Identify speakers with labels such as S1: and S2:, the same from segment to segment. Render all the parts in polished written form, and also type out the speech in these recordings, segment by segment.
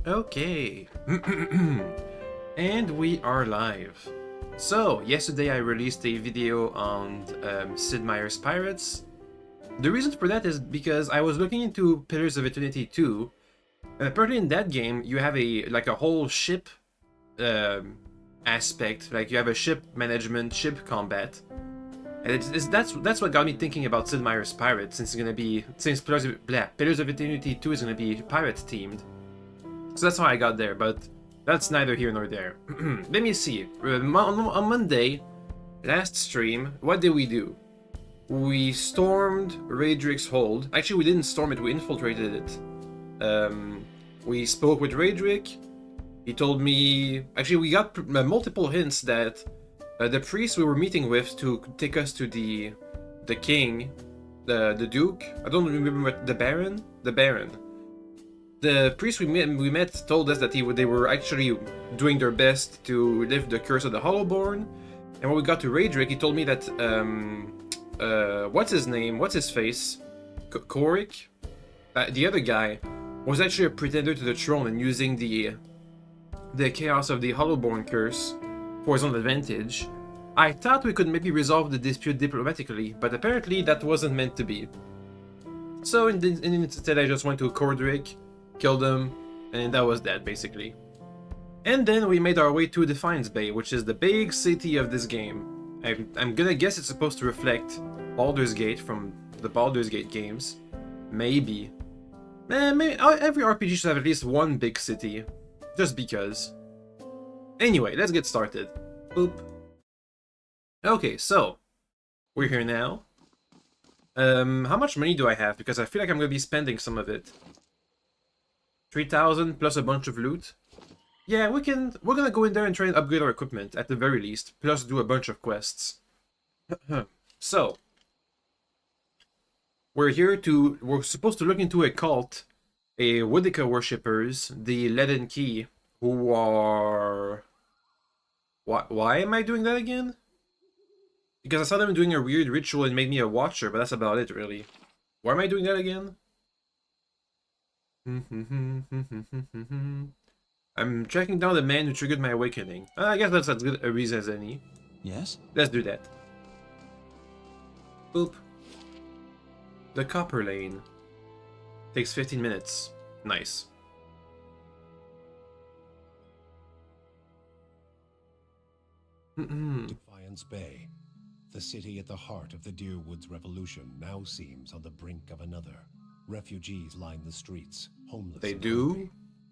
S1: Okay. And we are live. So, yesterday I released a video on Sid Meier's Pirates. The reason for that is because I was looking into Pillars of Eternity 2, and apparently in that game you have a whole ship aspect, like you have a ship management, ship combat. And that's what got me thinking about Sid Meier's Pirates, since Pillars of Eternity 2 is gonna be pirate themed. So that's how I got there, but that's neither here nor there. Let me see. On Monday, last stream, what did we do? We stormed Raedric's hold. Actually, we didn't storm it, we infiltrated it. We spoke with Raedric. He told me... Actually, we got multiple hints that the priest we were meeting with to take us to the king, the duke, I don't remember what, the baron? The baron. The priest we met told us that they were actually doing their best to lift the curse of the Hollowborn. And when we got to Raedric, he told me that, what's his name? What's his face? Korik? The other guy was actually a pretender to the throne and using the chaos of the Hollowborn curse for his own advantage. I thought we could maybe resolve the dispute diplomatically, but apparently that wasn't meant to be. So instead I just went to Cordric, killed him, and that was that, basically. And then we made our way to Defiance Bay, which is the big city of this game. I'm gonna guess it's supposed to reflect Baldur's Gate from the Baldur's Gate games. Maybe. Maybe every RPG should have at least one big city. Just because. Anyway, let's get started. Boop. Okay, so we're here now. How much money do I have? Because I feel like I'm gonna be spending some of it. 3,000 plus a bunch of loot. Yeah, we're gonna go in there and try and upgrade our equipment at the very least, plus do a bunch of quests. So we're supposed to look into a cult, a Woodica worshippers, the Leaden Key, who are... Why am I doing that again? Because I saw them doing a weird ritual and made me a watcher, but that's about it, really. Why am I doing that again? I'm tracking down the man who triggered my awakening. I guess that's as good a reason as any.
S2: Yes?
S1: Let's do that. Boop. The Copper Lane. Takes 15 minutes. Nice.
S3: Defiance Bay. The city at the heart of the Deerwoods Revolution now seems on the brink of another. Refugees line the streets, homeless
S1: They
S3: and
S1: do?
S3: hungry,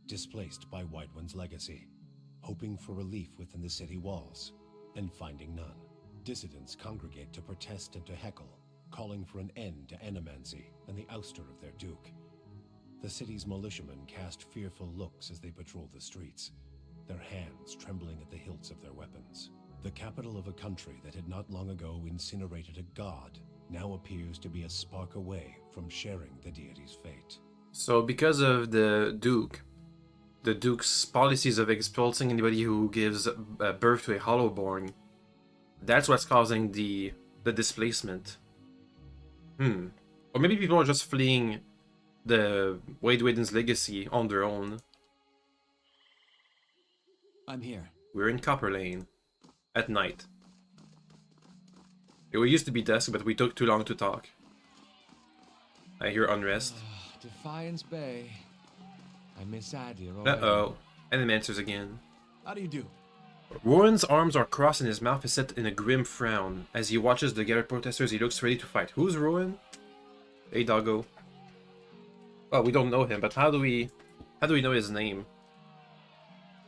S3: displaced by Whiterun's legacy, hoping for relief within the city walls, and finding none. Dissidents congregate to protest and to heckle, calling for an end to animancy and the ouster of their duke. The city's militiamen cast fearful looks as they patrol the streets, their hands trembling at the hilts of their weapons. The capital of a country that had not long ago incinerated a god now appears to be a spark away from sharing the deity's fate.
S1: So because of the Duke's policies of expulsing anybody who gives birth to a Hollowborn, that's what's causing the displacement. Or maybe people are just fleeing the Waiden's legacy on their own.
S2: I'm here.
S1: We're in Copper Lane. At night. It used to be dusk, but we took too long to talk. I hear unrest.
S2: Defiance Bay. I miss Adir already.
S1: Uh-oh. Animancers again.
S2: How do you do?
S1: Rowan's arms are crossed and his mouth is set in a grim frown. As he watches the gathered protesters, he looks ready to fight. Who's Rowan? Hey, doggo. Oh, we don't know him, but how do we know his name?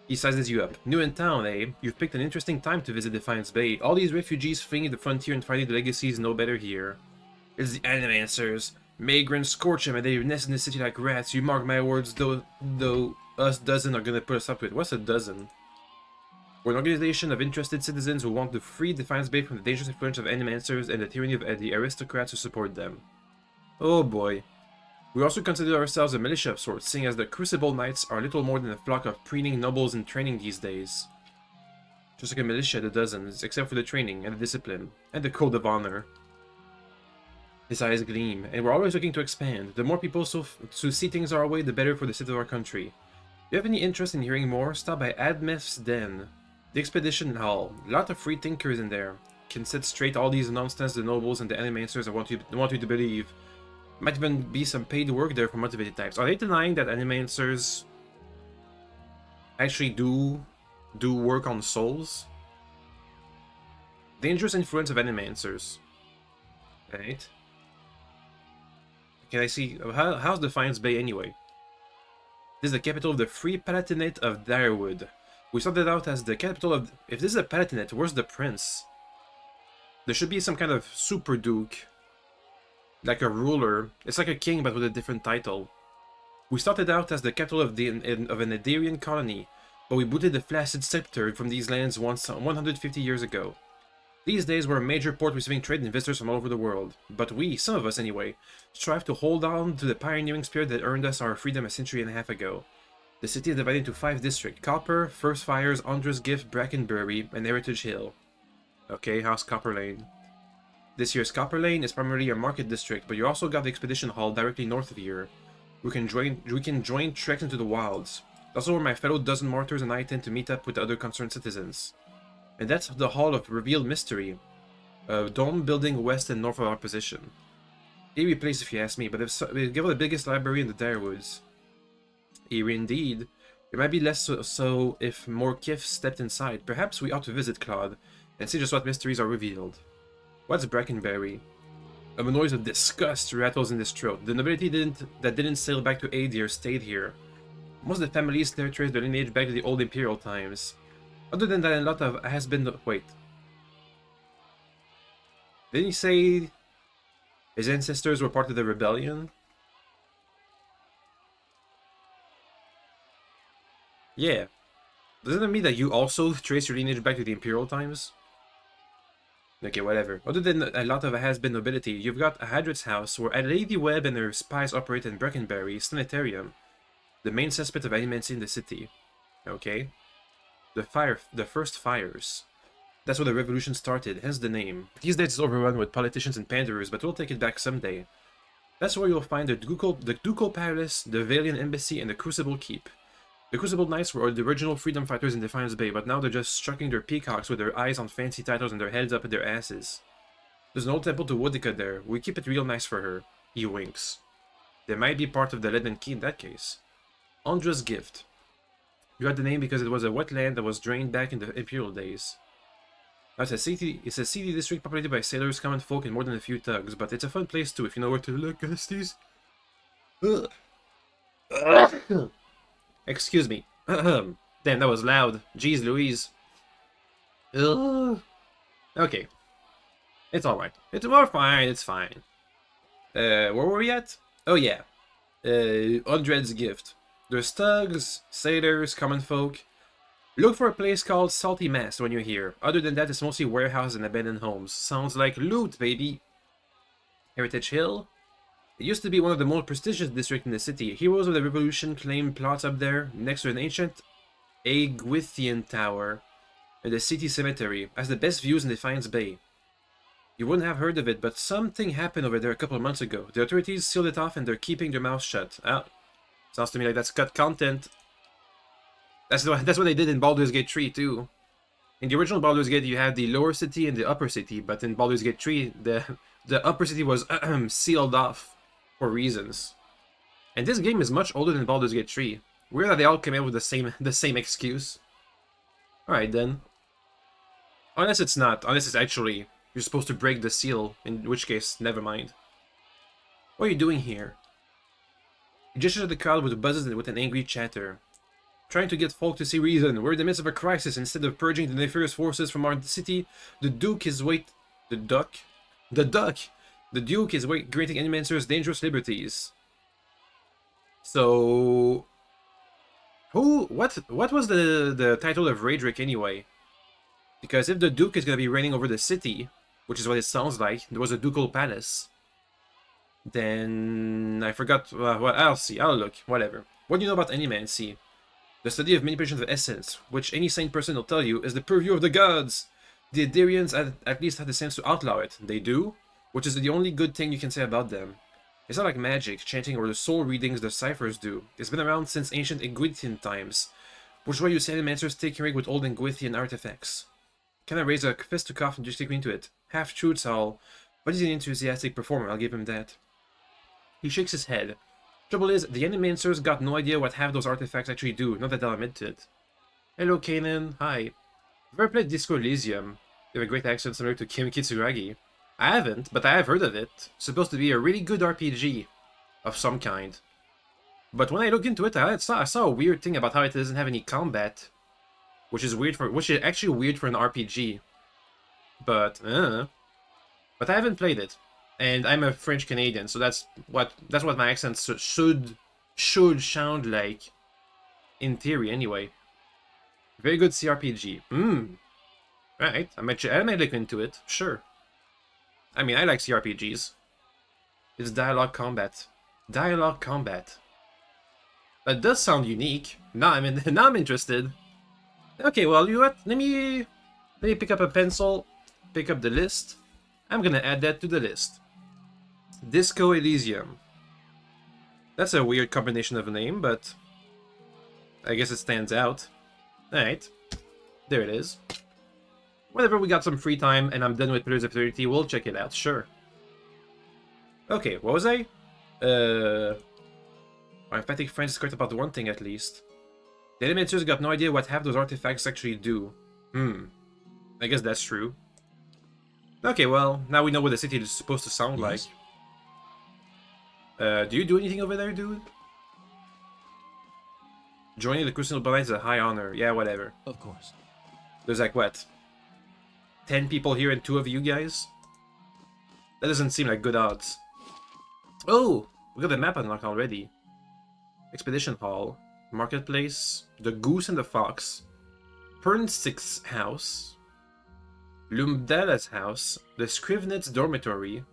S1: He sizes you up. New in town, eh? You've picked an interesting time to visit Defiance Bay. All these refugees fleeing the frontier and finding the legacies no better here. It's the Animancers. Maegrin scorch them and they nest in the city like rats. You mark my words, though us dozen are gonna put us up with. What's a dozen? We're an organization of interested citizens who want to free Defiance Bay from the dangerous influence of Animancers and the tyranny of the aristocrats who support them. Oh boy. We also consider ourselves a militia of sorts, seeing as the Crucible Knights are little more than a flock of preening nobles in training these days. Just like a militia, the dozens, except for the training and the discipline, and the code of honor. His eyes gleam, and we're always looking to expand. The more people to see things our way, the better for the state of our country. you have any interest in hearing more, stop by Admeth's Den. The Expedition Hall. Lot of free thinkers in there. Can set straight all these nonsense the nobles and the animancers want you to believe. Might even be some paid work there for motivated types. Are they denying that animancers actually do work on souls? Dangerous influence of animancers. Right. Can I see how's Defiance Bay anyway? This is the capital of the Free Palatinate of Direwood. We started out as the capital of... If this is a Palatinate, where's the prince? There should be some kind of super duke. Like a ruler. It's like a king but with a different title. We started out as the capital of an Adarian colony, but we booted the Flaccid Scepter from these lands 150 years ago. These days we're a major port receiving trade and visitors from all over the world. But we, some of us anyway, strive to hold on to the pioneering spirit that earned us our freedom a century and a half ago. The city is divided into 5 districts: Copper, First Fires, Andra's Gift, Brackenbury, and Heritage Hill. Okay, how's Copper Lane? This year's Copper Lane is primarily a market district, but you also got the Expedition Hall directly north of here. We can join treks into the wilds. That's also where my fellow dozen martyrs and I tend to meet up with the other concerned citizens. And that's the Hall of Revealed Mystery, a dome building west and north of our position. Eerie place if you ask me, but we give it the biggest library in the Direwoods. Eerie indeed. It might be less so if more Kith stepped inside. Perhaps we ought to visit Claude and see just what mysteries are revealed. What's Brackenbury? A noise of disgust rattles in his throat. The nobility that didn't sail back to aid here stayed here. Most of the families there trace their lineage back to the old imperial times. Other than that, a lot of has been... Wait. Didn't he say his ancestors were part of the rebellion? Yeah. Doesn't it mean that you also trace your lineage back to the imperial times? Okay, whatever. Other than a lot of has-been nobility, you've got Hadrit's house, where Lady Webb and her spies operate in Brackenbury Sanitarium, the main suspect of animancy in the city. Okay. The first fires. That's where the revolution started, hence the name. These days it's overrun with politicians and panderers, but we'll take it back someday. That's where you'll find the Ducal Palace, the Valian Embassy, and the Crucible Keep. The Crucible Knights were the original freedom fighters in Defiance Bay, but now they're just strucking their peacocks with their eyes on fancy titles and their heads up at their asses. There's an old temple to Woodica there. We keep it real nice for her. He winks. They might be part of the Leaden Key in that case. Andra's Gift. You got the name because it was a wetland that was drained back in the Imperial days. Now it's a city district populated by sailors, common folk, and more than a few thugs, but it's a fun place too if you know where to look, Estes. Excuse me. Damn, that was loud. Jeez Louise. Okay. It's alright. We're fine, it's fine. Where were we at? Oh yeah. Undred's Gift. There's thugs, sailors, common folk. Look for a place called Salty Mast when you're here. Other than that, it's mostly warehouses and abandoned homes. Sounds like loot, baby. Heritage Hill? It used to be one of the most prestigious districts in the city. Heroes of the Revolution claim plots up there, next to an ancient Aegwithian tower, and the city cemetery. Has the best views in Defiance Bay. You wouldn't have heard of it, but something happened over there a couple of months ago. The authorities sealed it off and they're keeping their mouths shut. Sounds to me like that's cut content. That's what they did in Baldur's Gate 3 too. In the original Baldur's Gate, you had the lower city and the upper city, but in Baldur's Gate 3, the upper city was sealed off for reasons. And this game is much older than Baldur's Gate 3. Weird that they all came out with the same excuse. Alright then. Unless it's not. Unless it's actually you're supposed to break the seal, in which case, never mind. What are you doing here? He gestures at the crowd with buzzes and with an angry chatter. Trying to get folk to see reason. We're in the midst of a crisis. Instead of purging the nefarious forces from our city, the Duke is granting animancers dangerous liberties. So, what was the title of Raedric anyway? Because if the Duke is gonna be reigning over the city, which is what it sounds like, there was a ducal palace. Then I forgot. Well, I'll see. I'll look. Whatever. What do you know about animancy? The study of manipulation of essence, which any sane person will tell you is the purview of the gods. The Adarians at least had the sense to outlaw it. They do, which is the only good thing you can say about them. It's not like magic, chanting, or the soul readings the ciphers do. It's been around since ancient Inguitian times, which is why you see animancers tinkering with old Inguitian artifacts. Kinda raise a fist to cough and just stick into it. Half-truths all, but he's an enthusiastic performer, I'll give him that. He shakes his head. Trouble is, the animancers got no idea what half those artifacts actually do, not that they'll admit to it. Hello, Kanan. Hi. Have you ever played Disco Elysium? You have a great accent similar to Kim Kitsuragi. I haven't, but I have heard of it. It's supposed to be a really good RPG of some kind. But when I looked into it, I saw a weird thing about how it doesn't have any combat, which is actually weird for an RPG. But I haven't played it, and I'm a French Canadian, so that's what my accent should sound like, in theory anyway. Very good CRPG. Right, I might look into it. Sure. I mean, I like CRPGs. It's dialogue combat. Dialogue combat. That does sound unique. Now I'm interested. Okay, well, you know what? Let me pick up a pencil, pick up the list. I'm gonna add that to the list. Disco Elysium. That's a weird combination of a name, but I guess it stands out. Alright. There it is. Whenever we got some free time and I'm done with Pillars of Eternity, we'll check it out, sure. Okay, what was I? Our emphatic friends is correct about one thing at least. The animators got no idea what half those artifacts actually do. I guess that's true. Okay, well, now we know what the city is supposed to sound like. Do you do anything over there, dude? Joining the Crucible Balance is a high honor. Yeah, whatever.
S2: Of course.
S1: There's like, what? 10 people here and 2 of you guys? That doesn't seem like good odds. Oh! We got the map unlocked already. Expedition Hall. Marketplace. The Goose and the Fox. Pernstick's house. Lumdala's house. The Scrivenet's dormitory.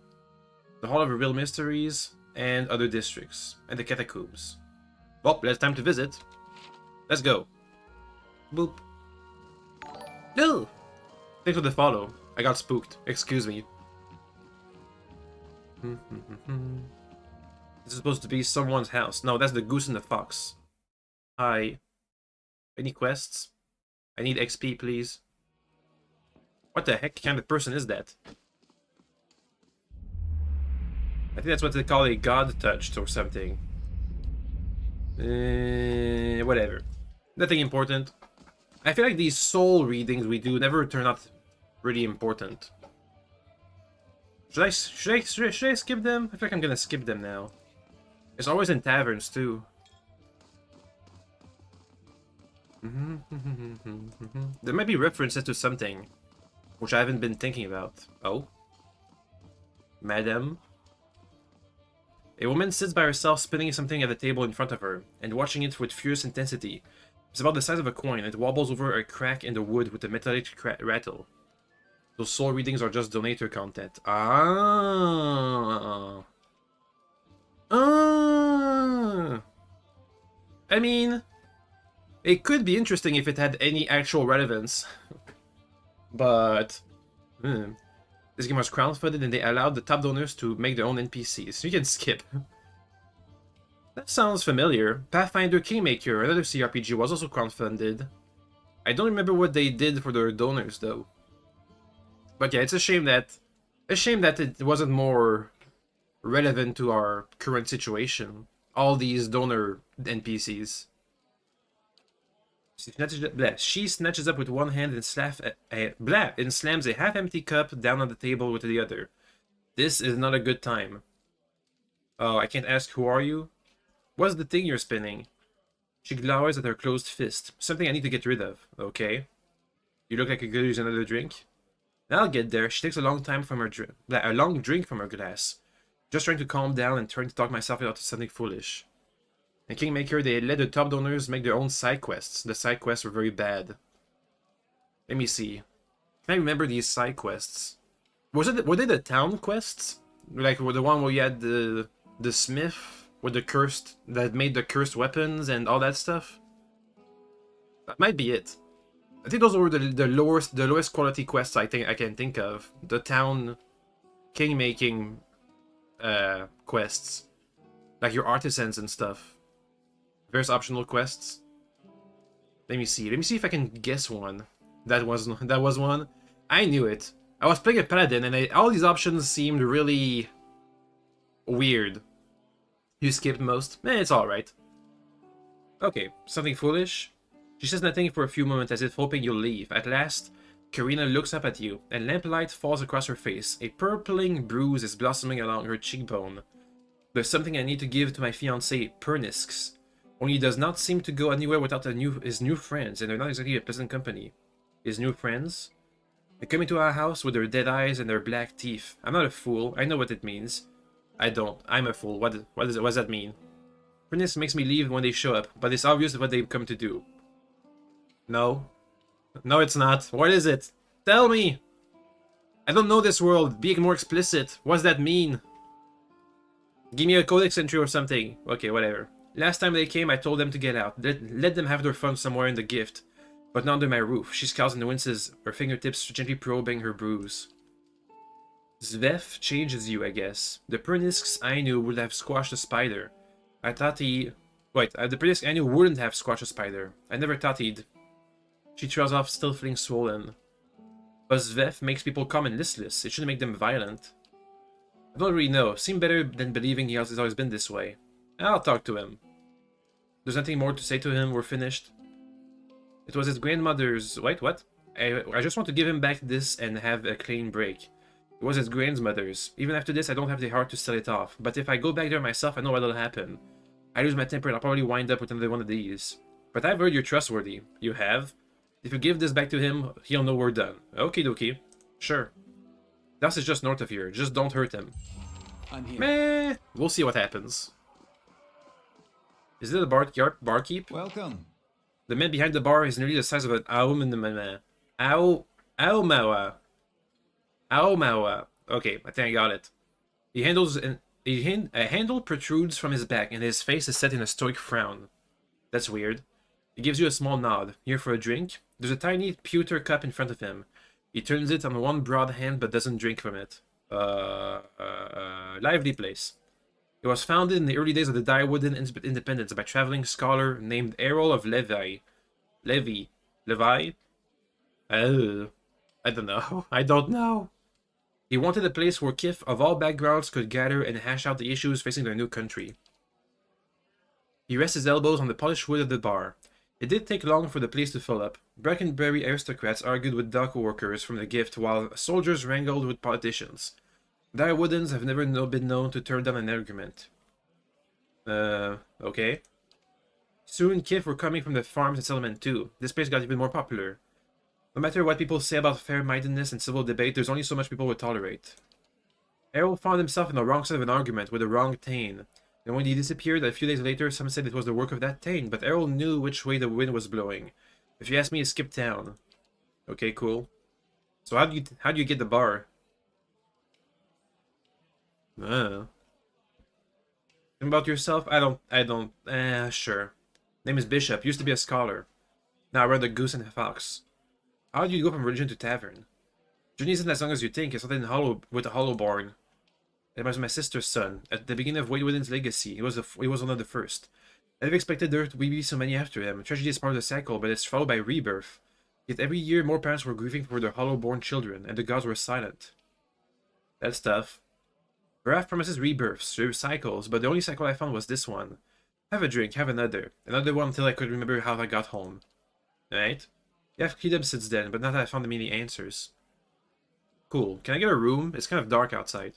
S1: The Hall of Real Mysteries. And other districts. And the Catacombs. Well, it's time to visit. Let's go. Boop. No! Thanks for the follow. I got spooked. Excuse me. This is supposed to be someone's house. No, that's the Goose and the Fox. Hi. Any quests? I need XP, please. What the heck kind of person is that? I think that's what they call a god touched or something. Whatever. Nothing important. I feel like these soul readings we do never turn out really important. Should I skip them? I feel like I'm gonna skip them now. It's always in taverns too. There might be references to something, which I haven't been thinking about. Oh? Madam? A woman sits by herself spinning something at the table in front of her, and watching it with fierce intensity. It's about the size of a coin, and it wobbles over a crack in the wood with a metallic rattle. Those soul readings are just donator content. Ah. I mean, it could be interesting if it had any actual relevance. But this game was crowdfunded and they allowed the top donors to make their own NPCs. So you can skip. That sounds familiar. Pathfinder Kingmaker, another CRPG, was also crowdfunded. I don't remember what they did for their donors though. But yeah, it's a shame that it wasn't more relevant to our current situation. All these donor NPCs. She snatches up with one hand and slams a half-empty cup down on the table with the other. This is not a good time. Oh, I can't ask, who are you? What's the thing you're spinning? She glowers at her closed fist. Something I need to get rid of. Okay. You look like you could use another drink. I'll get there. She takes a long drink from her glass. Just trying to calm down and trying to talk myself into something foolish. In Kingmaker, they let the top donors make their own side quests. The side quests were very bad. Let me see. Can I remember these side quests? Were they the town quests? Like the one where you had the smith with the cursed that made the cursed weapons and all that stuff? That might be it. I think those were the lowest quality quests I can think of. The town king making quests. Like your artisans and stuff. Various optional quests. Let me see. Let me see if I can guess one. That was one. I knew it. I was playing a paladin, and all these options seemed really weird. You skipped most. It's alright. Okay, something foolish. She says nothing for a few moments as if hoping you'll leave. At last, Karina looks up at you, and lamplight falls across her face. A purpling bruise is blossoming along her cheekbone. There's something I need to give to my fiancé, Pernisks. Only he does not seem to go anywhere without his new friends, and they're not exactly a pleasant company. His new friends? They come into our house with their dead eyes and their black teeth. I'm not a fool. I know what it means. I don't. I'm a fool. What does that mean? Pernisks makes me leave when they show up, but it's obvious what they've come to do. No. No, it's not. What is it? Tell me! I don't know this world. Be more explicit. What's that mean? Give me a codex entry or something. Okay, whatever. Last time they came, I told them to get out. Let them have their fun somewhere in the gift. But not under my roof. She scowls and winces, her fingertips gently probing her bruise. Zvef changes you, I guess. The Pernisks I knew would have squashed a spider. I thought he... Wait, the Pernisk I knew wouldn't have squashed a spider. I never thought he'd... She trails off, still feeling swollen. But Zvef makes people calm and listless. It shouldn't make them violent. I don't really know. Seemed better than believing he has always been this way. I'll talk to him. There's nothing more to say to him. We're finished. It was his grandmother's... Wait, what? I just want to give him back this and have a clean break. It was his grandmother's. Even after this, I don't have the heart to sell it off. But if I go back there myself, I know what'll happen. I lose my temper and I'll probably wind up with another one of these. But I've heard you're trustworthy. You have? If you give this back to him, he'll know we're done. Okie dokie. Sure. Das is just north of here. Just don't hurt him.
S2: I'm here.
S1: Meh. We'll see what happens. Is it a barkeep?
S2: Welcome.
S1: The man behind the bar is nearly the size of an Aomawa. Aomawa. Okay, I think I got it. A handle protrudes from his back, and his face is set in a stoic frown. That's weird. He gives you a small nod. Here for a drink? There's a tiny pewter cup in front of him. He turns it on one broad hand but doesn't drink from it. Lively place. It was founded in the early days of the Daiwooden independence by a traveling scholar named Errol of Levi. Levi? I don't know. I don't know. He wanted a place where kith of all backgrounds could gather and hash out the issues facing their new country. He rests his elbows on the polished wood of the bar. It did take long for the place to fill up. Brackenbury aristocrats argued with dock workers from the gift, while soldiers wrangled with politicians. Daiwoodens have never been known to turn down an argument. Okay. Soon kith were coming from the farms and settlement too. This place got even more popular. No matter what people say about fair-mindedness and civil debate, there's only so much people would tolerate. Errol found himself in the wrong side of an argument with the wrong Thane. And when he disappeared a few days later, some said it was the work of that Thane, but Errol knew which way the wind was blowing. If you ask me, he skipped town. Okay, cool. So how do you get the bar? Think about yourself? Sure. Name is Bishop, used to be a scholar. Now I run the Goose and the Fox. How do you go from religion to tavern? Journey isn't as long as you think. I started with a Hollowborn. It was my sister's son. At the beginning of Wadewoodin's legacy, he was one of the first. I never expected there to be so many after him. Tragedy is part of the cycle, but it's followed by rebirth. Yet every year, more parents were grieving for their Hollowborn children, and the gods were silent. That's tough. Wrath promises rebirths, cycles, but the only cycle I found was this one. Have a drink, have another. Another one until I could remember how I got home. Alright? You have cleaned up since then, but not that I found many answers. Cool. Can I get a room? It's kind of dark outside.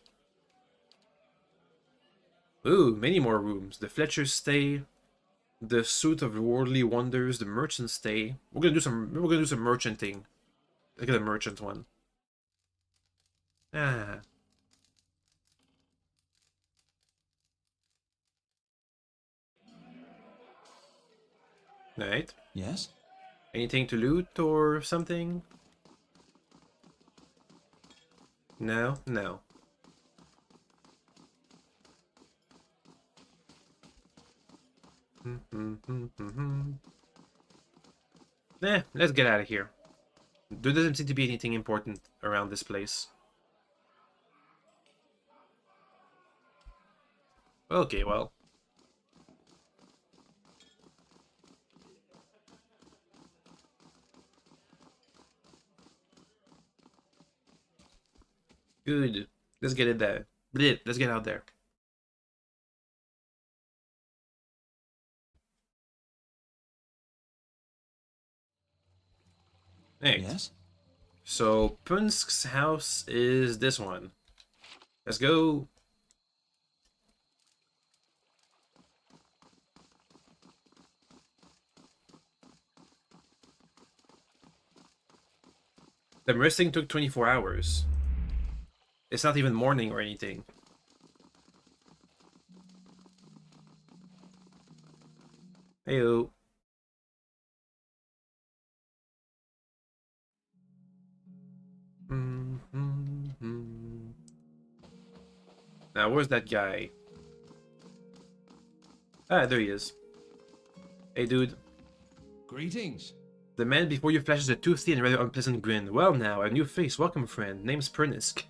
S1: Ooh, many more rooms. The Fletcher's stay, the suit of worldly wonders, the merchant's stay. We're gonna do some merchanting. Look at the merchant one. Ah. Alright.
S2: Yes?
S1: Anything to loot or something? No? No. Let's get out of here. There doesn't seem to be anything important around this place. Okay, well. Good. Let's get it there. Bleh, let's get out there. Right.
S2: Yes?
S1: So Punsk's house is this one. Let's go. The resting took 24 hours. It's not even morning or anything. Heyo. Now, where's that guy? Ah, there he is. Hey, dude.
S2: Greetings.
S1: The man before you flashes a toothy and rather unpleasant grin. Well now, a new face. Welcome, friend. Name's Pernisk.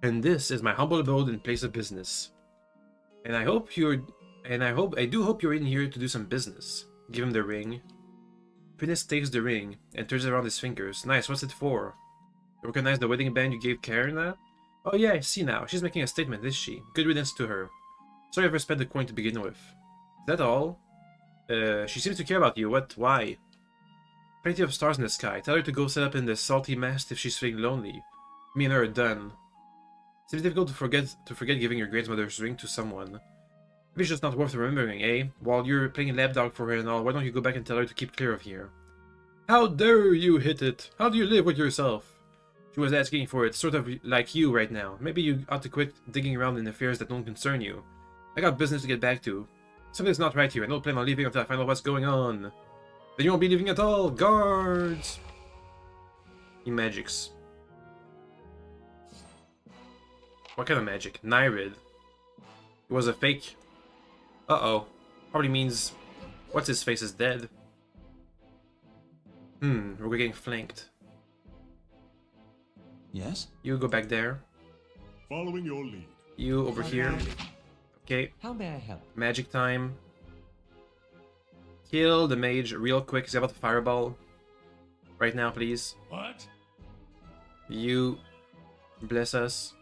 S1: And this is my humble abode and place of business. And I do hope you're in here to do some business. Give him the ring. Pernisk takes the ring and turns it around his fingers. Nice, what's it for? You recognize the wedding band you gave Karina? Oh yeah, I see now. She's making a statement, is she? Good riddance to her. Sorry I ever spent the coin to begin with. Is that all? She seems to care about you. What? Why? Plenty of stars in the sky. Tell her to go set up in the salty mast if she's feeling lonely. Me and her are done. Seems difficult to forget giving your grandmother's ring to someone. Maybe it's just not worth remembering, eh? While you're playing lapdog for her and all, why don't you go back and tell her to keep clear of here? How dare you hit it? How do you live with yourself? She was asking for it, sort of like you right now. Maybe you ought to quit digging around in affairs that don't concern you. I got business to get back to. Something's not right here. I don't plan on leaving until I find out what's going on. Then you won't be leaving at all. Guards! He magics. What kind of magic? Nyrid. It was a fake. Uh-oh. Probably means what's his face is dead. We're getting flanked.
S2: Yes?
S1: You go back there.
S4: Following your lead.
S1: You over here. Okay.
S2: How may I help?
S1: Magic time. Kill the mage real quick. He's about to fireball. Right now, please.
S4: What?
S1: You bless us.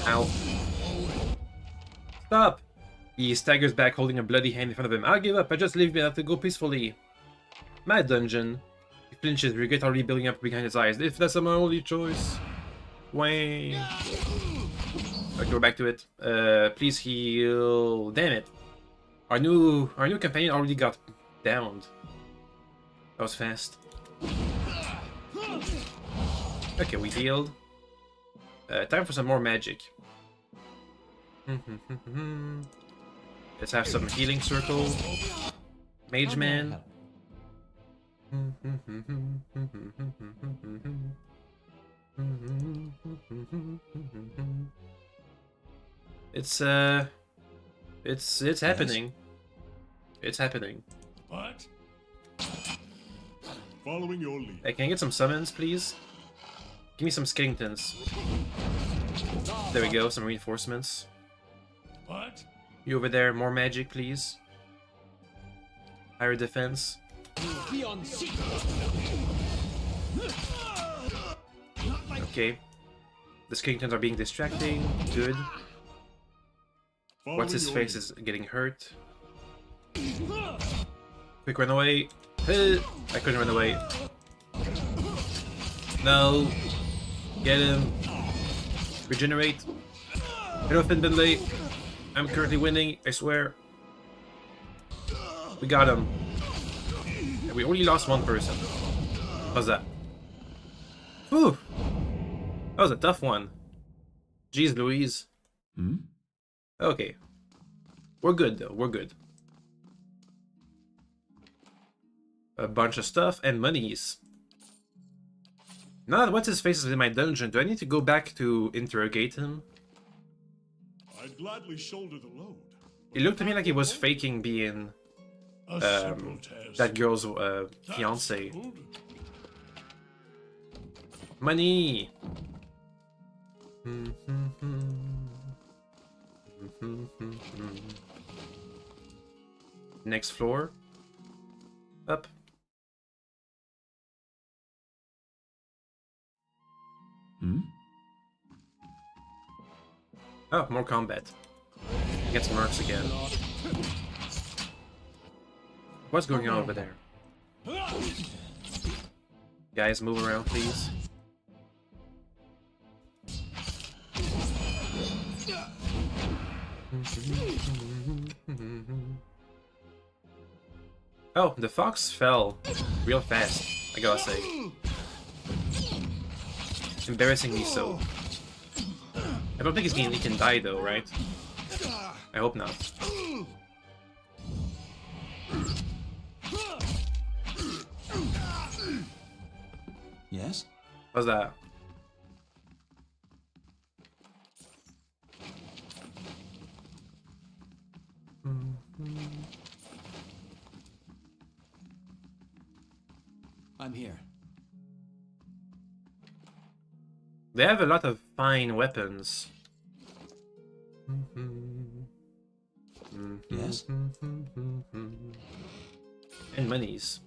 S1: Ow. Stop! He staggers back holding a bloody hand in front of him. I'll give up. I just leave me. I have to go peacefully. My dungeon. He flinches, regret already building up behind his eyes. If that's my only choice. Wayne. Okay, we're back to it. Please heal. Damn it. Our new companion already got downed. That was fast. Okay, we healed. Time for some more magic. Let's have some healing circle. Mage man. It's happening. It's happening.
S4: What? Following your lead.
S1: Hey, can I get some summons, please? Give me some skeletons. There we go, some reinforcements.
S4: What?
S1: You over there, more magic, please. Higher defense. Okay. The skeletons are being distracting. Good. What's his face is getting hurt. Quick run away. I couldn't run away. No. Get him. Regenerate. Elephant Bentley. I'm currently winning, I swear. We got him. And we only lost one person. How's that? Whew. That was a tough one. Jeez Louise. Okay. We're good though, we're good. A bunch of stuff and monies. Now that what's his face is in my dungeon, do I need to go back to interrogate him?
S4: I'd gladly shoulder the load.
S1: It looked to me like he was faking being that girl's fiance. Money. Next floor. Up.
S2: Hmm?
S1: Oh, more combat. Get some mercs again. What's going on over there? Guys, move around, please. Oh, the fox fell real fast, I gotta say. Embarrassingly so. I don't think he can die though, right? I hope not.
S2: Yes?
S1: What's that?
S2: I'm here.
S1: They have a lot of fine weapons.
S2: Yes?
S1: And monies.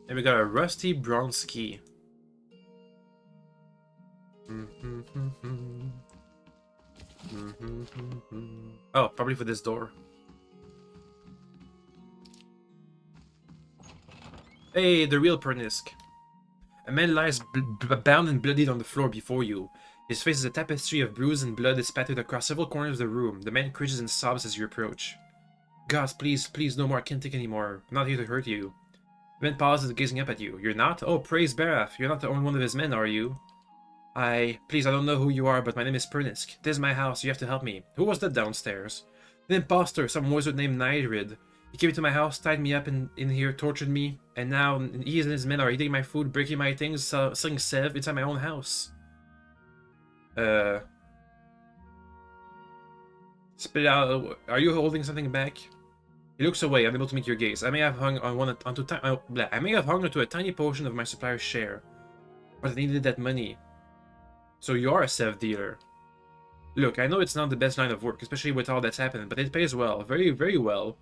S1: And we got a rusty bronze key. Oh, probably for this door. Hey, the real Pernisk. A man lies bound and bloodied on the floor before you. His face is a tapestry of bruise and blood is spattered across several corners of the room. The man cringes and sobs as you approach. God, please, please, no more. I can't take any more. I'm not here to hurt you. The man pauses, gazing up at you. You're not? Oh, praise Baraf. You're not the only one of his men, are you? Please, I don't know who you are, but my name is Pernisk. This is my house. You have to help me. Who was that downstairs? An imposter, some wizard named Nightrid. He came into my house, tied me up in here, tortured me, and now he and his men are eating my food, breaking my things, selling Sev inside my own house. Spit out. Are you holding something back? He looks away, unable to meet your gaze. I may have hung on I may have hung onto a tiny portion of my supplier's share, but I needed that money. So you are a Sev dealer. Look, I know it's not the best line of work, especially with all that's happened, but it pays well, very, very well.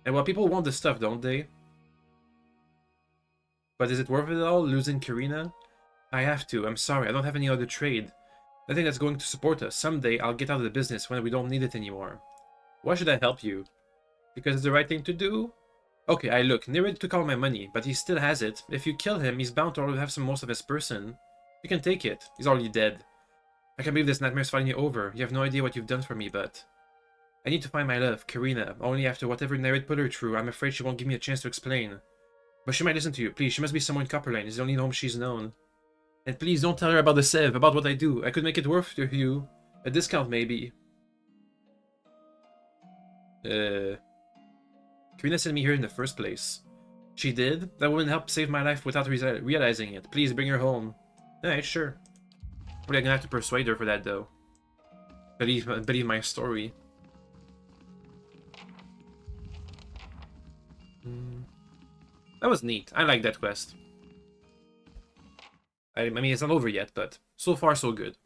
S1: And well, people want the stuff, don't they? But is it worth it all, losing Karina? I have to, I'm sorry, I don't have any other trade. Nothing that's going to support us. Someday, I'll get out of the business when we don't need it anymore. Why should I help you? Because it's the right thing to do? Okay, look, Nerid took all my money, but he still has it. If you kill him, he's bound to already have most of his person. You can take it. He's already dead. I can't believe this nightmare's finally over. You have no idea what you've done for me, but... I need to find my love, Karina. Only after whatever Nerid put her through, I'm afraid she won't give me a chance to explain. But she might listen to you. Please, she must be somewhere in Copperlane. It's the only home she's known. And please don't tell her about the Sev, about what I do. I could make it worth to you. A discount, maybe. Karina sent me here in the first place. She did? That woman helped save my life without realizing it. Please bring her home. Alright, sure. Probably gonna have to persuade her for that, though. Believe my story. That was neat. I like that quest. I mean, it's not over yet, but so far, so good.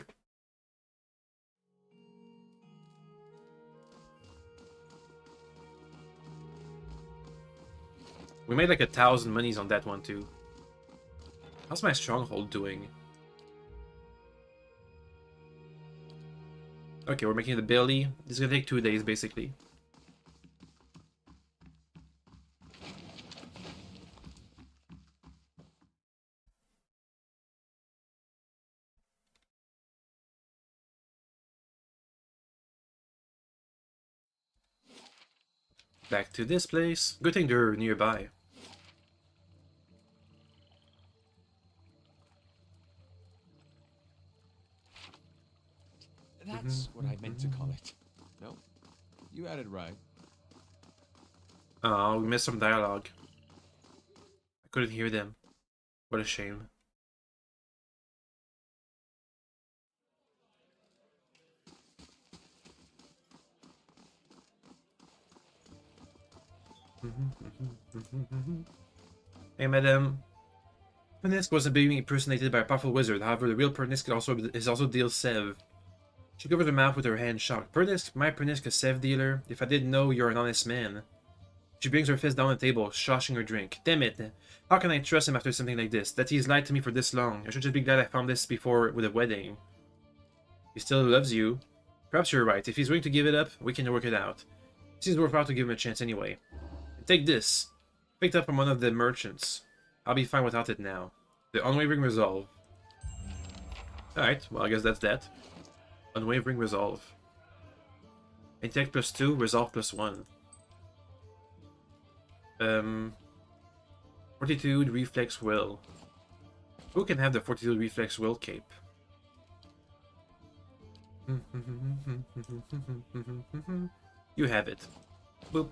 S1: We made like 1,000 monies on that one, too. How's my stronghold doing? Okay, we're making the Billy. This is gonna take 2 days, basically. Back to this place. Good thing they're nearby.
S2: That's what I meant to call it. No, you had it right.
S1: Oh, we missed some dialogue. I couldn't hear them. What a shame. Hey, madam. Pernisk wasn't being impersonated by a powerful wizard. However, the real Pernisk is also deals Sev. She covers her mouth with her hand, shocked. Pernisk, my Pernisk, a Sev dealer. If I didn't know you're an honest man. She brings her fist down on the table, sloshing her drink. Damn it. How can I trust him after something like this? That he's lied to me for this long. I should just be glad I found this before with a wedding. He still loves you. Perhaps you're right. If he's willing to give it up, we can work it out. It seems worthwhile to give him a chance anyway. Take this. Picked up from one of the merchants. I'll be fine without it now. The unwavering resolve. Alright, well I guess that's that. Unwavering resolve. Intellect +2, resolve +1. Fortitude, reflex, will. Who can have the fortitude, reflex, will cape? You have it. Boop.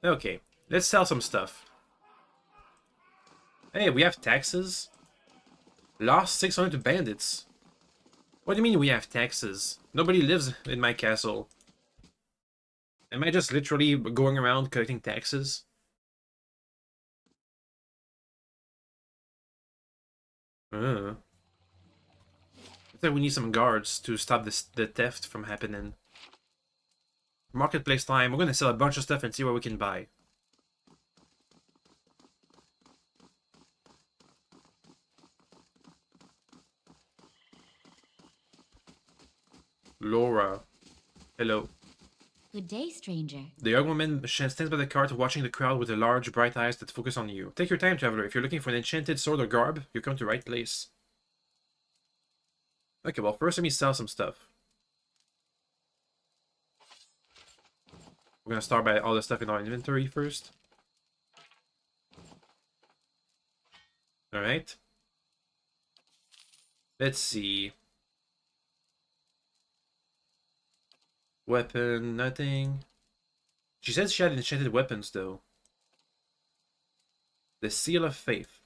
S1: Okay, let's sell some stuff. Hey, we have taxes? Lost 600 to bandits. What do you mean we have taxes? Nobody lives in my castle. Am I just literally going around collecting taxes? Looks like we need some guards to stop the theft from happening. Marketplace time. We're gonna sell a bunch of stuff and see what we can buy. Laura. Hello.
S5: Good day, stranger.
S1: The young woman stands by the cart watching the crowd with the large, bright eyes that focus on you. Take your time, traveler. If you're looking for an enchanted sword or garb, you come to the right place. Okay, well, first let me sell some stuff. We're gonna start by all the stuff in our inventory first. Alright. Let's see. Weapon, nothing. She said she had enchanted weapons, though. The Seal of Faith.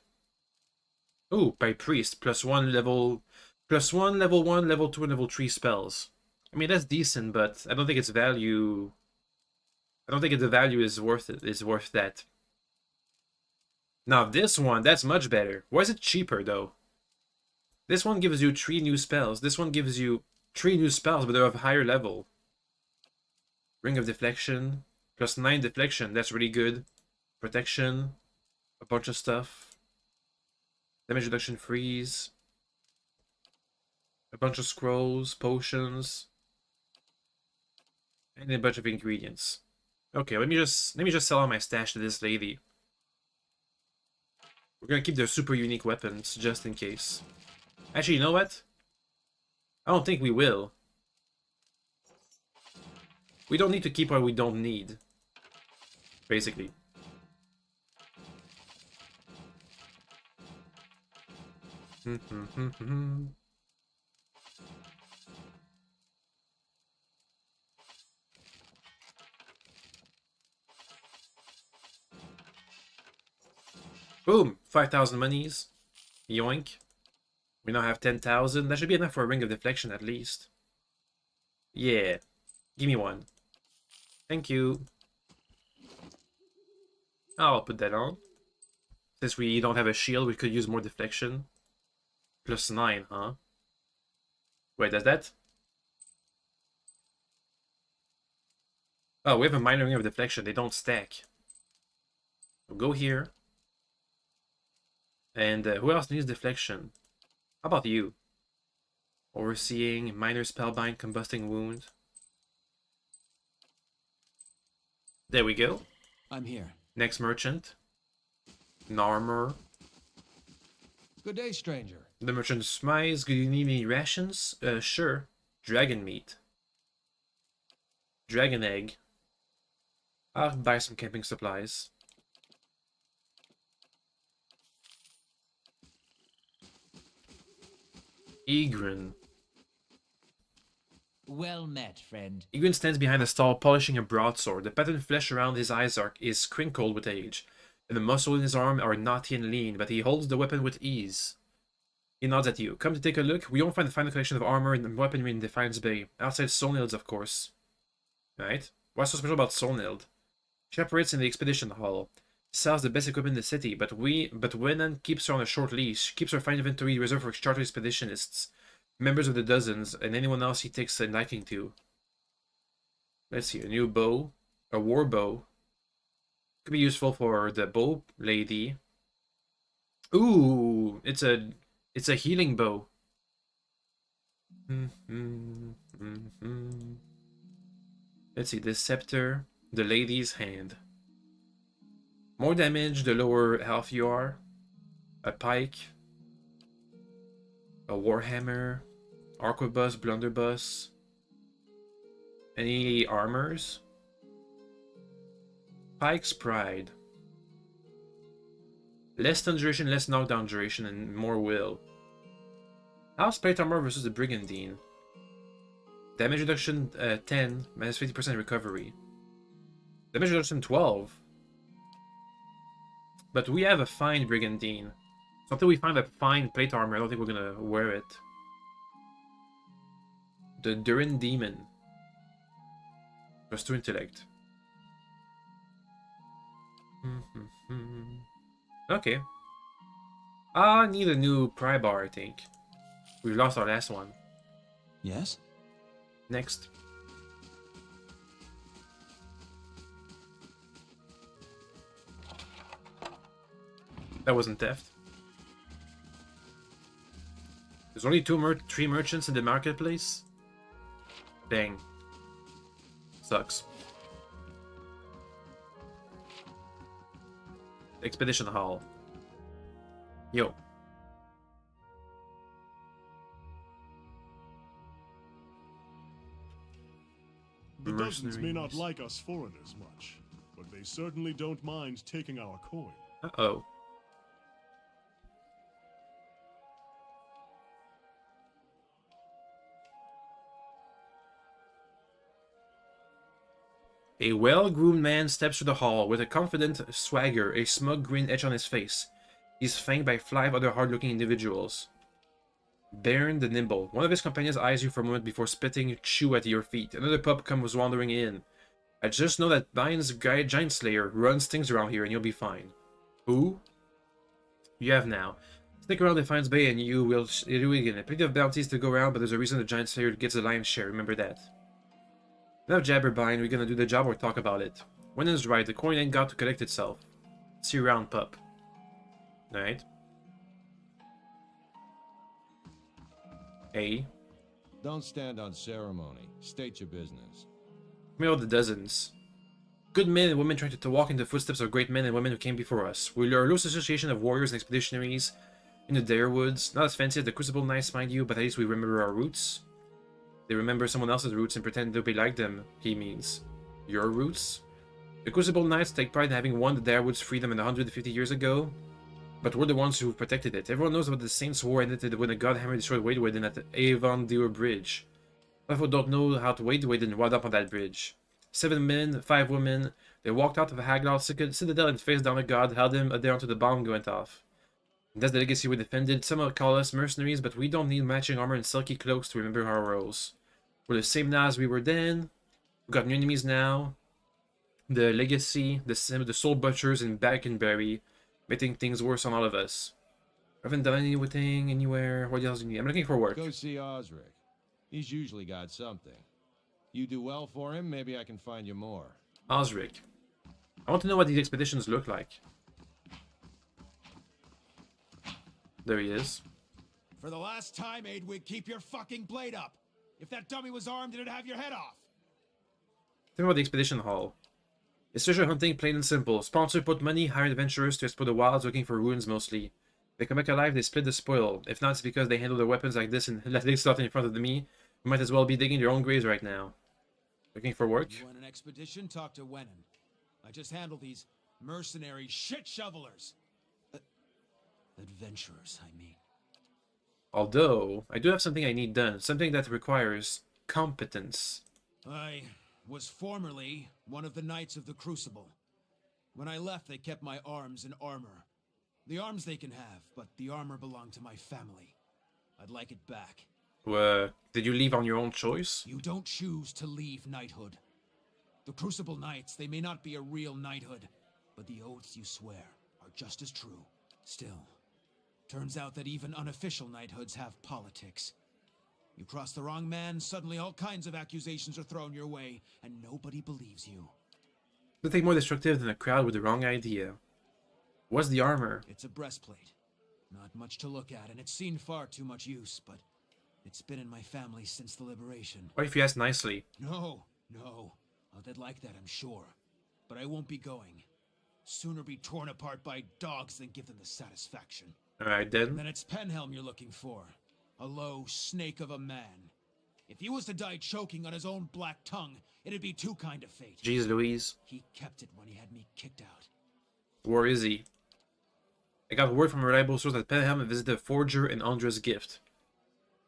S1: Ooh, by priest. +1 level... +1 level 1, level 2, and level 3 spells. I mean, that's decent, but I don't think its value... I don't think the value is worth it. Is worth that. Now, this one, that's much better. Why is it cheaper, though? This one gives you 3 new spells. This one gives you 3 new spells, but they're of higher level. Ring of Deflection, +9 deflection, that's really good. Protection, a bunch of stuff. Damage reduction, freeze. A bunch of scrolls, potions. And a bunch of ingredients. Okay, let me just sell all my stash to this lady. We're gonna keep their super unique weapons, just in case. Actually, you know what? I don't think we will. We don't need to keep what we don't need. Basically. Boom! 5,000 monies. Yoink. We now have 10,000. That should be enough for a Ring of Deflection at least. Yeah. Give me one. Thank you. I'll put that on. Since we don't have a shield, we could use more deflection. +9, huh? Wait, does that? Oh, we have a minor ring of deflection. They don't stack. We'll go here. And who else needs deflection? How about you? Overseeing, minor spellbind, combusting wound. There we go.
S2: I'm here.
S1: Next merchant. Narmer.
S2: Good day, stranger.
S1: The merchant smiles. Do you need any rations? Sure. Dragon meat. Dragon egg. I'll buy some camping supplies. Egrin.
S6: Well met, friend.
S1: Egrin stands behind a stall, polishing a broadsword. The patterned flesh around his eyes is crinkled with age, and the muscles in his arm are knotty and lean, but he holds the weapon with ease. He nods at you. Come to take a look. We won't find the final collection of armor and weaponry in Defiance Bay. Outside Solnild's, of course. Right? What's so special about Solnild? She operates in the Expedition Hall. Sells the best equipment in the city, but Wenan keeps her on a short leash, keeps her fine inventory reserved for charter expeditionists, members of the dozens, and anyone else he takes a liking to. Let's see, a new bow, a war bow. Could be useful for the bow lady. Ooh, it's a healing bow. Let's see, the scepter, the lady's hand. More damage the lower health you are. A pike. A warhammer. Arquebus, blunderbuss. Any armors? Pike's pride. Less stun duration, less knockdown duration, and more will. House plate armor versus the brigandine. Damage reduction 10, minus 50% recovery. Damage reduction 12. But we have a fine brigandine. So until we find a fine plate armor, I don't think we're gonna wear it. The Durin Demon. Plus 2 intellect. Okay. I need a new pry bar, I think. We've lost our last one.
S2: Yes?
S1: Next. That wasn't theft. There's only 3 merchants in the marketplace? Dang. Sucks. Expedition Hall. Yo.
S4: The dozens may not
S1: Mercenaries.
S4: like us foreigners much, but they certainly don't mind taking our coin.
S1: Uh-oh. A well-groomed man steps through the hall with a confident swagger, a smug grin etched on his face. He's flanked by 5 other hard-looking individuals. Baron the Nimble. One of his companions eyes you for a moment before spitting chew at your feet. Another pup comes wandering in. I just know that Lion's Giant Slayer runs things around here and you'll be fine. Who? You have now. Stick around Defiance Bay and you will get plenty of bounties to go around, but there's a reason the Giant Slayer gets the lion's share, remember that. Now Jabberbind, we're gonna do the job or talk about it. When is right, the coin ain't got to collect itself. See you around, pup. Alright. A.
S2: Don't stand on ceremony. State your business.
S1: Middle of the dozens. Good men and women trying to walk in the footsteps of great men and women who came before us. We are a loose association of warriors and expeditionaries in the Dare Woods. Not as fancy as the Crucible Knights, mind you, but at least we remember our roots. They remember someone else's roots and pretend to be like them, he means. Your roots? The Crucible Knights take pride in having won the Dare Woods' freedom 150 years ago, but we're the ones who protected it. Everyone knows about the Saints' War ended when the Godhammer destroyed Wadewaden at the Avon Deur Bridge. A lot of people don't know how to Wadewaden wound up on that bridge. 7 men, 5 women, they walked out of a Haglard citadel and faced down a god, held him there until the bomb went off. And that's the legacy we defended. Some call us mercenaries, but we don't need matching armor and silky cloaks to remember our roles. We're the same now as we were then. We've got new enemies now. The legacy, the soul butchers in Backenberry, making things worse on all of us. I haven't done anything anywhere. What else do you need? I'm looking for work.
S2: Go see Osric. He's usually got something. You do well for him, maybe I can find you more.
S1: Osric. I want to know what these expeditions look like. There he is.
S6: For the last time, Aidwig, keep your fucking blade up. If that dummy was armed, it'd have your head off.
S1: Tell me about the expedition hall. It's treasure hunting, plain and simple. Sponsor put money, hire adventurers to explore the wilds looking for ruins mostly. They come back alive, they split the spoil. If not, it's because they handle their weapons like this and left this stuff in front of me. We might as well be digging their own graves right now. Looking for work?
S6: You want an expedition? Talk to Wenan. I just handle these mercenary shit shovelers. Adventurers, I mean.
S1: Although, I do have something I need done. Something that requires competence.
S6: I was formerly one of the Knights of the Crucible. When I left, they kept my arms and armor. The arms they can have, but the armor belonged to my family. I'd like it back.
S1: Did you leave on your own choice?
S6: You don't choose to leave knighthood. The Crucible Knights, they may not be a real knighthood, but the oaths you swear are just as true. Still, turns out that even unofficial knighthoods have politics. You cross the wrong man, suddenly all kinds of accusations are thrown your way, and nobody believes you.
S1: Nothing more destructive than a crowd with the wrong idea. What's the armor?
S6: It's a breastplate. Not much to look at, and it's seen far too much use, but it's been in my family since the liberation.
S1: Or if you ask nicely.
S6: No. Oh, they'd like that, I'm sure. But I won't be going. Sooner be torn apart by dogs than give them the satisfaction.
S1: Alright then.
S6: Then it's Penhelm you're looking for. A low snake of a man. If he was to die choking on his own black tongue, it'd be too kind of fate.
S1: Jeez Louise.
S6: He kept it when he had me kicked out.
S1: Where is he? I got word from a reliable source that Penhelm visited a forger in Andra's gift.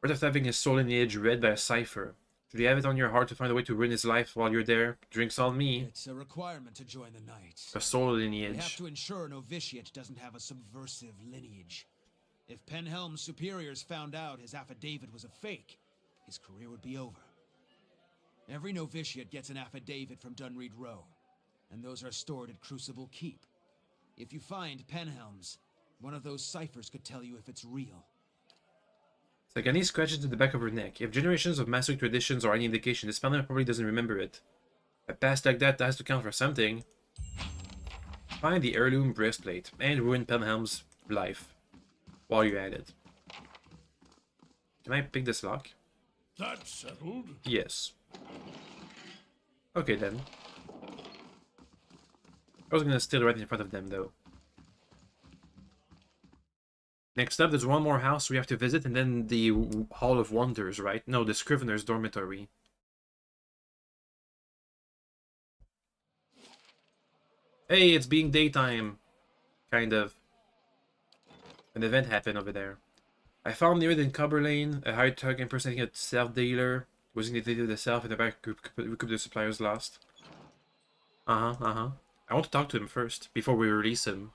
S1: Worth of having his soul lineage read by a cipher. Should you have it on your heart to find a way to ruin his life while you're there, drinks on me.
S6: It's a requirement to join the Knights.
S1: A soul
S6: We
S1: lineage.
S6: have to ensure a novitiate doesn't have a subversive lineage. If Penhelm's superiors found out his affidavit was a fake, his career would be over. Every novitiate gets an affidavit from Dunreed Row, and those are stored at Crucible Keep. If you find Penhelm's, one of those ciphers could tell you if it's real.
S1: It's like any scratches to the back of her neck. If generations of mastic traditions are any indication, this family probably doesn't remember it. A past like that has to count for something. Find the heirloom breastplate and ruin Penhelm's life while you're at it. Can I pick this lock?
S4: That's settled.
S1: Yes. Okay then. I was gonna steal right in front of them though. Next up, there's one more house we have to visit, and then the Hall of Wonders, right? No, the Scrivener's Dormitory. Hey, it's being daytime. Kind of. An event happened over there. I found near it in Cobber Lane, a hired tug impersonating a self-dealer, using the data of the self in the back to recoup the suppliers lost. I want to talk to him first, before we release him.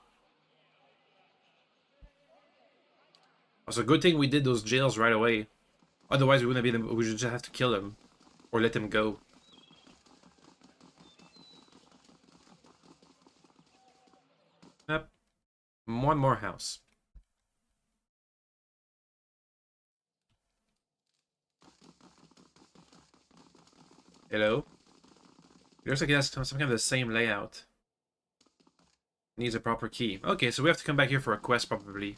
S1: It's a good thing we did those jails right away. Otherwise, we wouldn't be able, we would just have to kill him. Or let him go. Yep. One more house. Hello? It looks like it has some kind of the same layout. Needs a proper key. Okay, so we have to come back here for a quest, probably.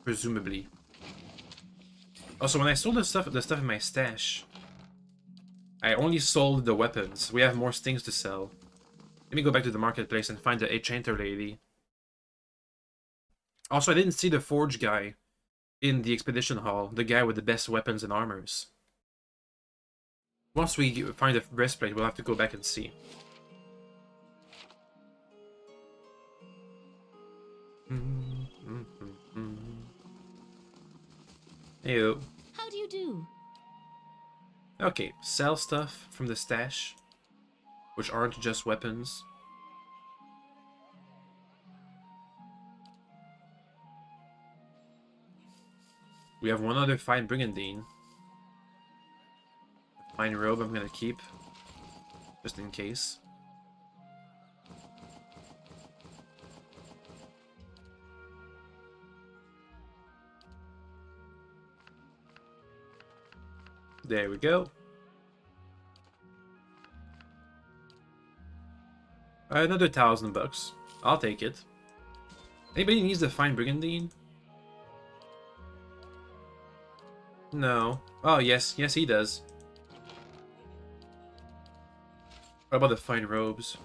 S1: Presumably. Also, when I sold the stuff in my stash, I only sold the weapons. We have more things to sell. Let me go back to the marketplace and find the enchanter lady. Also, I didn't see the forge guy in the expedition hall. The guy with the best weapons and armors. Once we find the breastplate, we'll have to go back and see. Heyo.
S5: How do you do?
S1: Okay, sell stuff from the stash, which aren't just weapons. We have one other fine brigandine. Fine robe I'm gonna keep, just in case. There we go. Another $1,000. I'll take it. Anybody needs the fine brigandine? No. Oh, yes. Yes, he does. What about the fine robes?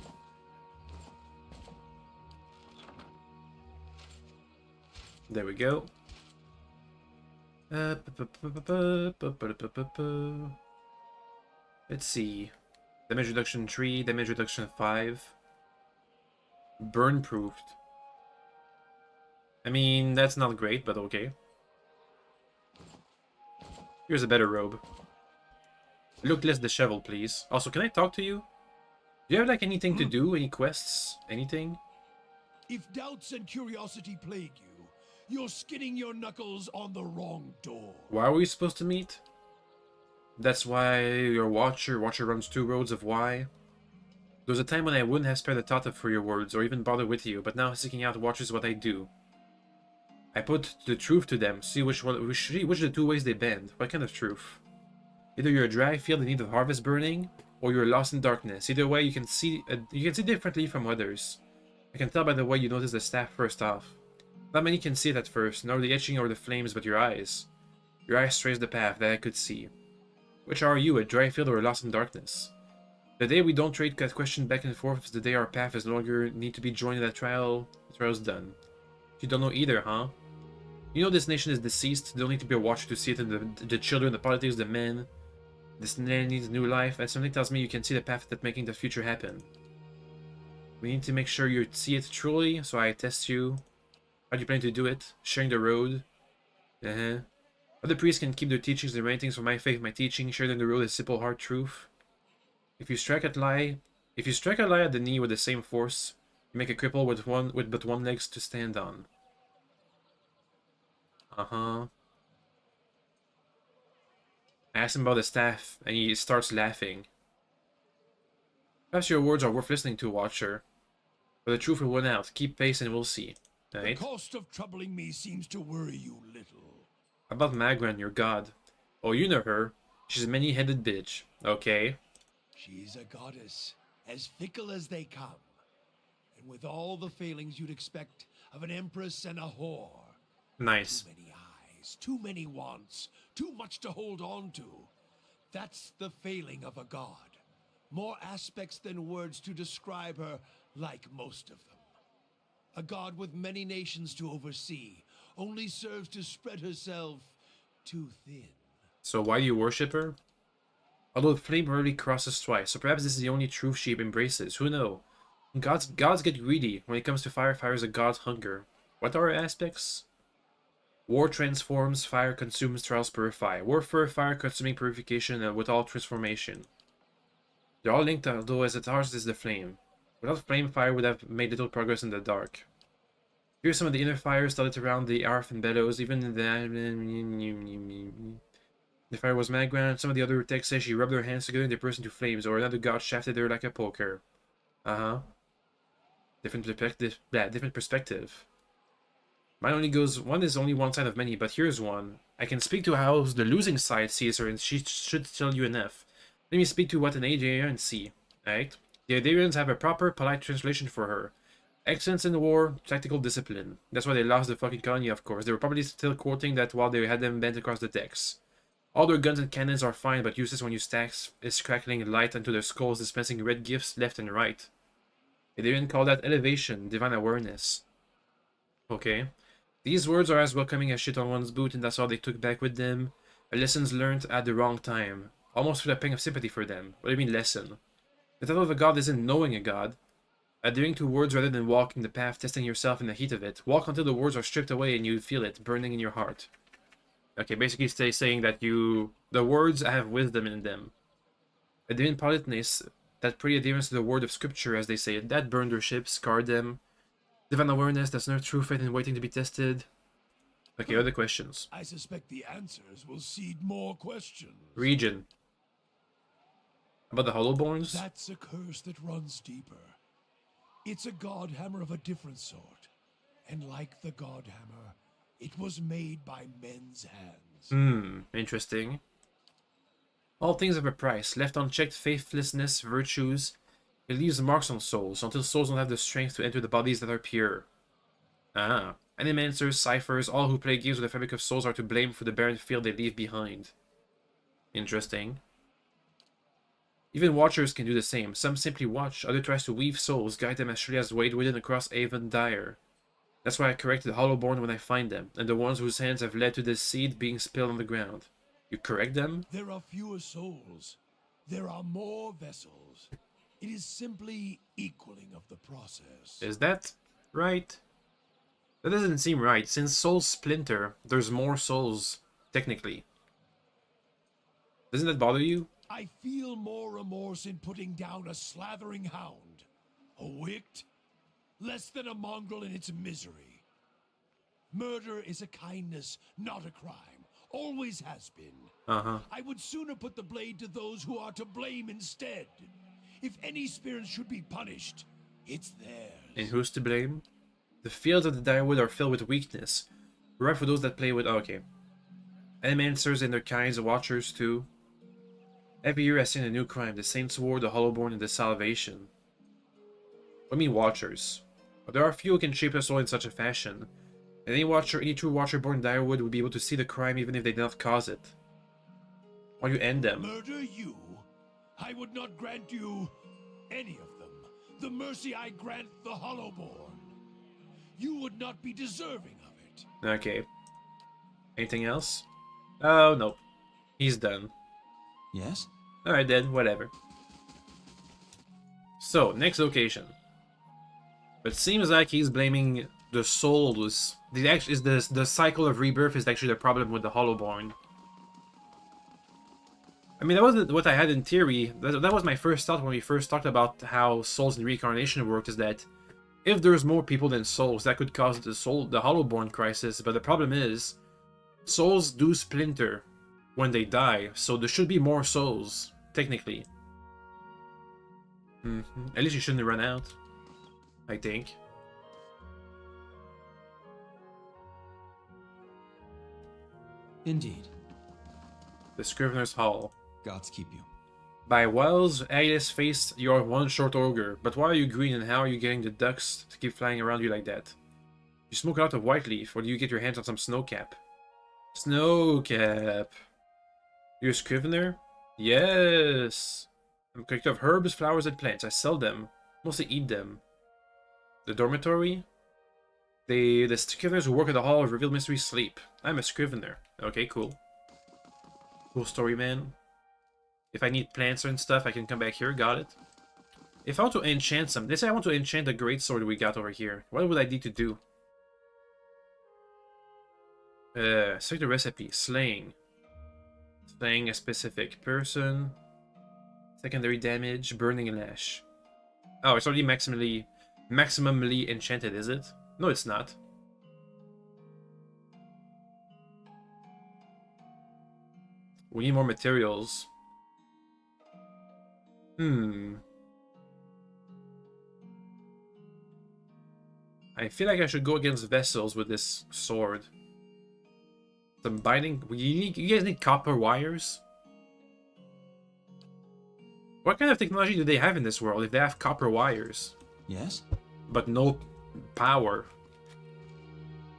S1: There we go. Let's see. Damage reduction 3, damage reduction 5. Burn proofed. I mean, that's not great, but okay. Here's a better robe. Look less disheveled, please. Also, can I talk to you? Do you have like anything to do? Any quests? Anything?
S4: If doubts and curiosity plague you, you're skinning your knuckles on the wrong door.
S1: Why are we supposed to meet? That's why your Watcher runs 2 roads of why. There was a time when I wouldn't have spared a thought for your words, or even bother with you, but now seeking out watches what I do. I put the truth to them, see which of the two ways they bend. What kind of truth? Either you're a dry field in need of harvest burning, or you're lost in darkness. Either way, you can see differently from others. I can tell by the way you notice the staff first off. Not many can see it at first, nor the etching or the flames, but your eyes. Your eyes trace the path that I could see. Which are you, a dry field or lost in darkness? The day we don't trade that question back and forth is the day our path is no longer need to be joined in that trial. The trial's done. You don't know either, huh? You know this nation is deceased. They don't need to be a watcher to see it in the children, the politics, the men. This land needs new life, and something tells me you can see the path that's making the future happen. We need to make sure you see it truly, so I test you. How do you plan to do it? Sharing the road? Other priests can keep their teachings and writings for my faith, my teaching. Sharing the road is simple, hard truth. If you strike a lie at the knee with the same force, you make a cripple with but one leg to stand on. I asked him about the staff, and he starts laughing. Perhaps your words are worth listening to, Watcher. But the truth will win out. Keep pace and we'll see. Right?
S4: The cost of troubling me seems to worry you little.
S1: About Magran, your god. Oh, you know her. She's a many-headed bitch. Okay.
S4: She's a goddess, as fickle as they come. And with all the failings you'd expect of an empress and a whore.
S1: Nice.
S4: Too many eyes, too many wants, too much to hold on to. That's the failing of a god. More aspects than words to describe her, like most of them. A god with many nations to oversee, only serves to spread herself too thin.
S1: So why do you worship her? Although the flame rarely crosses twice, so perhaps this is the only truth she embraces. Who knows? Gods get greedy. When it comes to fire, fire is a god's hunger. What are her aspects? War transforms, fire consumes, trials purify. War for fire, consuming purification, and without transformation. They're all linked, although as ours is the flame. Without flame, fire would have made little progress in the dark. Here's some of the inner fires started around the hearth and bellows, even in the fire was Magran. Some of the other texts say she rubbed her hands together and they burst into flames, or another god shafted her like a poker. Different perspective. Mine only goes, one is only one side of many, but here's one. I can speak to how the losing side sees her, and she should tell you enough. Let me speak to what an Adrian see. Alright? The Adrians have a proper, polite translation for her. Excellence in war, tactical discipline. That's why they lost the fucking colony, of course. They were probably still quoting that while they had them bent across the decks. All their guns and cannons are fine, but useless when you stacks is crackling light onto their skulls, dispensing red gifts left and right. They didn't call that elevation, divine awareness. Okay. These words are as welcoming as shit on one's boot, and that's all they took back with them. Lessons learned at the wrong time. Almost with a pang of sympathy for them. What do you mean, lesson? The title of a god isn't knowing a god. Adhering to words rather than walking the path, testing yourself in the heat of it. Walk until the words are stripped away and you feel it, burning in your heart. Okay, basically saying that the words have wisdom in them. Adherent politeness, that pretty adherence to the word of scripture, as they say it, that burned their ships, scarred them. Divine awareness, that's not true faith and waiting to be tested. Okay, other questions.
S4: I suspect the answers will seed more questions.
S1: Region. About the Hollowborns?
S4: That's a curse that runs deeper. It's a god hammer of a different sort. And like the god hammer, it was made by men's hands.
S1: Interesting. All things have a price. Left unchecked, faithlessness, virtues. It leaves marks on souls, until souls don't have the strength to enter the bodies that are pure. Animancers, ciphers, all who play games with the fabric of souls are to blame for the barren field they leave behind. Interesting. Even watchers can do the same. Some simply watch, others tries to weave souls, guide them as surely as wade within across Avon Dire. That's why I corrected Hollowborn when I find them, and the ones whose hands have led to this seed being spilled on the ground. You correct them?
S4: There are fewer souls. There are more vessels. It is simply equaling of the process.
S1: Is that right? That doesn't seem right. Since souls splinter, there's more souls, technically. Doesn't that bother you?
S4: I feel more remorse in putting down a slathering hound. A wict? Less than a mongrel in its misery. Murder is a kindness, not a crime. Always has been. I would sooner put the blade to those who are to blame instead. If any spirit should be punished, it's theirs.
S1: And who's to blame? The fields of the Direwood are filled with weakness. Right for those that play with... okay. Animancers and their kinds, watchers too. Every year I seen a new crime. The Saints' War, the Hollowborn, and the Salvation. What do you mean watchers? But there are few who can shape a soul in such a fashion. And any true watcher born in Direwood would be able to see the crime even if they did not cause it. Why you end them?
S4: Murder you? I would not grant you any of them the mercy I grant the Hollowborn. You would not be deserving of it.
S1: Okay. Anything else? Oh, nope. He's done.
S6: Yes?
S1: Alright then, whatever. So, next location. But seems like he's blaming the souls. The cycle of rebirth is actually the problem with the Hollowborn. I mean, that wasn't what I had in theory. That was my first thought when we first talked about how souls and reincarnation worked, is that if there's more people than souls, that could cause the Hollowborn crisis. But the problem is, souls do splinter when they die, so there should be more souls, technically. At least you shouldn't run out, I think.
S6: Indeed.
S1: The Scrivener's Hall.
S6: Gods keep you.
S1: By Wells, Alice faced your one short ogre, but why are you green and how are you getting the ducks to keep flying around you like that? You smoke a lot of white leaf, or do you get your hands on some snowcap? Snowcap. You're a Scrivener? Yes! I'm a collector of herbs, flowers, and plants. I sell them. Mostly eat them. The dormitory? The Scriveners who work at the Hall of Revealed Mysteries sleep. I'm a Scrivener. Okay, cool. Cool story, man. If I need plants and stuff, I can come back here. Got it. If I want to enchant some... Let's say I want to enchant the greatsword we got over here. What would I need to do? Select the recipe. Slaying. Slaying a specific person. Secondary damage. Burning lash. Oh, it's already maximally enchanted, is it? No, it's not. We need more materials. I feel like I should go against vessels with this sword. Some binding. You guys need copper wires? What kind of technology do they have in this world if they have copper wires?
S6: Yes?
S1: But no power.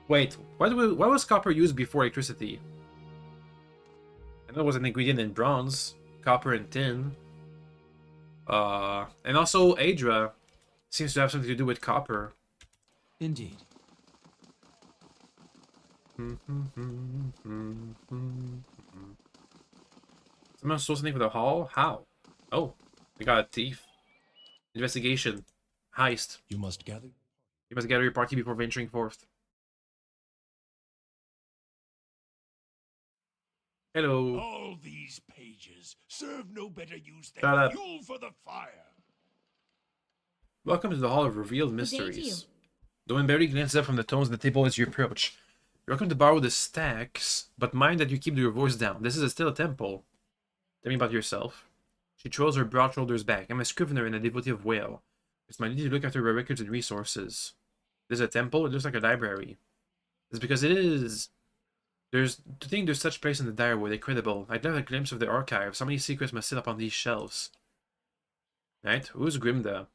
S1: Wait, why was copper used before electricity? I know it was an ingredient in bronze, copper and tin. And also Adra seems to have something to do with copper.
S6: Indeed.
S1: Someone stole something from the hall? How? Oh, we got a thief. Investigation. Heist.
S3: You must gather.
S1: You must gather your party before venturing forth. Hello.
S4: All these pages serve no better use
S1: Shut
S4: than
S1: up.
S4: fuel for the fire.
S1: Welcome to the Hall of Revealed
S5: day to you.
S1: Mysteries. The wind barely glances up from the tones of the table as you approach. You're welcome to borrow the stacks, but mind that you keep your voice down. This is still a temple. Tell me about yourself. She throws her broad shoulders back. I'm a Scrivener and a devotee of Whale. It's my duty to look after her records and resources. There's a temple? It looks like a library. It's because it is. To think there's such place in the Direwood, incredible. I'd love a glimpse of the archive. So many secrets must sit up on these shelves. Right? Who's Grimda?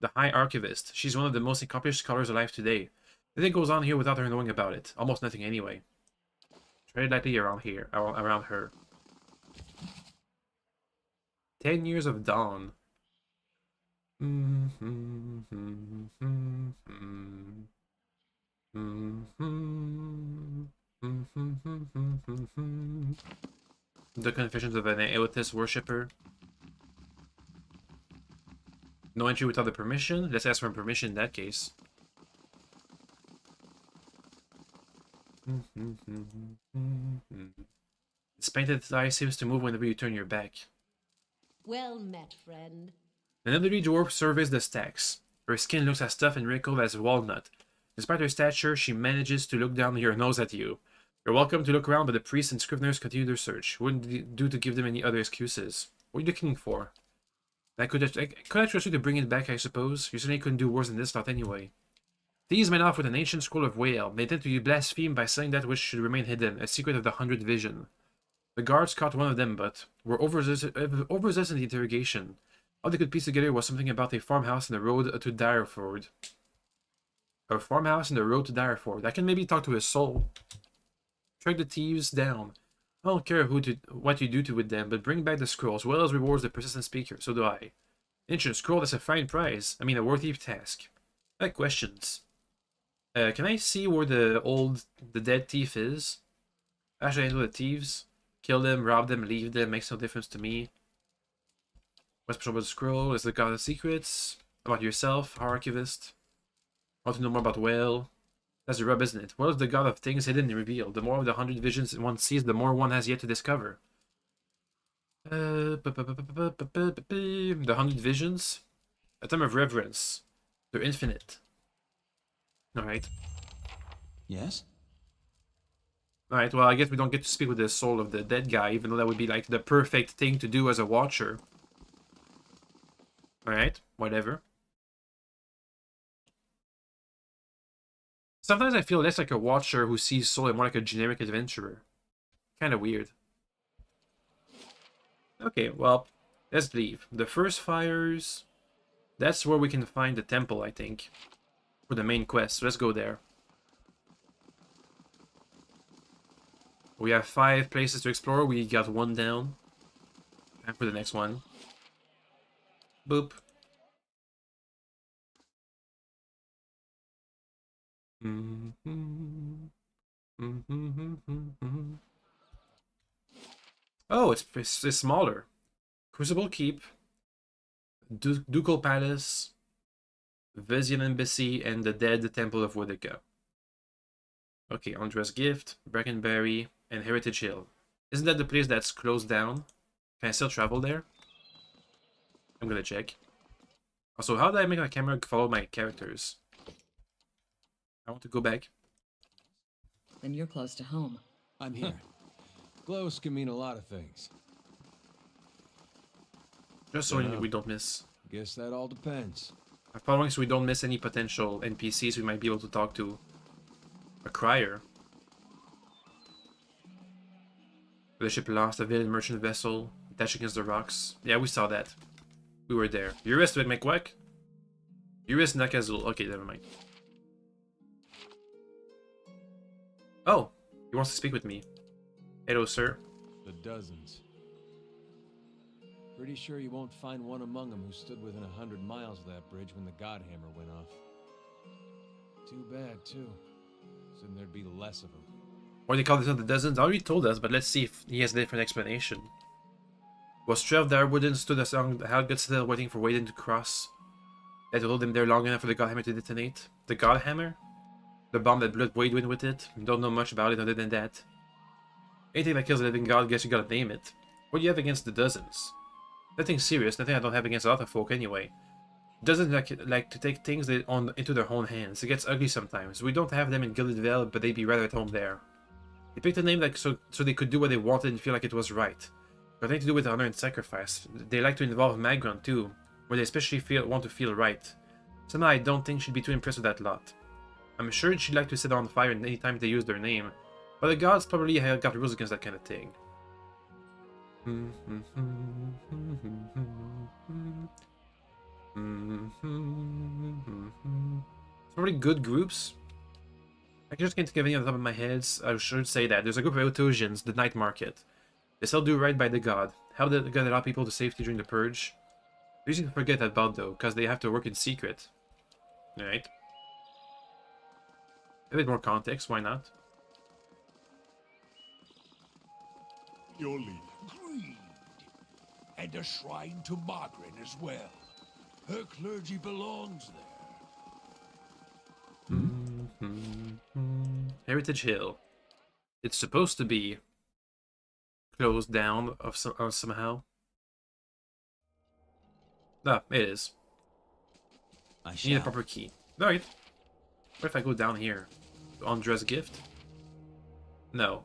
S1: The High Archivist. She's one of the most accomplished scholars alive today. Nothing goes on here without her knowing about it. Almost nothing anyway. Tread lightly around her. 10 years of dawn. The Confessions of an Aeotis Worshipper. No entry without the permission? Let's ask for permission in that case. This painted eye seems to move whenever you turn your back.
S7: Well met, friend.
S1: An elderly dwarf surveys the stacks. Her skin looks as tough and wrinkled as a walnut. Despite her stature, she manages to look down your nose at you. You're welcome to look around, but the priests and scriveners continue their search. Wouldn't do to give them any other excuses. What are you looking for? I could I trust you to bring it back, I suppose? You certainly couldn't do worse than this lot anyway. These made off with an ancient scroll of Whale. They intend to be blasphemed by selling that which should remain hidden, a secret of the 100 Vision. The guards caught one of them, but were overzealous in the interrogation. All they could piece together was something about a farmhouse in the road to Direford. A farmhouse in the road to Direford. I can maybe talk to his soul. Track the thieves down. I don't care what you do with them, but bring back the scroll, as well as rewards the persistent speaker. So do I. Ancient scroll, that's a fine prize. I mean, a worthy task. I have questions. Can I see where the dead thief is? Actually, I know the thieves. Kill them, rob them, leave them, makes no difference to me. What's special about the scroll? Is the god of secrets? About yourself, archivist? Want to know more about Whale? That's the rub, isn't it? What is the god of things hidden and revealed? The more of the 100 visions one sees, the more one has yet to discover. The 100 visions? A time of reverence. They're infinite. Alright.
S6: Yes?
S1: Alright, well, I guess we don't get to speak with the soul of the dead guy, even though that would be, like, the perfect thing to do as a watcher. Alright, whatever. Sometimes I feel less like a watcher who sees soul and more like a generic adventurer. Kinda weird. Okay, well, let's leave. The first fires... That's where we can find the temple, I think. For the main quest, so let's go there. We have 5 places to explore, we got 1 down. And for the next one. Boop. Oh, it's smaller. Crucible Keep, Ducal Palace, Vizian Embassy, and the Dead Temple of Woodica. Okay, Andre's Gift, Brackenberry, and Heritage Hill. Isn't that the place that's closed down? Can I still travel there? I'm gonna check. Also, how do I make my camera follow my characters? I want to go back.
S8: Then you're close to home.
S6: I'm here.
S2: Close can mean a lot of things.
S1: Just so we don't miss.
S2: Guess that all depends.
S1: I'm following so we don't miss any potential NPCs we might be able to talk to. A crier. The ship lost a villain merchant vessel, attached against the rocks. Yeah, we saw that. We were there. Eurus with McQuack? Eurus Nakazul. Okay, never mind. Oh, he wants to speak with me. Hello, sir.
S2: The dozens. Pretty sure you won't find one among them who stood within 100 miles of that bridge when the Godhammer went off. Too bad, too. Assumed there'd be less of them.
S1: Why they call this one the dozens? Already told us, but let's see if he has a different explanation. Was Trev there wooden stood along Halgut still waiting for Waden to cross? That hold him there long enough for the Godhammer to detonate? The Godhammer? The bomb that blew Waden with it? Don't know much about it other than that. Anything that kills a living god, guess you gotta name it. What do you have against the dozens? Nothing serious, nothing I don't have against a lot of folk anyway. Dozens like to take things into their own hands. It gets ugly sometimes. We don't have them in Gilded Vale, but they'd be rather at home there. They picked a name like so they could do what they wanted and feel like it was right. Nothing to do with honor and sacrifice. They like to involve Magron too, where they especially want to feel right. Somehow I don't think she'd be too impressed with that lot. I'm sure she'd like to set on fire any time they use their name, but the gods probably have got rules against that kind of thing. Probably good groups. I just can't think of any on the top of my head. I should say that. There's a group of Eotosians, the Night Market. They still do right by the god. Help the god allow people to safety during the purge. Easy to forget about though, because they have to work in secret. Alright. A bit more context, why not?
S4: Your lead. Agreed. And a shrine to Margaret as well. Her clergy belongs there.
S1: Heritage Hill. It's supposed to be closed down somehow. Ah, it is.
S6: I
S1: Need a
S6: shall.
S1: proper key. Alright. What if I go down here? Andre's Gift? No.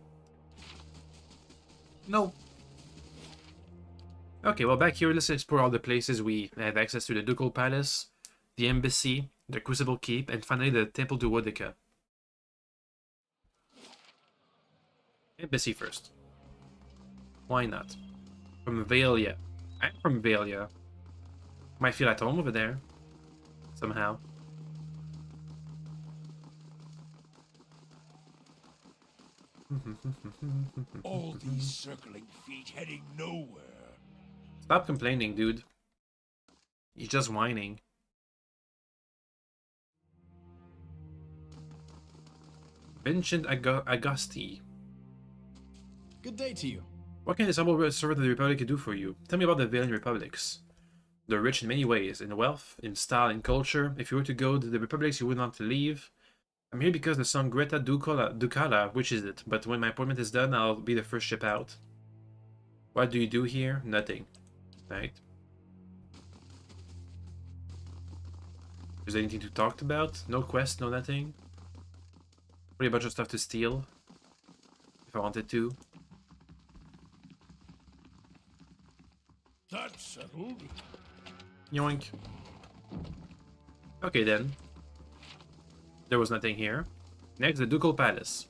S1: No. Okay, well, back here, let's explore all the places we have access to: the Ducal Palace, the Embassy, the Crucible Keep, and finally the Temple to Wodeka. Embassy first. Why not? From Valia. I'm from Valia. Might feel at home over there. Somehow.
S4: All these circling feet heading nowhere.
S1: Stop complaining, dude. He's just whining. Vincent Agosti.
S6: Good day to you.
S1: What can this humble servant of the Republic do for you? Tell me about the Valiant Republics. They're rich in many ways, in wealth, in style, in culture. If you were to go to the Republics you would want to leave. I'm here because the song Greta Ducala wishes it, but when my appointment is done, I'll be the first ship out. What do you do here? Nothing. Right? Is there anything to talk about? No quest, no nothing? Probably a bunch of stuff to steal. If I wanted to.
S4: That's settled.
S1: Yoink. Okay then. There was nothing here. Next, the Ducal Palace.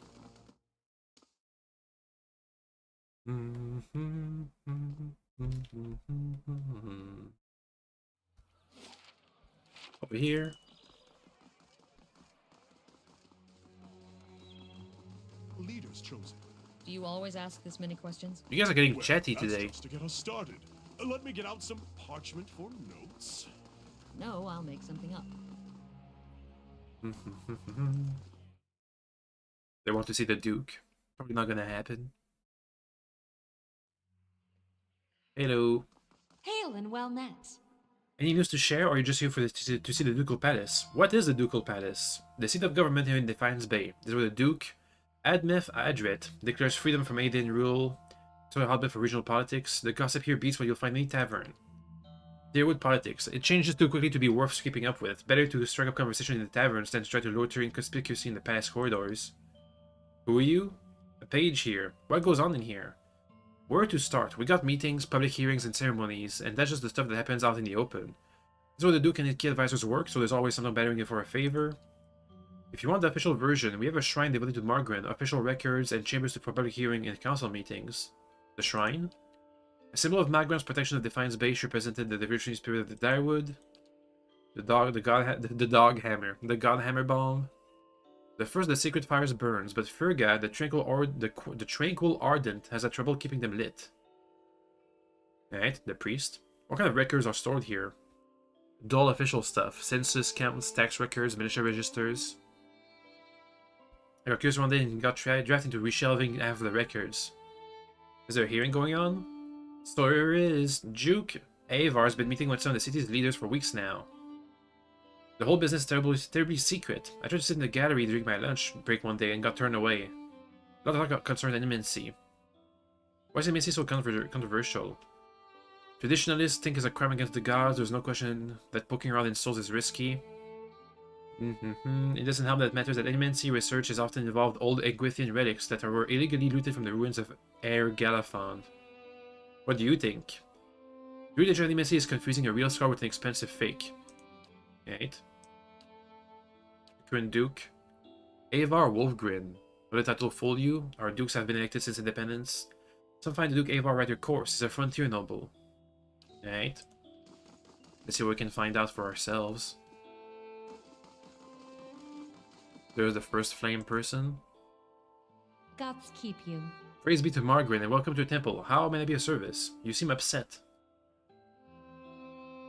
S1: Over here.
S4: Leaders chosen.
S8: Do you always ask this many questions?
S1: You guys are getting
S4: Well,
S1: chatty
S4: that's
S1: today.
S4: just to get us started. Let me get out some parchment for notes.
S8: No, I'll make something up.
S1: They want to see the Duke. Probably not gonna happen. Hello.
S7: Hail and well met.
S1: Any news to share, or are you just here for to see the Ducal Palace? What is the Ducal Palace? The seat of government here in Defiance Bay. This is where the Duke, Admeth Adret, declares freedom from Aiden rule. It's a hotbed for regional politics. The gossip here beats what you'll find in any tavern. Deerwood politics. It changes too quickly to be worth keeping up with. Better to strike up conversation in the taverns than to try to loiter inconspicuously in the palace corridors. Who are you? A page here. What goes on in here? Where to start? We got meetings, public hearings, and ceremonies, and that's just the stuff that happens out in the open. This is where the Duke and his key advisors work, so there's always someone battering you for a favor. If you want the official version, we have a shrine devoted to Margaret, official records, and chambers for public hearing and council meetings. The shrine? A symbol of Magram's protection of Defiance Base represented the revolutionary spirit of the Direwood. The dog hammer. The god hammer bomb. The first, the secret fires burns, but Ferga, the tranquil ardent, has had trouble keeping them lit. Alright, the priest. What kind of records are stored here? Dull official stuff. Census counts, tax records, militia registers. I got curious one day and got drafted into reshelving half of the records. Is there a hearing going on? Story is, Duke Avar has been meeting with some of the city's leaders for weeks now. The whole business is terribly secret. I tried to sit in the gallery during my lunch break one day and got turned away. A lot of talk concerned animacy. Why is animacy so controversial? Traditionalists think it's a crime against the gods. There's no question that poking around in souls is risky. It doesn't help that matters that animacy research has often involved old Egwithian relics that were illegally looted from the ruins of Air Galafond. What do you think? Druid animacy is confusing a real scar with an expensive fake. Right. Current Duke. Avar Wolfgren. Will the title fool you? Our dukes have been elected since independence. Some find the Duke Avar rather coarse. He's a frontier noble. Right. Let's see what we can find out for ourselves. There's the first flame person.
S7: Gods keep you.
S1: Praise be to Margaret and welcome to the temple. How may I be of service? You seem upset.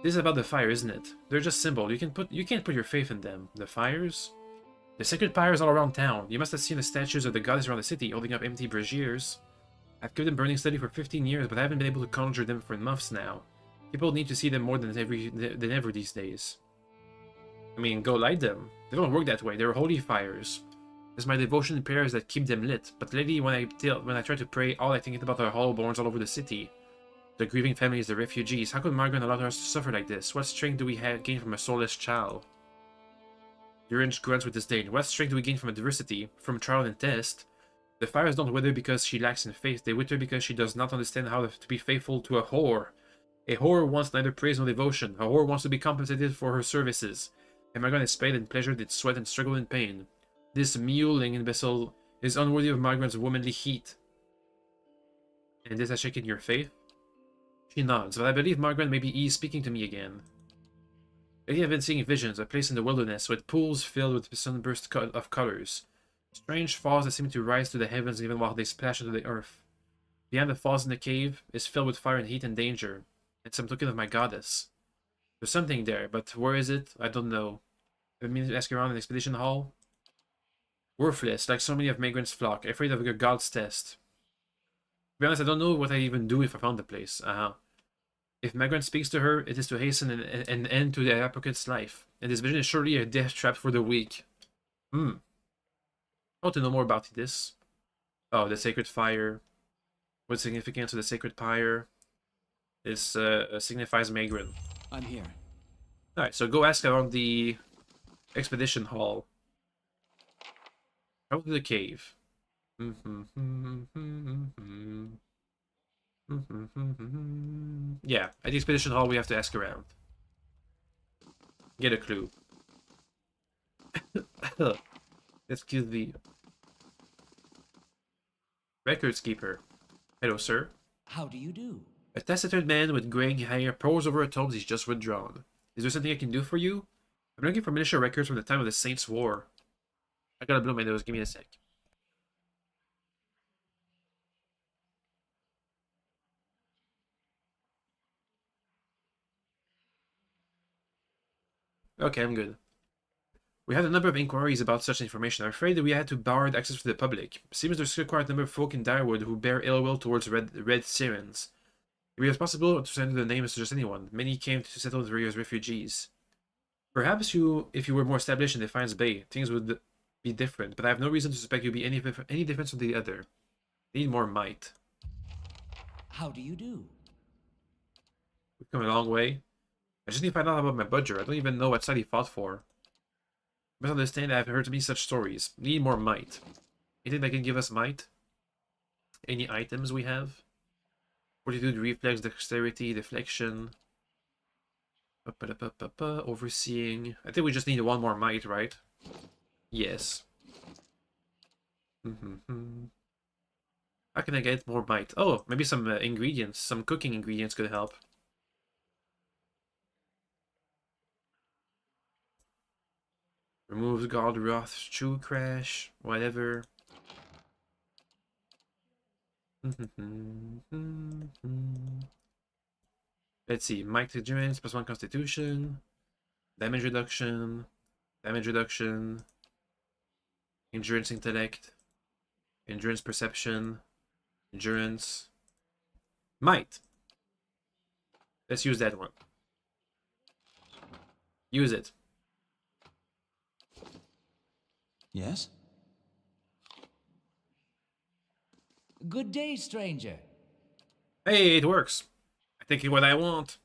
S1: This is about the fire, isn't it? They're just symbol. You can't put your faith in them. The fires? The sacred pyres all around town. You must have seen the statues of the goddess around the city holding up empty braziers. I've kept them burning steady for 15 years, but I haven't been able to conjure them for months now. People need to see them more than ever these days. I mean, go light them. They don't work that way. They're holy fires. It's my devotion and prayers that keep them lit. But lately, when I try to pray, all I think is about the hollowborns all over the city. The grieving families, the refugees. How could Margaret allow us to suffer like this? What strength do we gain from a soulless child? Durinch grunts with disdain. What strength do we gain from adversity, from trial and test? The fires don't wither because she lacks in faith. They wither because she does not understand how to be faithful to a whore. A whore wants neither praise nor devotion. A whore wants to be compensated for her services. A migrant is paid and pleasure did sweat and struggle in pain. This mewling imbecile is unworthy of migrant's womanly heat. And this has shaken your faith? She nods, but I believe Margaret may be speaking to me again. Lately I've been seeing visions, a place in the wilderness with pools filled with sunburst of colors. Strange falls that seem to rise to the heavens even while they splash into the earth. Behind the falls in the cave is filled with fire and heat and danger. It's some token of my goddess. There's something there, but where is it? I don't know. I've been asking around an expedition hall. Worthless, like so many of Migrant's flock, afraid of a god's test. To be honest, I don't know what I'd even do if I found the place. If Migrant speaks to her, it is to hasten an end to the hypocrite's life, and this vision is surely a death trap for the weak. I want to know more about this. Oh, the sacred fire. What significance of the sacred pyre? This signifies Migrant.
S6: I'm here.
S1: Alright, so go ask around the expedition hall. Probably the cave. Yeah, at the expedition hall we have to ask around. Get a clue. Excuse me. Records keeper. Hello, sir.
S6: How do you do?
S1: A taciturn man with graying hair pores over a tome he's just withdrawn. Is there something I can do for you? I'm looking for militia records from the time of the Saints' War. I gotta blow my nose, give me a sec. Okay, I'm good. We had a number of inquiries about such information. I'm afraid that we had to bar access to the public. Seems there's quite a number of folk in Direwood who bear ill will towards red Sirens. It was possible to send the names to just anyone. Many came to settle the area as refugees. Perhaps if you were more established in Defiance Bay, things would be different, but I have no reason to suspect you'd be any different from the other. Need more might.
S6: How do you do?
S1: We've come a long way. I just need to find out about my butcher. I don't even know what side he fought for. You must understand I've heard many such stories. Need more might. Anything that can give us might? Any items we have? Fortitude, reflex, dexterity, deflection. Overseeing. I think we just need one more might, right? Yes. How can I get more might? Oh, maybe some ingredients, some cooking ingredients could help. Removes God Wrath, Chew Crash, whatever. Let's see, Might Endurance, +1 Constitution, damage reduction, Endurance Intellect, Endurance Perception, Endurance, Might. Let's use that one. Use it.
S6: Yes? Good day, stranger.
S1: Hey, it works. I think it's what I want.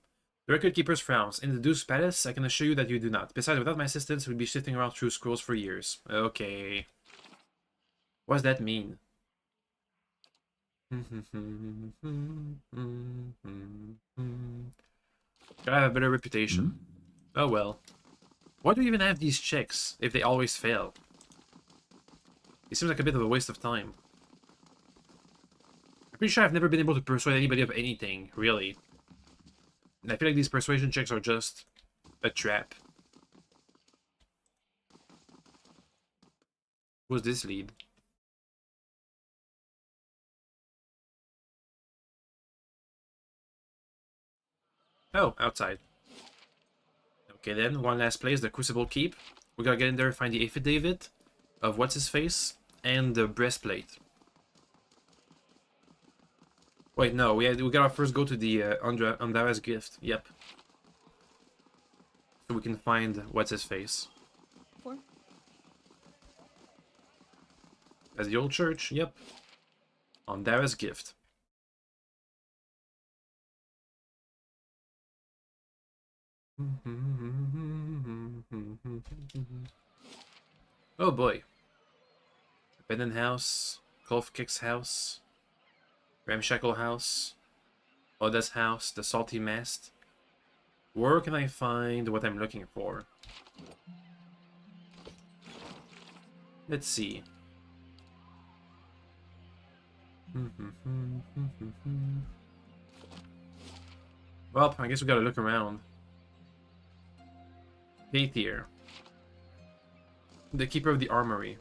S1: The record keeper's frowns. In the Deuce Palace, I can assure you that you do not. Besides, without my assistance, we'd be shifting around through scrolls for years. Okay. What does that mean? Gotta have a better reputation. Oh well. Why do we even have these checks if they always fail? It seems like a bit of a waste of time. I'm pretty sure I've never been able to persuade anybody of anything, really. And I feel like these persuasion checks are just a trap. Who's this lead? Oh, outside. Okay then, one last place, the Crucible Keep. We gotta get in there and find the affidavit of what's-his-face and the breastplate. Wait, no, we gotta first go to the Andara's gift. Yep. So we can find what's-his-face. That's the old church, yep. Andara's gift. Oh boy. Abandoned house, Golf Kick's house, Ramshackle house, Oda's house, the salty mast. Where can I find what I'm looking for? Let's see. Well, I guess we gotta look around. Paethier. The keeper of the armory.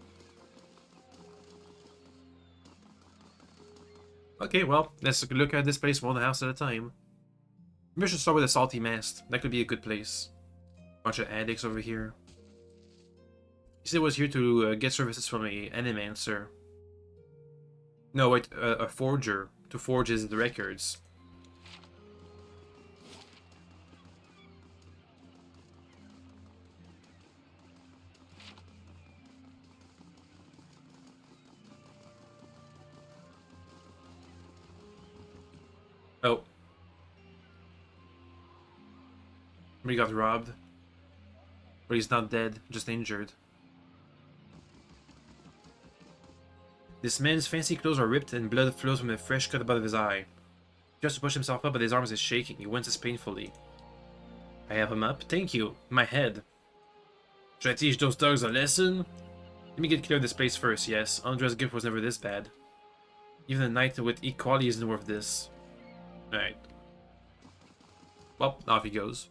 S1: Okay, well, let's look at this place one house at a time. Maybe I should start with a salty mast. That could be a good place. Bunch of addicts over here. He said he was here to get services from a animancer. No, wait, a forger. To forge his records. Oh. He got robbed. But he's not dead, just injured. This man's fancy clothes are ripped and blood flows from a fresh cut above his eye. He tries to push himself up, but his arms is shaking. He winces painfully. I have him up. Thank you. My head. Should I teach those dogs a lesson? Let me get clear of this place first, yes. Andrea's gift was never this bad. Even a knight with equality isn't worth this. Alright. Well, off he goes.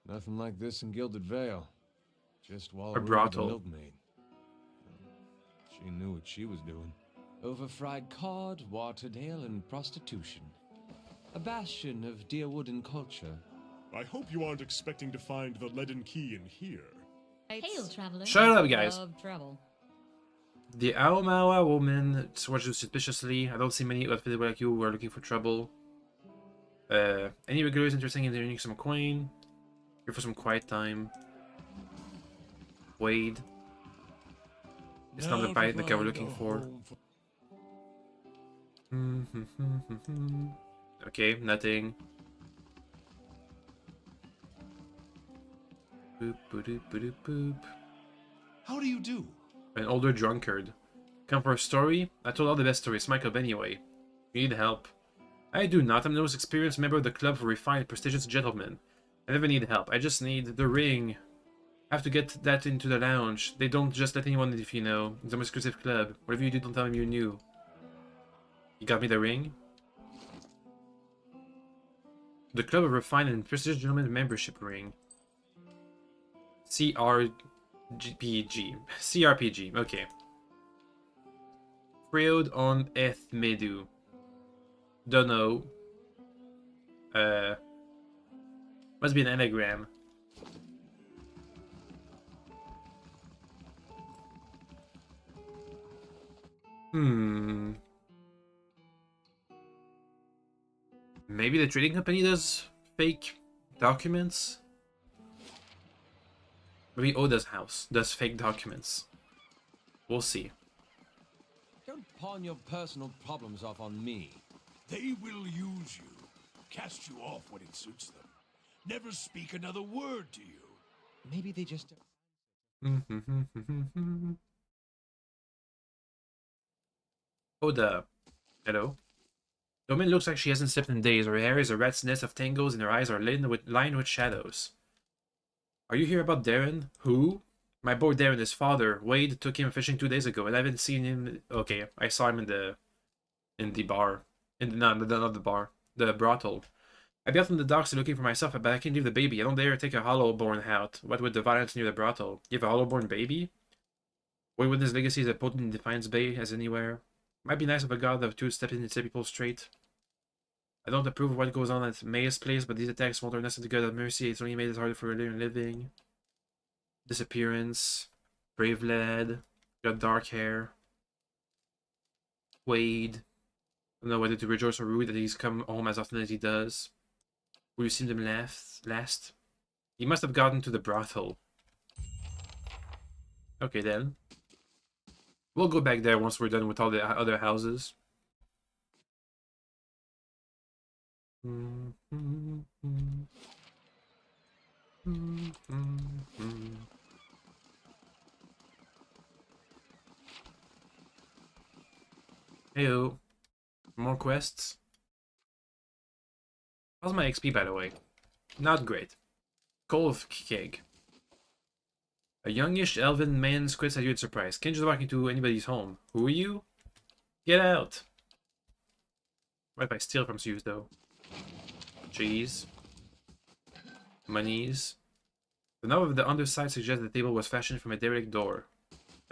S2: Nothing like this in Gilded Vale. Just while
S1: A brothel.
S2: the milkmaid. She knew what she was doing.
S6: Overfried cod, watered ale, and prostitution. A bastion of Deerwooden culture.
S9: I hope you aren't expecting to find the leaden key in here.
S7: Hail, traveler.
S1: Shut up, guys.
S8: Love travel.
S1: The Aomawa woman watched you suspiciously. I don't see many outfitted like you who are looking for trouble. Any regulars interested in earning some coin? Here for some quiet time. Wade. It's not the bite the guy we're looking for. Okay, nothing. Boop, boop, boop, boop.
S4: How do you do?
S1: An older drunkard. Come for a story? I told all the best stories, Michael, anyway. You need help. I do not. I'm the most experienced member of the club for refined, prestigious gentlemen. I never need help. I just need the ring. I have to get that into the lounge. They don't just let anyone in if you know. It's an exclusive club. Whatever you do, don't tell them you knew. You got me the ring? The Club of Refined and Prestigious Gentlemen membership ring. CRPG. CRPG, okay. Freud on Ethmedu. Dunno. Must be an anagram. Maybe the trading company does fake documents? Maybe Oda's house does fake documents. We'll see.
S6: Don't pawn your personal problems off on me.
S4: They will use you, cast you off when it suits them. Never speak another word to you.
S6: Maybe they just...
S1: Oda. Hello. The woman looks like she hasn't slept in days. Her hair is a rat's nest of tangles and her eyes are lined with shadows. Are you here about Darren? Who? My boy Darren, his father. Wade took him fishing 2 days ago and I haven't seen him... Okay, I saw him in the bar. Not the bar. The brothel. I be out from the docks looking for myself, but I can't leave the baby. I don't dare take a hollow-born out. What with the violence near the brothel? You have a hollow-born baby? Wade Witness Legacy is as potent in Defiance Bay as anywhere. Might be nice of a god of two stepping and set people straight. I don't approve of what goes on at May's place, but these attacks won't turn us into God of mercy. It's only made it harder for a living. Disappearance. Brave lad. Got dark hair. Wade. I don't know whether to rejoice or rue that he's come home as often as he does. Will you see him last? He must have gotten to the brothel. Okay then. We'll go back there once we're done with all the other houses. Heyo. More quests. How's my XP, by the way? Not great. Kolv Keg. A youngish elven man squints at you in surprise. Can't just walk into anybody's home. Who are you? Get out! What if I steal from you, though? Cheese. Monies. The knob of the underside suggests the table was fashioned from a derelict door.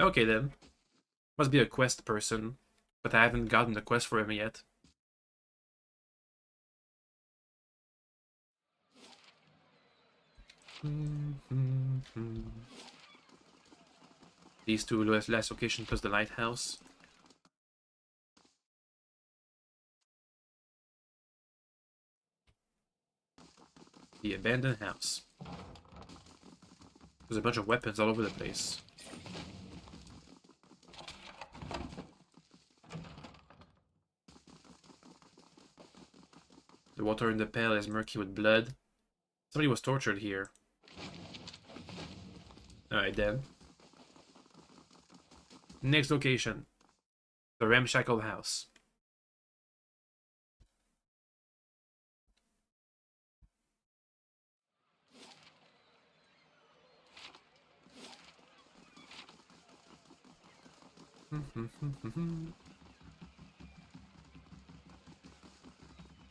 S1: Okay then. Must be a quest person. But I haven't gotten the quest for him yet. These two last locations plus the lighthouse. The abandoned house. There's a bunch of weapons all over the place. The water in the pail is murky with blood. Somebody was tortured here. Alright then. Next location. The ramshackle house.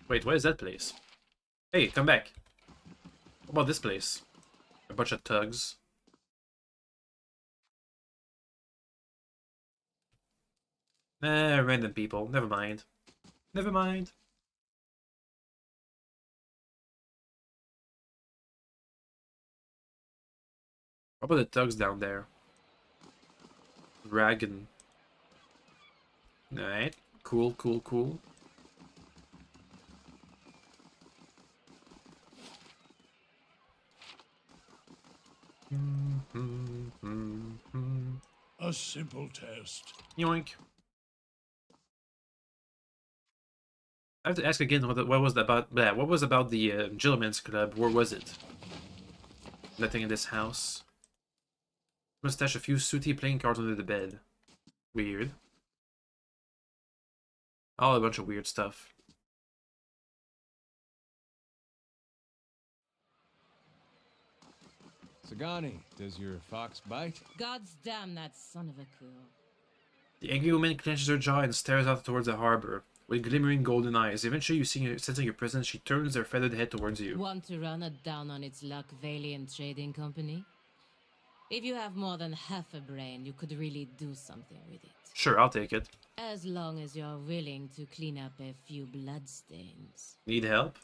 S1: Wait, what is that place? Hey, come back. What about this place? A bunch of thugs. Random people. Never mind. Never mind. What about the thugs down there? Dragon. Alright. Cool, cool, cool.
S4: A simple test.
S1: Yoink. I have to ask again what was about. What was about the Gentleman's Club? Where was it? Nothing in this house. Must stash a few sooty playing cards under the bed. Weird. All a bunch of weird stuff.
S2: Sagani, does your fox bite?
S8: God's damn that son of a cool.
S1: The angry woman clenches her jaw and stares out towards the harbor. With glimmering golden eyes, eventually sensing your presence, she turns her feathered head towards you.
S8: Want to run it down on its luck, Valiant Trading Company? If you have more than half a brain, you could really do something with it.
S1: Sure, I'll take it.
S8: As long as you're willing to clean up a few bloodstains.
S1: Need help?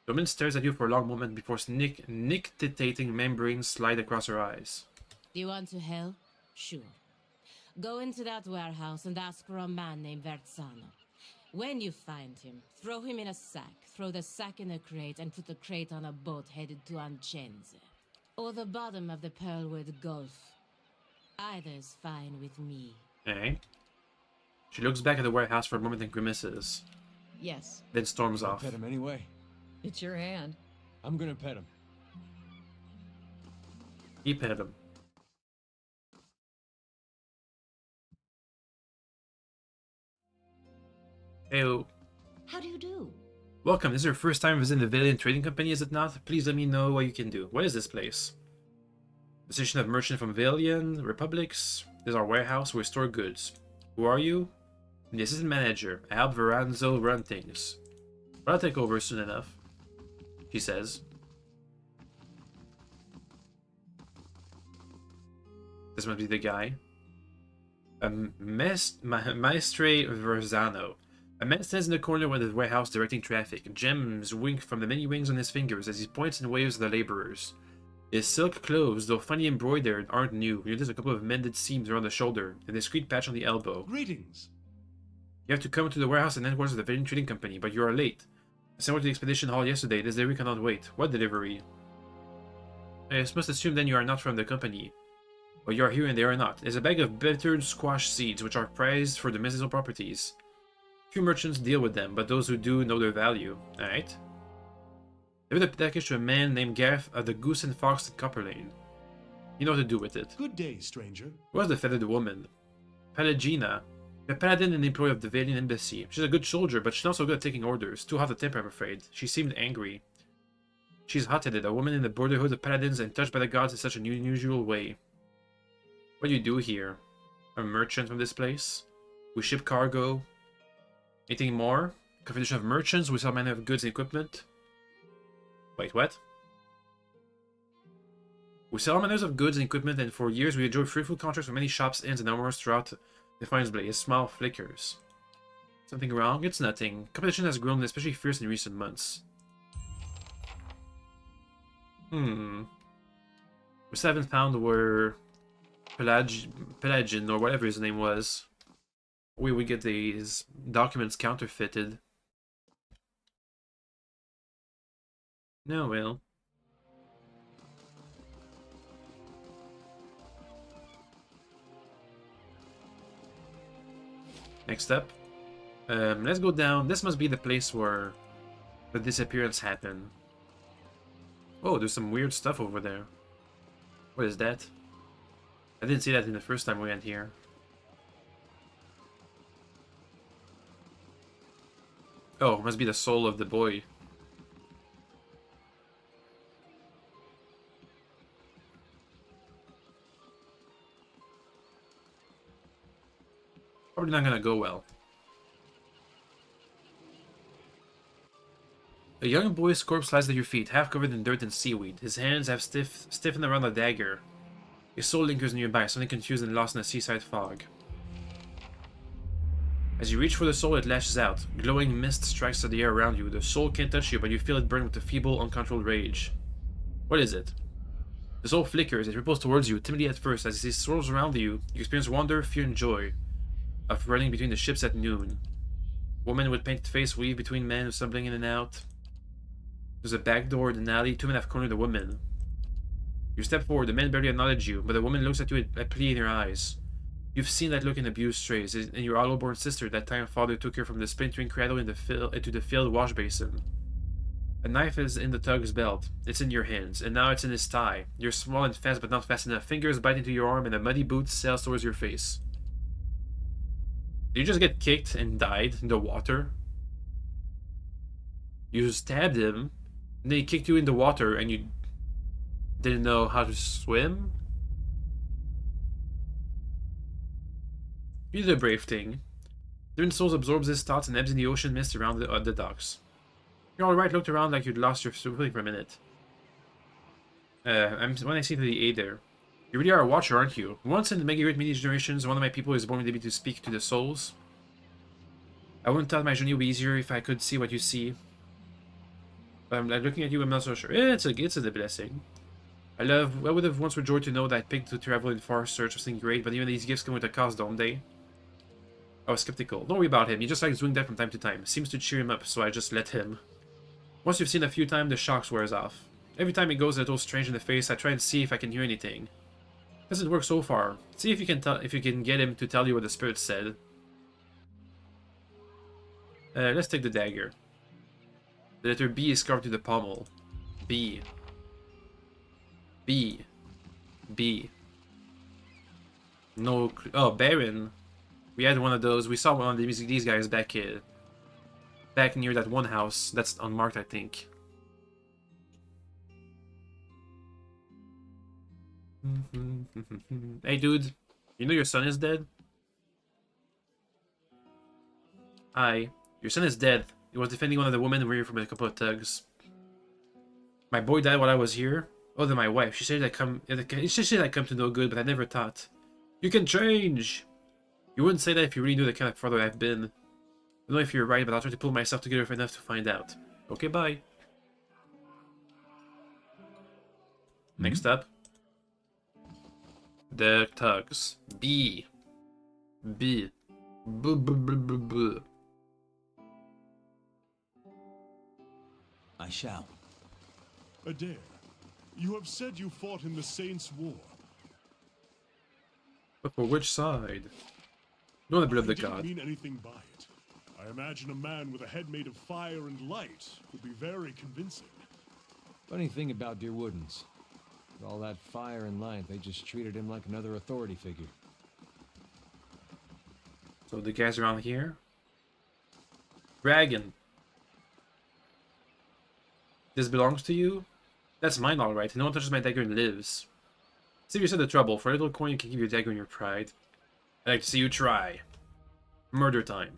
S1: The woman stares at you for a long moment before nictitating membranes slide across her eyes.
S8: Do you want to help? Sure. Go into that warehouse and ask for a man named Verzano. When you find him, throw him in a sack, throw the sack in a crate, and put the crate on a boat headed to Ancenze. Or the bottom of the Pearlwood Gulf. Either's fine with me.
S1: Alright. She looks back at the warehouse for a moment and grimaces.
S8: Yes.
S1: Then storms
S2: I'll
S1: off.
S2: pet him anyway.
S8: It's your hand.
S2: I'm gonna pet him.
S1: He pet him. Heyo.
S5: How do you do?
S1: Welcome, this is your first time visiting the Valiant Trading Company, is it not? Please let me know what you can do. What is this place? Position of merchant from Valiant, Republics. This is our warehouse where we store goods. Who are you? I'm the assistant manager. I help Veranzo run things. But I'll take over soon enough, she says. This must be the guy. Maestre Verzano. A man stands in the corner of the warehouse directing traffic. Gems wink from the many rings on his fingers as he points and waves at the laborers. His silk clothes, though funny embroidered, aren't new. You notice a couple of mended seams around the shoulder and a discreet patch on the elbow.
S4: Greetings.
S1: You have to come to the warehouse and headquarters of the Valiant Trading Company, but you are late. I sent word to the expedition hall yesterday. This delivery cannot wait. What delivery? I must assume then you are not from the company. But you are here and they are not. There's a bag of bittered squash seeds, which are prized for their medicinal properties. Few merchants deal with them, but those who do know their value. Alright. Deliver the package to a man named Gareth of the Goose and Fox at Copper Lane. You know what to do with it.
S4: Good day, stranger.
S1: Who was the feathered woman? Pelagina. A paladin and employee of the Valian embassy. She's a good soldier, but she's also good at taking orders. Too hot a temper, I'm afraid. She seemed angry. She's hot-headed, a woman in the Brotherhood of Paladins and touched by the gods in such an unusual way. What do you do here? A merchant from this place? We ship cargo. Anything more? Confederation of merchants, we sell manner of goods and equipment. Wait, what? We sell all manners of goods and equipment, and for years we enjoy fruitful contracts with many shops, inns, and armors throughout Defiance Blade. His smile flickers. Something wrong? It's nothing. Competition has grown especially fierce in recent months. We still haven't found where Pelagian, or whatever his name was. We get these documents counterfeited. No, well. Next up. Let's go down. This must be the place where the disappearance happened. Oh, there's some weird stuff over there. What is that? I didn't see that in the first time we went here. Oh, it must be the soul of the boy. Probably not gonna go well. A young boy's corpse lies at your feet, half covered in dirt and seaweed. His hands have stiffened around a dagger. His soul lingers nearby, something confused and lost in a seaside fog. As you reach for the soul, it lashes out. Glowing mist strikes at the air around you. The soul can't touch you, but you feel it burn with a feeble, uncontrolled rage. What is it? The soul flickers. It ripples towards you, timidly at first. As it swirls around you, you experience wonder, fear, and joy of running between the ships at noon. Woman with painted face weave between men stumbling in and out. There's a back door in an alley. Two men have cornered the woman. You step forward. The men barely acknowledge you, but the woman looks at you with a plea in her eyes. You've seen that look in abused strays, and your hollow-born sister that time father took her from the splintering cradle into the filled wash basin. A knife is in the tug's belt. It's in your hands, and now it's in his thigh. You're small and fast, but not fast enough. Fingers bite into your arm, and a muddy boot sails towards your face. Did you just get kicked and died in the water? You stabbed him, and then he kicked you in the water, and you didn't know how to swim? You did a brave thing. Different souls absorbs his thoughts and ebbs in the ocean mist around the docks. You're alright, looked around like you'd lost your footing for a minute. When I see the A there. You really are a watcher, aren't you? Once in the many generations, one of my people is born to speak to the souls. I wouldn't thought my journey would be easier if I could see what you see. But I'm looking at you, I'm not so sure. It's a blessing. I would have once rejoiced to know that I picked to travel in far search of something great, but even these gifts come with a cost, don't they? I was skeptical. Don't worry about him, he just likes doing that from time to time. Seems to cheer him up, so I just let him. Once you've seen a few times, the shock wears off. Every time he goes a little strange in the face, I try and see if I can hear anything. Doesn't work so far. See if you can get him to tell you what the spirit said. Let's take the dagger. The letter B is carved to the pommel. B. B. B. No. Oh, Baron. We had one of those. We saw one of these guys back near that one house. That's unmarked, I think. Hey, dude. You know your son is dead? Hi. Your son is dead. He was defending one of the women and we were from a couple of thugs. My boy died while I was here. Oh, then my wife. She said I'd come to no good, but I never thought. You can change! You wouldn't say that if you really knew the kind of father I've been. I don't know if you're right, but I'll try to pull myself together enough to find out. Okay, bye. Next up. The thugs. B. B. B. B. B. B. B.
S6: I shall.
S9: Adair, you have said you fought in the Saints' War.
S1: But for which side? No, the blood of the
S9: I didn't
S1: god.
S9: mean anything by it. I imagine a man with a head made of fire and light would be very convincing.
S2: Funny thing about Dear Woodens. With all that fire and light, they just treated him like another authority figure.
S1: So the guys around here. Dragon. This belongs to you? That's mine, alright. No one touches my dagger and lives. See if you're the trouble. For a little coin, you can give your dagger and your pride. I'd like to see you try. Murder time.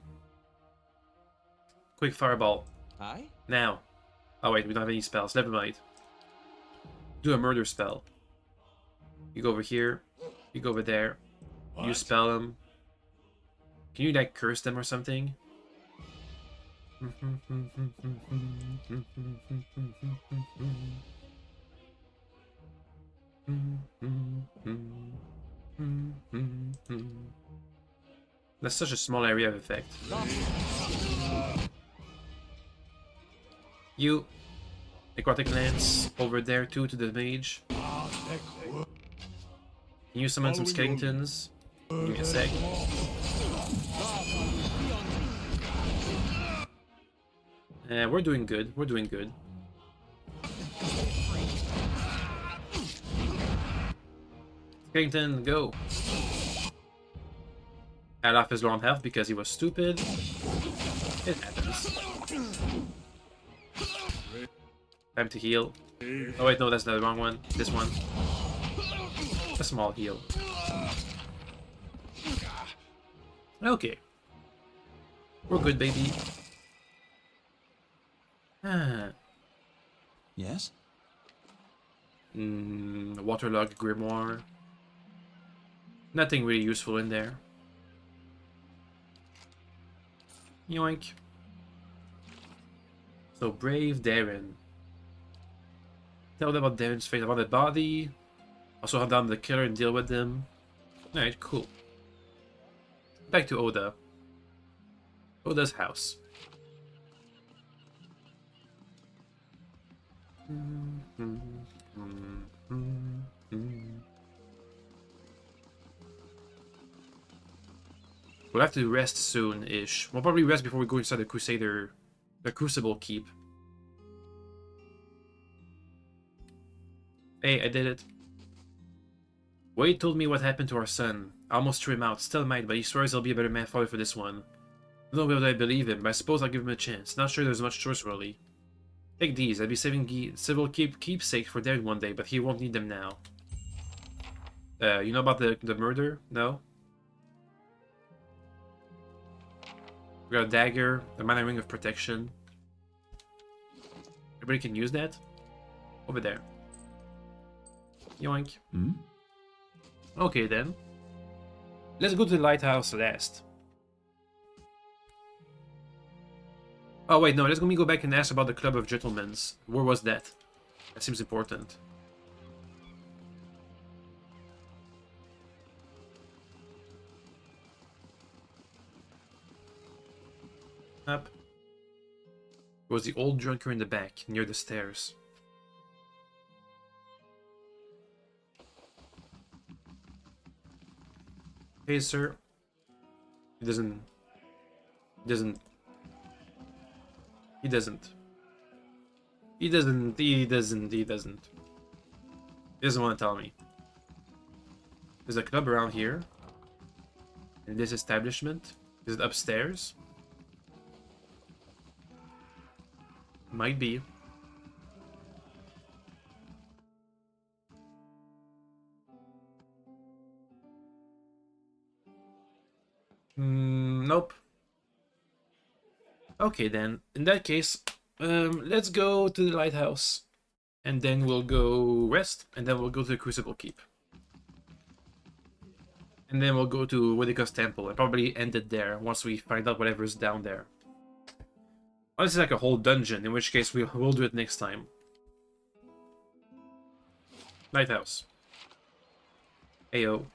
S1: Quick fireball.
S2: Hi?
S1: Now. Oh wait, we don't have any spells. Never mind. Do a murder spell. You go over here. You go over there. You spell them. Can you like curse them or something? That's such a small area of effect. You, Necrotic Lance, over there too to the mage. Can you summon some skeletons? Give me a sec. We're doing good. We're doing good. Skellington, go! Alaf is low on health because he was stupid. It happens. Time to heal. Oh wait, no, that's the wrong one. This one. A small heal. Okay. We're good, baby.
S6: Yes?
S1: Waterlogged grimoire. Nothing really useful in there. Yoink. So, brave Darren. Tell them about Darren's fate, about the body. Also hunt down the killer and deal with them. Alright, cool. Back to Oda. Oda's house. We'll have to rest soon-ish. We'll probably rest before we go inside the Crucible Keep. Hey, I did it. Wade told me what happened to our son. I almost threw him out. Still might, but he swears he'll be a better man father for this one. I don't know whether I believe him, but I suppose I'll give him a chance. Not sure there's much choice, really. Take these. I'd be saving several keepsakes for Darren one day, but he won't need them now. You know about the murder? No? We got a dagger, a mana ring of protection. Everybody can use that? Over there. Yoink. Okay then. Let's go to the lighthouse last. Oh wait, no, let me go back and ask about the Club of Gentlemen's. Where was that? That seems important. Up. It was the old drunker in the back, near the stairs. Hey, sir. He doesn't. He doesn't want to tell me. There's a club around here. In this establishment. Is it upstairs? Might be. Nope. Okay then. In that case, let's go to the lighthouse. And then we'll go rest. And then we'll go to the Crucible Keep. And then we'll go to Widica's temple and probably end it there once we find out whatever's down there. Oh, this is like a whole dungeon, in which case we'll do it next time. Lighthouse. Ayo.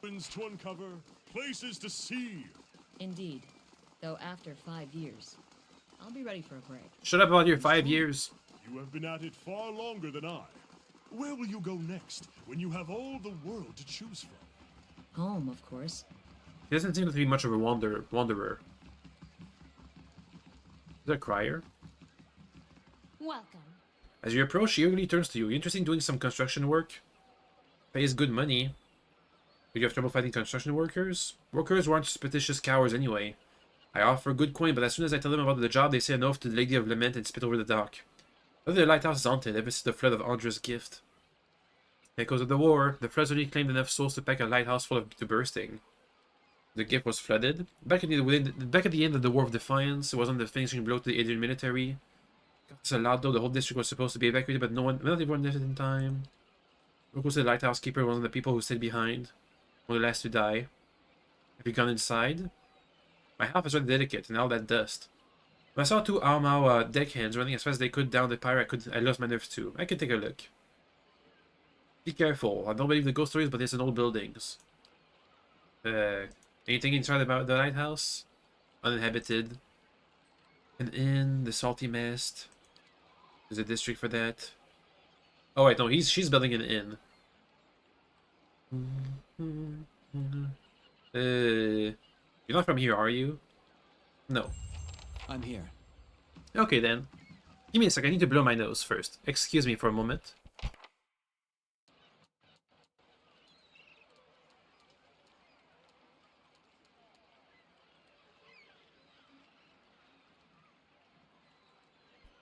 S9: Winds to uncover, places to see.
S10: Indeed. Though after 5 years. I'll be ready for a break.
S1: Shut up about your 5 years.
S9: You have been at it far longer than I. Where will you go next, when you have all the world to choose from?
S10: Home, of course.
S1: He doesn't seem to be much of a wanderer. Is that a crier?
S7: Welcome.
S1: As you approach, he eagerly turns to you. You interested in doing some construction work? Pays good money. Do you have trouble fighting construction workers? Workers weren't superstitious cowards anyway. I offer good coin, but as soon as I tell them about the job, they say an oath to the Lady of Lament and spit over the dock. Whether the lighthouse is haunted ever since the flood of Andra's gift. Echoes of the war, the floods only claimed enough souls to pack a lighthouse full of to bursting. The gift was flooded. Back at the end of the War of Defiance, it was on the finishing blow to the Adrian military. It's a loud though, the whole district was supposed to be evacuated, but not everyone left in time. Locals said the lighthouse keeper was one of the people who stayed behind. One of the last to die. Have you gone inside? My half is already delicate, and all that dust. When I saw two Aomao deckhands running as fast as they could down the pier, I lost my nerves too. I could take a look. Be careful. I don't believe the ghost stories, but it's in old buildings. Anything inside about the lighthouse? Uninhabited. An inn, the salty mast. There's a district for that. Oh wait, no, she's building an inn. You're not from here, are you? No.
S6: I'm here.
S1: Okay then. Give me a sec, I need to blow my nose first. Excuse me for a moment.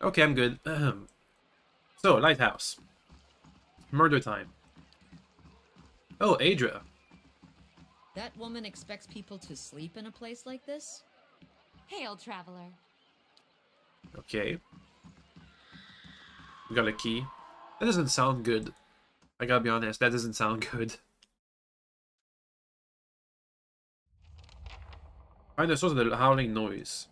S1: Okay, I'm good. So, lighthouse. Murder time. Oh, Adra.
S10: That woman expects people to sleep in a place like this?
S7: Hail, traveler.
S1: Okay. We got a key. That doesn't sound good. I gotta be honest, that doesn't sound good. Find the source of the howling noise.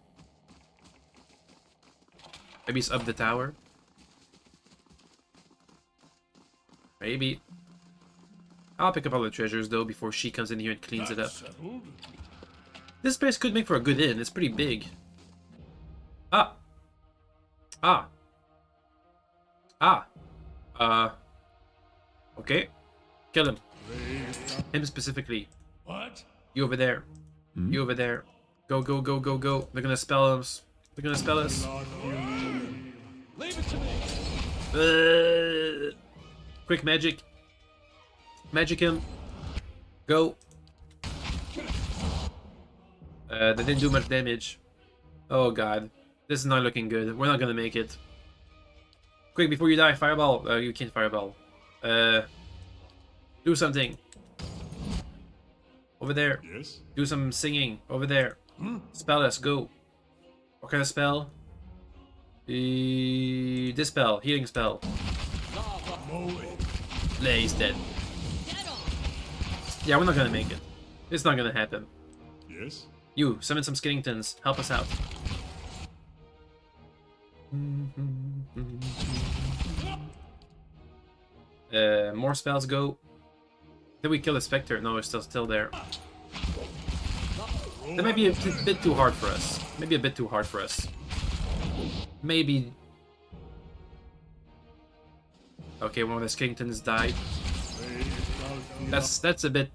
S1: Maybe it's up the tower. Maybe. I'll pick up all the treasures though before she comes in here and cleans it up. This place could make for a good inn. It's pretty big. Ah. Ah. Ah. Okay. Kill him. Him specifically.
S4: What?
S1: You over there. You over there. Go, go, go, go, go. They're gonna spell us. They're gonna spell us.
S6: Leave it to me.
S1: Quick magic. Magic him. Go. That didn't do much damage. Oh god. This is not looking good. We're not gonna make it. Quick, before you die, fireball. You can't fireball. Do something. Over there.
S9: Yes?
S1: Do some singing. Over there. Spell us. Go. What kind of spell? Dispel. Healing spell. Nah, he's dead. Yeah, we're not gonna make it. It's not gonna happen.
S9: Yes?
S1: You, summon some Skellingtons. Help us out. More spells go. Did we kill the Spectre? No, it's still there. That might be a bit too hard for us. Maybe a bit too hard for us. Maybe. Okay, one of the Skellingtons died. That's a bit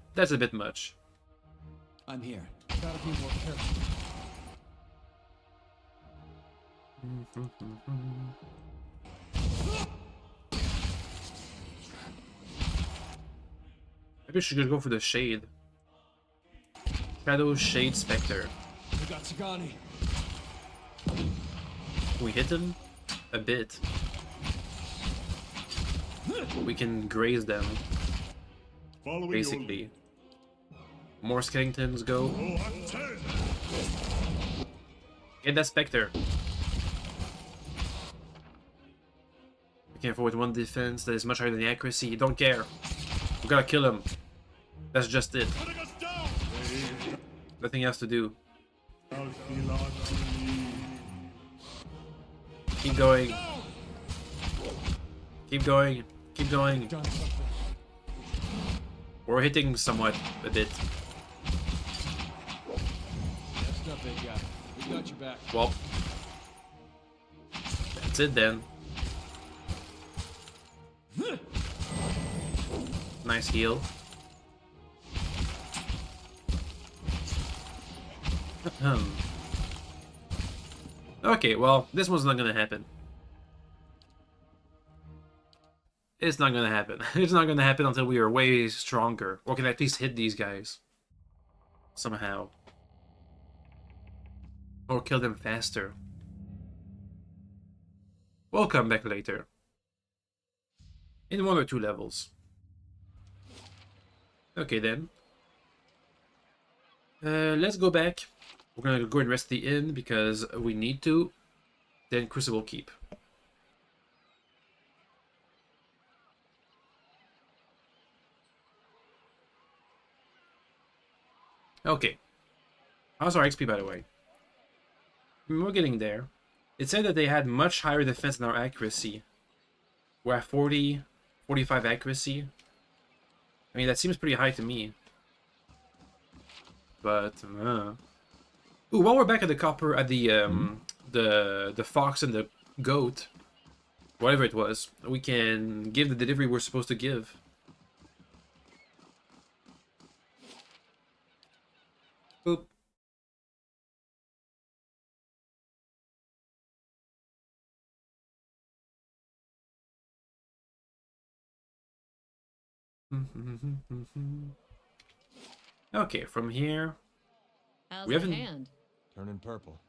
S1: much.
S6: I'm here. Gotta be more careful.
S1: Maybe we should go for the Shade. Shadow Shade Spectre.
S6: We got Sagani.
S1: Can we hit him? A bit. We can graze them,
S9: Following
S1: basically. More Skellingtons go. Get that Spectre. We can afford one defense that is much higher than the accuracy. Don't care. We gotta kill him. That's just it. Nothing else to do. Keep going. Keep going. Keep going. We're hitting somewhat a bit.
S6: That's not big guy. We got your back.
S1: Well, that's it then. Nice heal. Okay, well, this one's not gonna happen. It's not gonna happen. It's not gonna happen until we are way stronger. Or can at least hit these guys. Somehow. Or kill them faster. We'll come back later. In 1 or 2 levels. Okay then. Let's go back. We're gonna go and rest the inn because we need to. Then Crucible Keep. Okay. How's our XP, by the way? We're getting there. It said that they had much higher defense than our accuracy. We're at 40, 45 accuracy. I mean, that seems pretty high to me. But, Ooh, while we're back at the copper, at the fox and the goat, whatever it was, we can give the delivery we're supposed to give. Boop. Okay, from here.
S10: How's
S1: We
S10: the
S1: haven't-
S10: hand?
S2: Turning purple.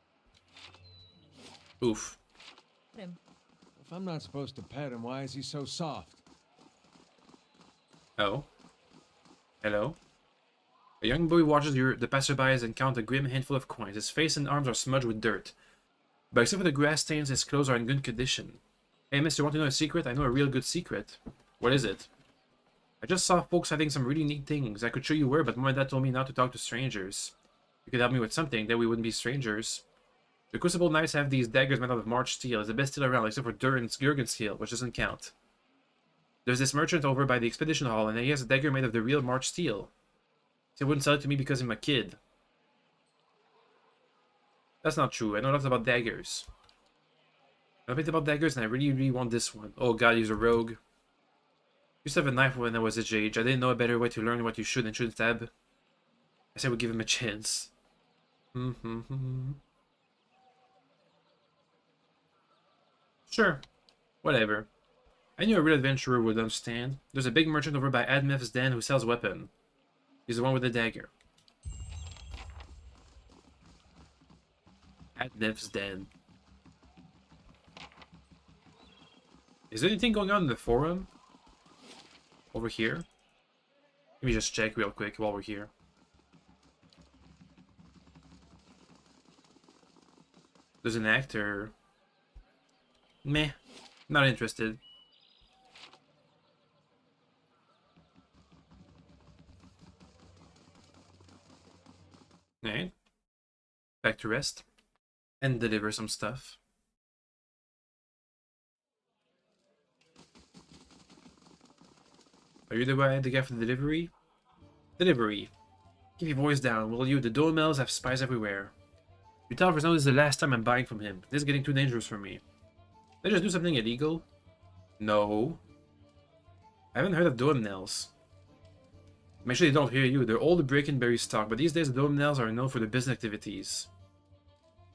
S1: Oof.
S10: Him.
S2: If I'm not supposed to pet him, why is he so soft?
S1: Oh. Hello. A young boy watches the passerbys and counts a grim handful of coins. His face and arms are smudged with dirt. But except for the grass stains, his clothes are in good condition. Hey, mister, want to know a secret? I know a real good secret. What is it? I just saw folks having some really neat things. I could show you where, but Mom and Dad told me not to talk to strangers. You could help me with something, then we wouldn't be strangers. The Crucible Knights have these daggers made out of March steel. It's the best steel around, except for Jurgen steel, which doesn't count. There's this merchant over by the Expedition Hall, and he has a dagger made of the real March steel. He wouldn't sell it to me because I'm a kid. That's not true. I know lots about daggers. I know a bit about daggers, and I really, really want this one. Oh god, he's a rogue. Used to have a knife when I was his age. I didn't know a better way to learn what you should and shouldn't stab. I said we'd give him a chance. Sure. Whatever. I knew a real adventurer would understand. There's a big merchant over by Admeth's den who sells weapon. He's the one with the dagger. Admeth's den. Is there anything going on in the forum? Over here? Let me just check real quick while we're here. There's an actor. Meh. Not interested. Alright. Back to rest. And deliver some stuff. Are you the guy for the delivery? Delivery. Keep your voice down, will you? The Dolmels have spies everywhere. You tell Verzano this is the last time I'm buying from him. This is getting too dangerous for me. Did I just do something illegal? No. I haven't heard of Dolmels. Make sure they don't hear you. They're old Breakenberry stock, but these days the Dolmels are known for their business activities.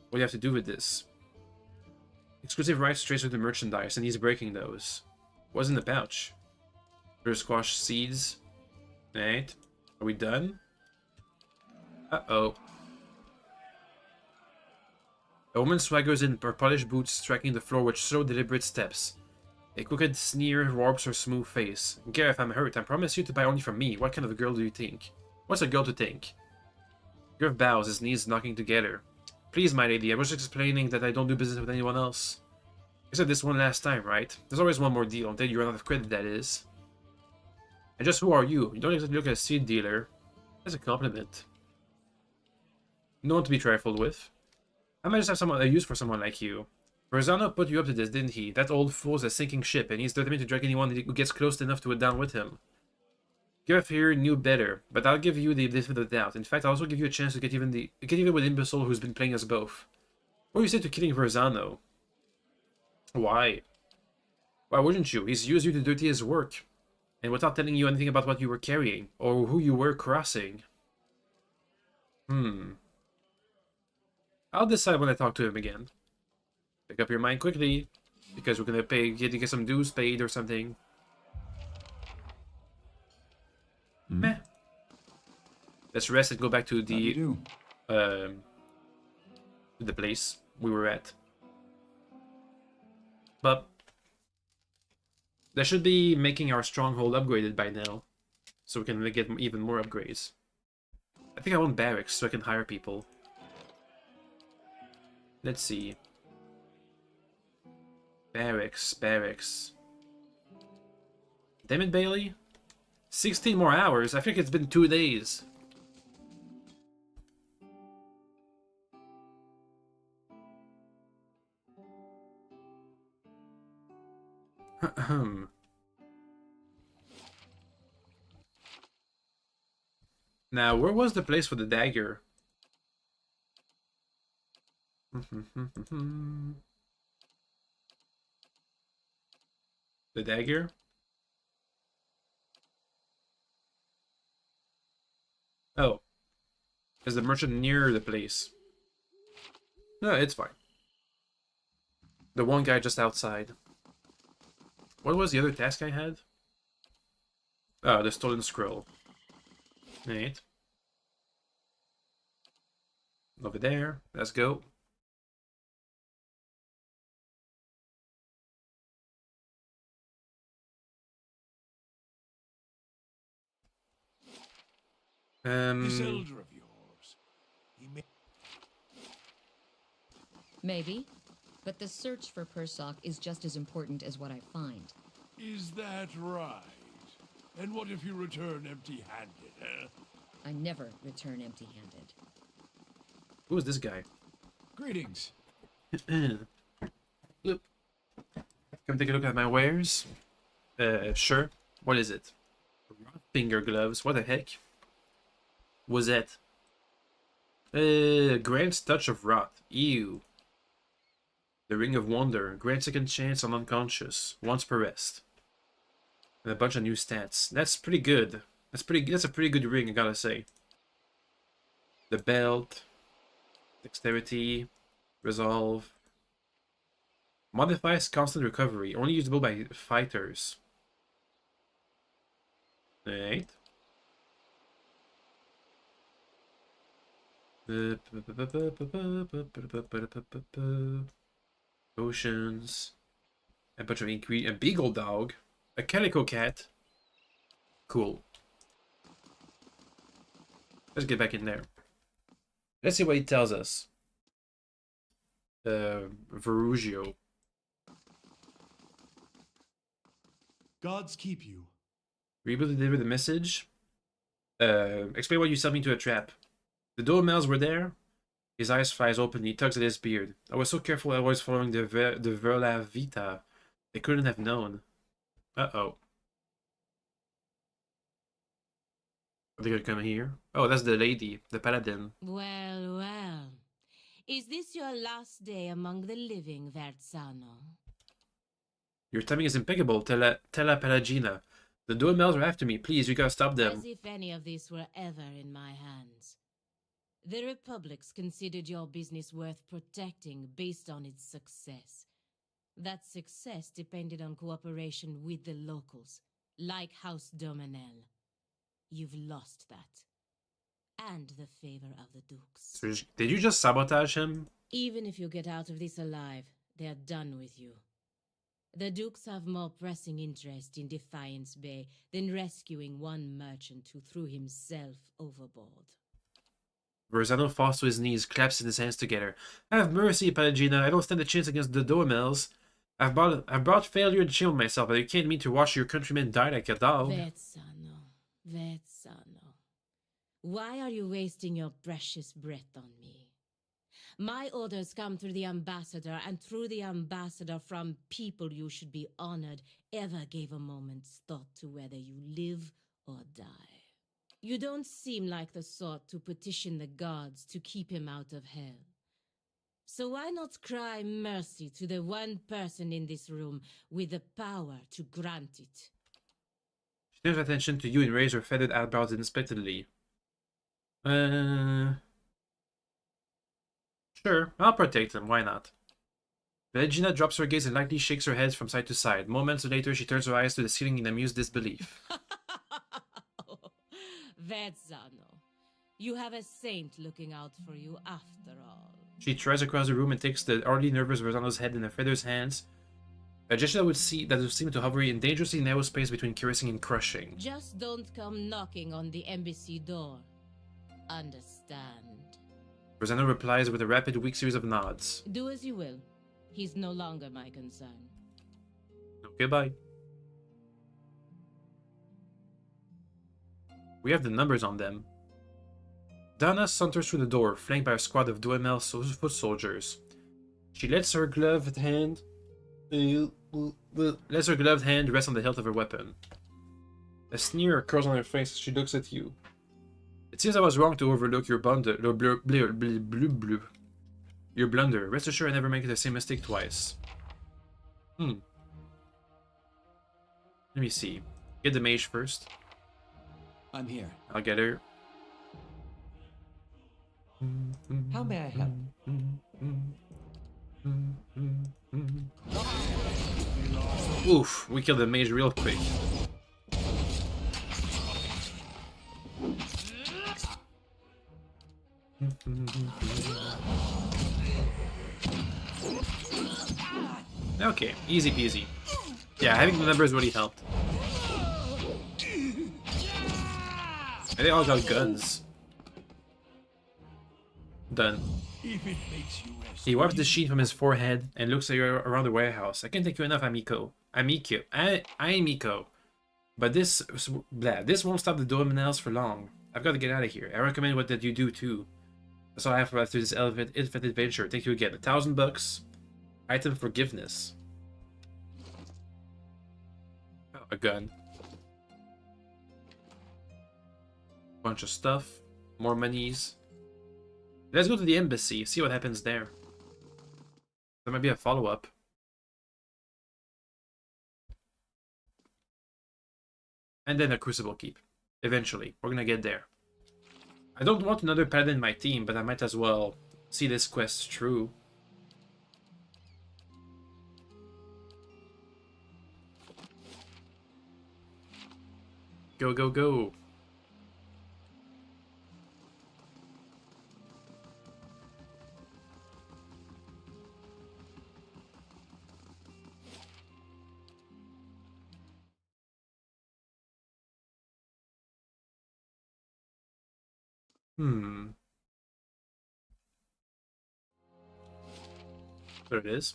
S1: What do you have to do with this? Exclusive rights to trace with the merchandise, and he's breaking those. What's in the pouch? Squash seeds. Right. Are we done? Uh-oh. A woman swaggers in her polished boots, striking the floor with slow, deliberate steps. A crooked sneer warps her smooth face. Gareth, I'm hurt. I promise you to buy only from me. What kind of a girl do you think? What's a girl to think? Gareth bows, his knees knocking together. Please, my lady, I was just explaining that I don't do business with anyone else. You said this one last time, right? There's always one more deal, until you run out of credit, that is. And just who are you? You don't exactly look like a seed dealer. That's a compliment. No one to be trifled with. I might just have a use for someone like you. Verzano put you up to this, didn't he? That old fool's a sinking ship, and he's determined to drag anyone who gets close enough to it down with him. Gareth here knew better, but I'll give you the benefit of the doubt. In fact, I'll also give you a chance to get even with Imbecile who's been playing us both. What do you say to killing Verzano? Why? Why wouldn't you? He's used you to dirty his work. And without telling you anything about what you were carrying, or who you were crossing. I'll decide when I talk to him again. Pick up your mind quickly, because we're gonna get some dues paid or something. Meh. Let's rest and go back to the place we were at. But that should be making our stronghold upgraded by now, so we can get even more upgrades. I think I want barracks so I can hire people. Let's see. Barracks. Damn it, Bailey. 16 more hours? I think it's been 2 days. Now, where was the place for the dagger? The dagger? Oh. Is the merchant near the place? No, it's fine. The one guy just outside. What was the other task I had? Oh, the stolen scroll. Right. Over there. Let's go.
S4: This elder of yours, he may...
S10: Maybe. But the search for Persoc is just as important as what I find.
S4: Is that right? And what if you return empty-handed, huh?
S10: I never return empty-handed.
S1: Who is this guy?
S6: Greetings.
S1: Look. Come take a look at my wares. Sure. What is it? Finger gloves. What the heck? Was that? Grants touch of rot. Ew. The Ring of Wonder. Grant second chance on unconscious. Once per rest. And a bunch of new stats. That's pretty good. That's a pretty good ring, I gotta say. The belt. Dexterity. Resolve. Modifies constant recovery. Only usable by fighters. Right. Potions. A bunch of ingredients. A beagle dog. A calico cat. Cool. Let's get back in there. Let's see what he tells us. Verugio.
S9: Gods keep you.
S1: Were you able to deliver the message? Explain why you sent me to a trap. The dormouse were there. His eyes flies open. He tugs at his beard. I was so careful I was following the Verla Vita. They couldn't have known. Uh-oh. Are they gonna come here? Oh, that's the lady. The paladin.
S8: Well, well. Is this your last day among the living, Verzano?
S1: Your timing is impeccable, Tella Pelagina. The dormouse are after me. Please, you gotta stop them.
S8: As if any of this were ever in my hands. The Republics considered your business worth protecting based on its success. That success depended on cooperation with the locals, like House Dominel. You've lost that. And the favor of the dukes.
S1: So did you just sabotage him?
S8: Even if you get out of this alive, they're done with you. The dukes have more pressing interest in Defiance Bay than rescuing one merchant who threw himself overboard.
S1: Verzano falls to his knees, clasping his hands together. Have mercy, Pelagina. I don't stand a chance against the dormouse. I've brought failure and shame on myself, but you can't mean to watch your countrymen die like a dog.
S8: Verzano. Why are you wasting your precious breath on me? My orders come through the ambassador, and through the ambassador from people you should be honored ever gave a moment's thought to whether you live or die. You don't seem like the sort to petition the gods to keep him out of hell. So why not cry mercy to the one person in this room with the power to grant it?
S1: She turns attention to you and raises her feathered eyebrows unexpectedly. Sure, I'll protect him, why not? Pelagina drops her gaze and lightly shakes her head from side to side. Moments later, she turns her eyes to the ceiling in amused disbelief.
S8: Verzano, you have a saint looking out for you after all.
S1: She tries across the room and takes the already nervous Verzano's head in her feathers hands. A gesture that would seem to hover in dangerously narrow space between caressing and crushing.
S8: Just don't come knocking on the embassy door. Understand?
S1: Verzano replies with a rapid, weak series of nods.
S8: Do as you will. He's no longer my concern.
S1: Okay, bye. We have the numbers on them. Donna saunters through the door, flanked by a squad of Duhamel foot soldiers. She lets her gloved hand rest on the hilt of her weapon. A sneer curls on her face as she looks at you. It seems I was wrong to overlook your blunder. Your blunder. Rest assured I never make the same mistake twice. Let me see. Get the mage first.
S6: I'm here.
S1: I'll get her.
S6: How may I help?
S1: Oof, we killed the mage real quick. Okay, easy peasy. Yeah, having the numbers really helped. And they all got guns. Done. He wipes the sheet from his forehead and looks at you around the warehouse. I can't thank you enough, amico. Amico. But this won't stop the Dominels for long. I've got to get out of here. I recommend that you do too. That's all I have for after this elephant adventure. Thank you again. $1,000. Item forgiveness. Oh, a gun. Bunch of stuff. More monies. Let's go to the embassy, see what happens there. There might be a follow-up. And then a Crucible Keep. Eventually. We're gonna get there. I don't want another paladin in my team, but I might as well see this quest through. Go, go, go. There it is.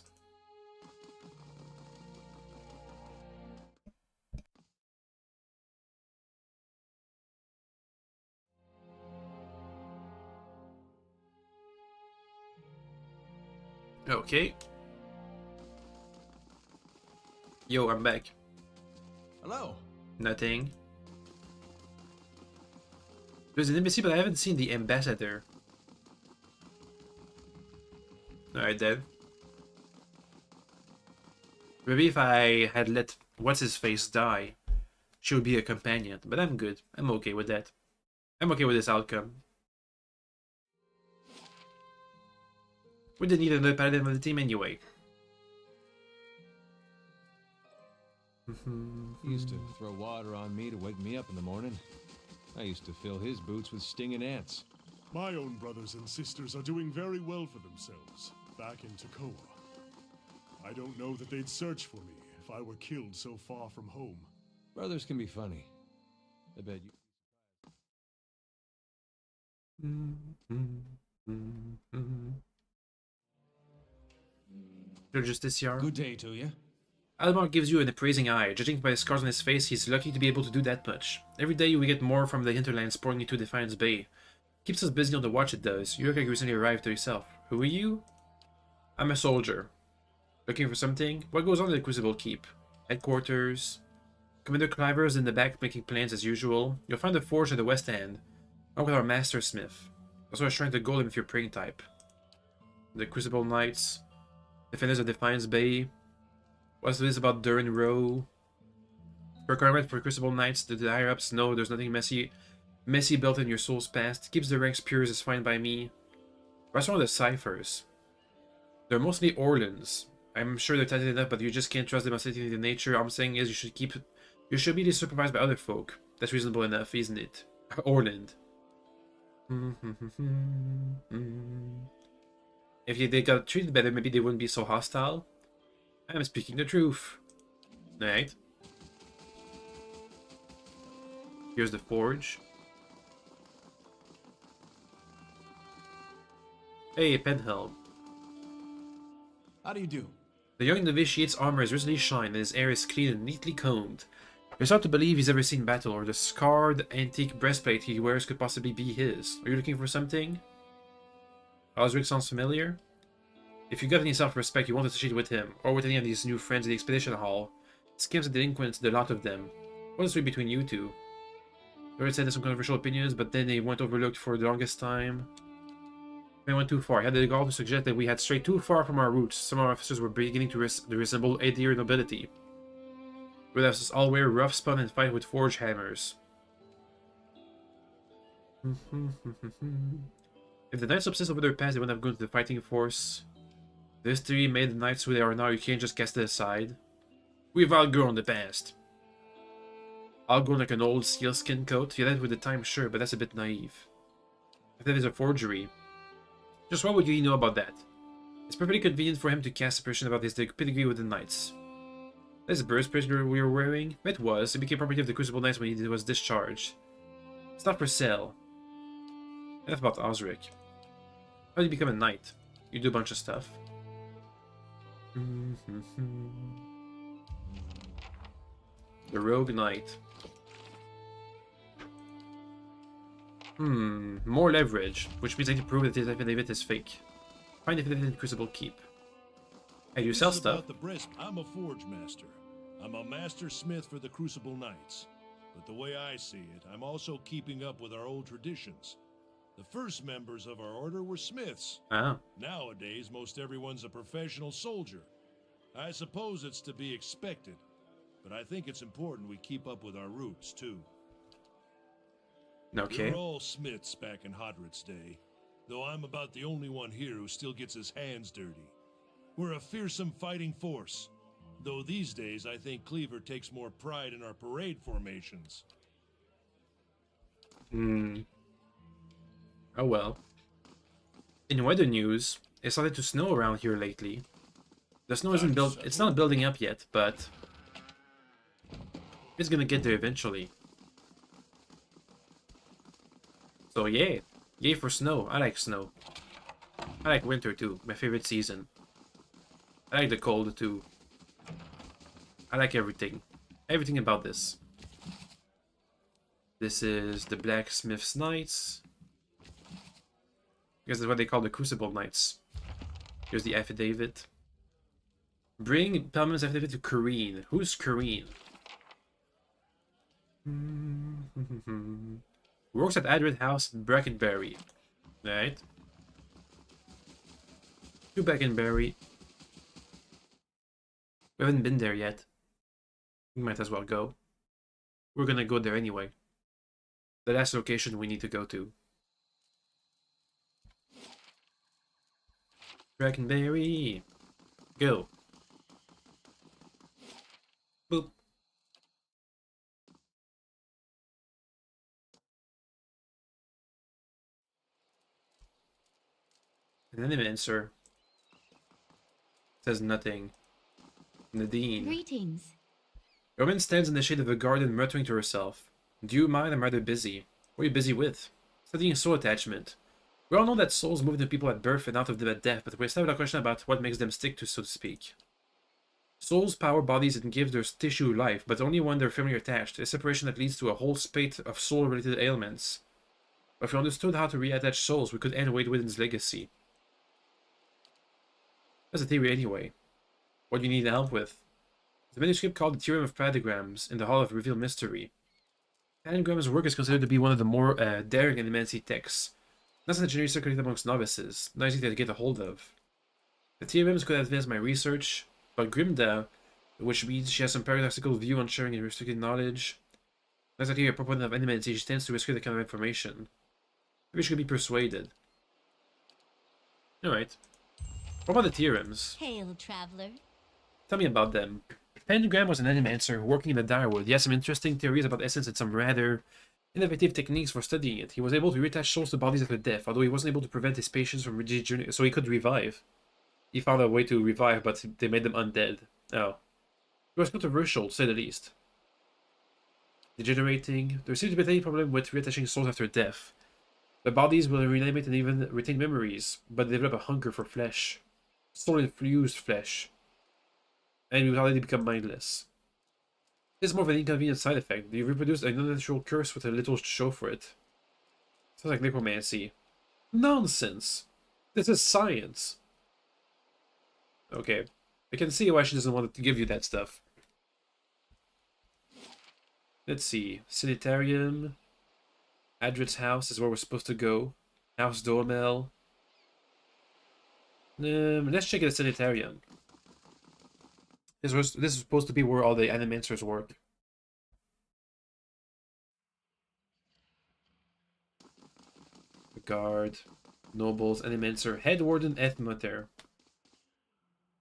S1: Okay. Yo, I'm back.
S6: Hello.
S1: Nothing. There's an embassy, but I haven't seen the ambassador. Alright then. Maybe if I had let what's-his-face die, she would be a companion. But I'm good. I'm okay with that. I'm okay with this outcome. We didn't need another paladin on the team anyway.
S2: He used to throw water on me to wake me up in the morning. I used to fill his boots with stinging ants.
S9: My own brothers and sisters are doing very well for themselves, back in Takoa. I don't know that they'd search for me if I were killed so far from home.
S2: Brothers can be funny. I bet
S1: Your Justiciar.
S6: Good day to you.
S1: Almar gives you an appraising eye. Judging by the scars on his face, he's lucky to be able to do that much. Every day we get more from the hinterlands pouring into Defiance Bay. Keeps us busy on the watch, it does. You look like you recently arrived to yourself. Who are you? I'm a soldier. Looking for something? What goes on in the Crucible Keep? Headquarters. Commander Cliver's in the back making plans as usual. You'll find the forge at the west end. Along with our master smith. Also a shrine to Golem if you're praying type. The Crucible Knights. Defenders of Defiance Bay. What's this about Durin Row? Requirement for Crucible Knights, the higher-ups know there's nothing messy built in your soul's past. Keeps the ranks pure is fine by me. What's one of the ciphers? They're mostly Orlans. I'm sure they're talented enough, but you just can't trust them on stating the nature. All I'm saying is you should be supervised by other folk. That's reasonable enough, isn't it? Orland. If they got treated better, maybe they wouldn't be so hostile. I'm speaking the truth. Alright. Here's the forge. Hey, Penhelm.
S6: How do you do?
S1: The young novitiate's armor is richly shined and his hair is clean and neatly combed. It's hard to believe he's ever seen battle, or the scarred, antique breastplate he wears could possibly be his. Are you looking for something? Osric sounds familiar? If you got any self-respect, you won't associate with him, or with any of these new friends at the Expedition Hall. Scams and delinquents, the lot of them. What's the story between you two? You already said there's some controversial opinions, but then they went overlooked for the longest time. We went too far. I had the gall to suggest that we had strayed too far from our roots. Some of our officers were beginning to resemble Adir nobility. Would have us all wear rough spun and fight with forge hammers. If the knights obsessed over their past, they wouldn't have gone to the fighting force. The history made the knights who they are now. You can't just cast it aside. We've outgrown the past. Outgrown like an old sealskin coat? Yeah, that with the time, sure, but that's a bit naive. If that is a forgery, just what would you know about that? It's perfectly convenient for him to cast suppression about his pedigree with the knights. That's the breastplate we were wearing? It was. It became property of the Crucible Knights when he was discharged. It's not for sale. Enough about Osric. How did you become a knight? You do a bunch of stuff. The Rogue Knight. More leverage, which means I need to prove that his affidavit is fake. Find affidavit in Crucible Keep. Hey, you sell stuff?
S9: I'm a forge master. I'm a master smith for the Crucible Knights. But the way I see it, I'm also keeping up with our old traditions. The first members of our order were smiths.
S1: Ah.
S9: Nowadays, most everyone's a professional soldier. I suppose it's to be expected, but I think it's important we keep up with our roots, too.
S1: Okay.
S9: We were all smiths back in Hodred's day, though I'm about the only one here who still gets his hands dirty. We're a fearsome fighting force, though these days I think Cleaver takes more pride in our parade formations.
S1: Oh well. In weather news, it started to snow around here lately. The snow isn't built. It's not building up yet, but it's gonna get there eventually. So yeah, yay for snow. I like snow. I like winter too. My favorite season. I like the cold too. I like everything. Everything about this. This is the Blacksmith's Knights. Because that's what they call the Crucible Knights. Here's the affidavit. Bring Pelman's affidavit to Corrine. Who's Corrine? Works at Adred House in Brackenberry. Right. To Brackenberry. We haven't been there yet. We might as well go. We're gonna go there anyway. The last location we need to go to. Brackenberry. Go. Boop. And then an answer. Says nothing. Nadine.
S5: Greetings.
S1: A woman stands in the shade of a garden muttering to herself. Do you mind? I'm rather busy. What are you busy with? Studying soul attachment. We all know that souls move into people at birth and out of them at death, but we still have a question about what makes them stick to, so to speak. Souls power bodies and give their tissue life, but only when they're firmly attached, a separation that leads to a whole spate of soul-related ailments. But if we understood how to reattach souls, we could end Wade Witten's legacy. That's a theory anyway. What do you need help with? The manuscript called the Theorem of Padagrams in the Hall of Revealed Mystery. Padagram's work is considered to be one of the more daring and immense texts. Not something generally circulated amongst novices, not easy to get a hold of. The theorems could advance my research, but Grimda, which reads she has some paradoxical view on sharing and restricted knowledge. Not exactly a proponent of animancy, she tends to restrict that kind of information. Maybe she could be persuaded. Alright. What about the theorems?
S5: Hail, traveler.
S1: Tell me about them. Pentagram was an animancer working in the Direwood. He has some interesting theories about essence and some rather innovative techniques for studying it. He was able to reattach souls to bodies after death, although he wasn't able to prevent his patients from regenerating, so he could revive. He found a way to revive, but they made them undead. Oh. It was controversial, to say the least. Degenerating. There seems to be any problem with reattaching souls after death. The bodies will reanimate and even retain memories, but they develop a hunger for flesh. Soul-infused flesh. And will already become mindless. This is more of an inconvenient side effect. You reproduce an unnatural curse with a little to show for it. Sounds like necromancy. Nonsense! This is science! Okay. I can see why she doesn't want to give you that stuff. Let's see. Sanitarium. Adrit's house is where we're supposed to go. House Dormel. Let's check the sanitarium. This is supposed to be where all the animancers work. The guard, nobles, animancer, head warden, Ethmoter.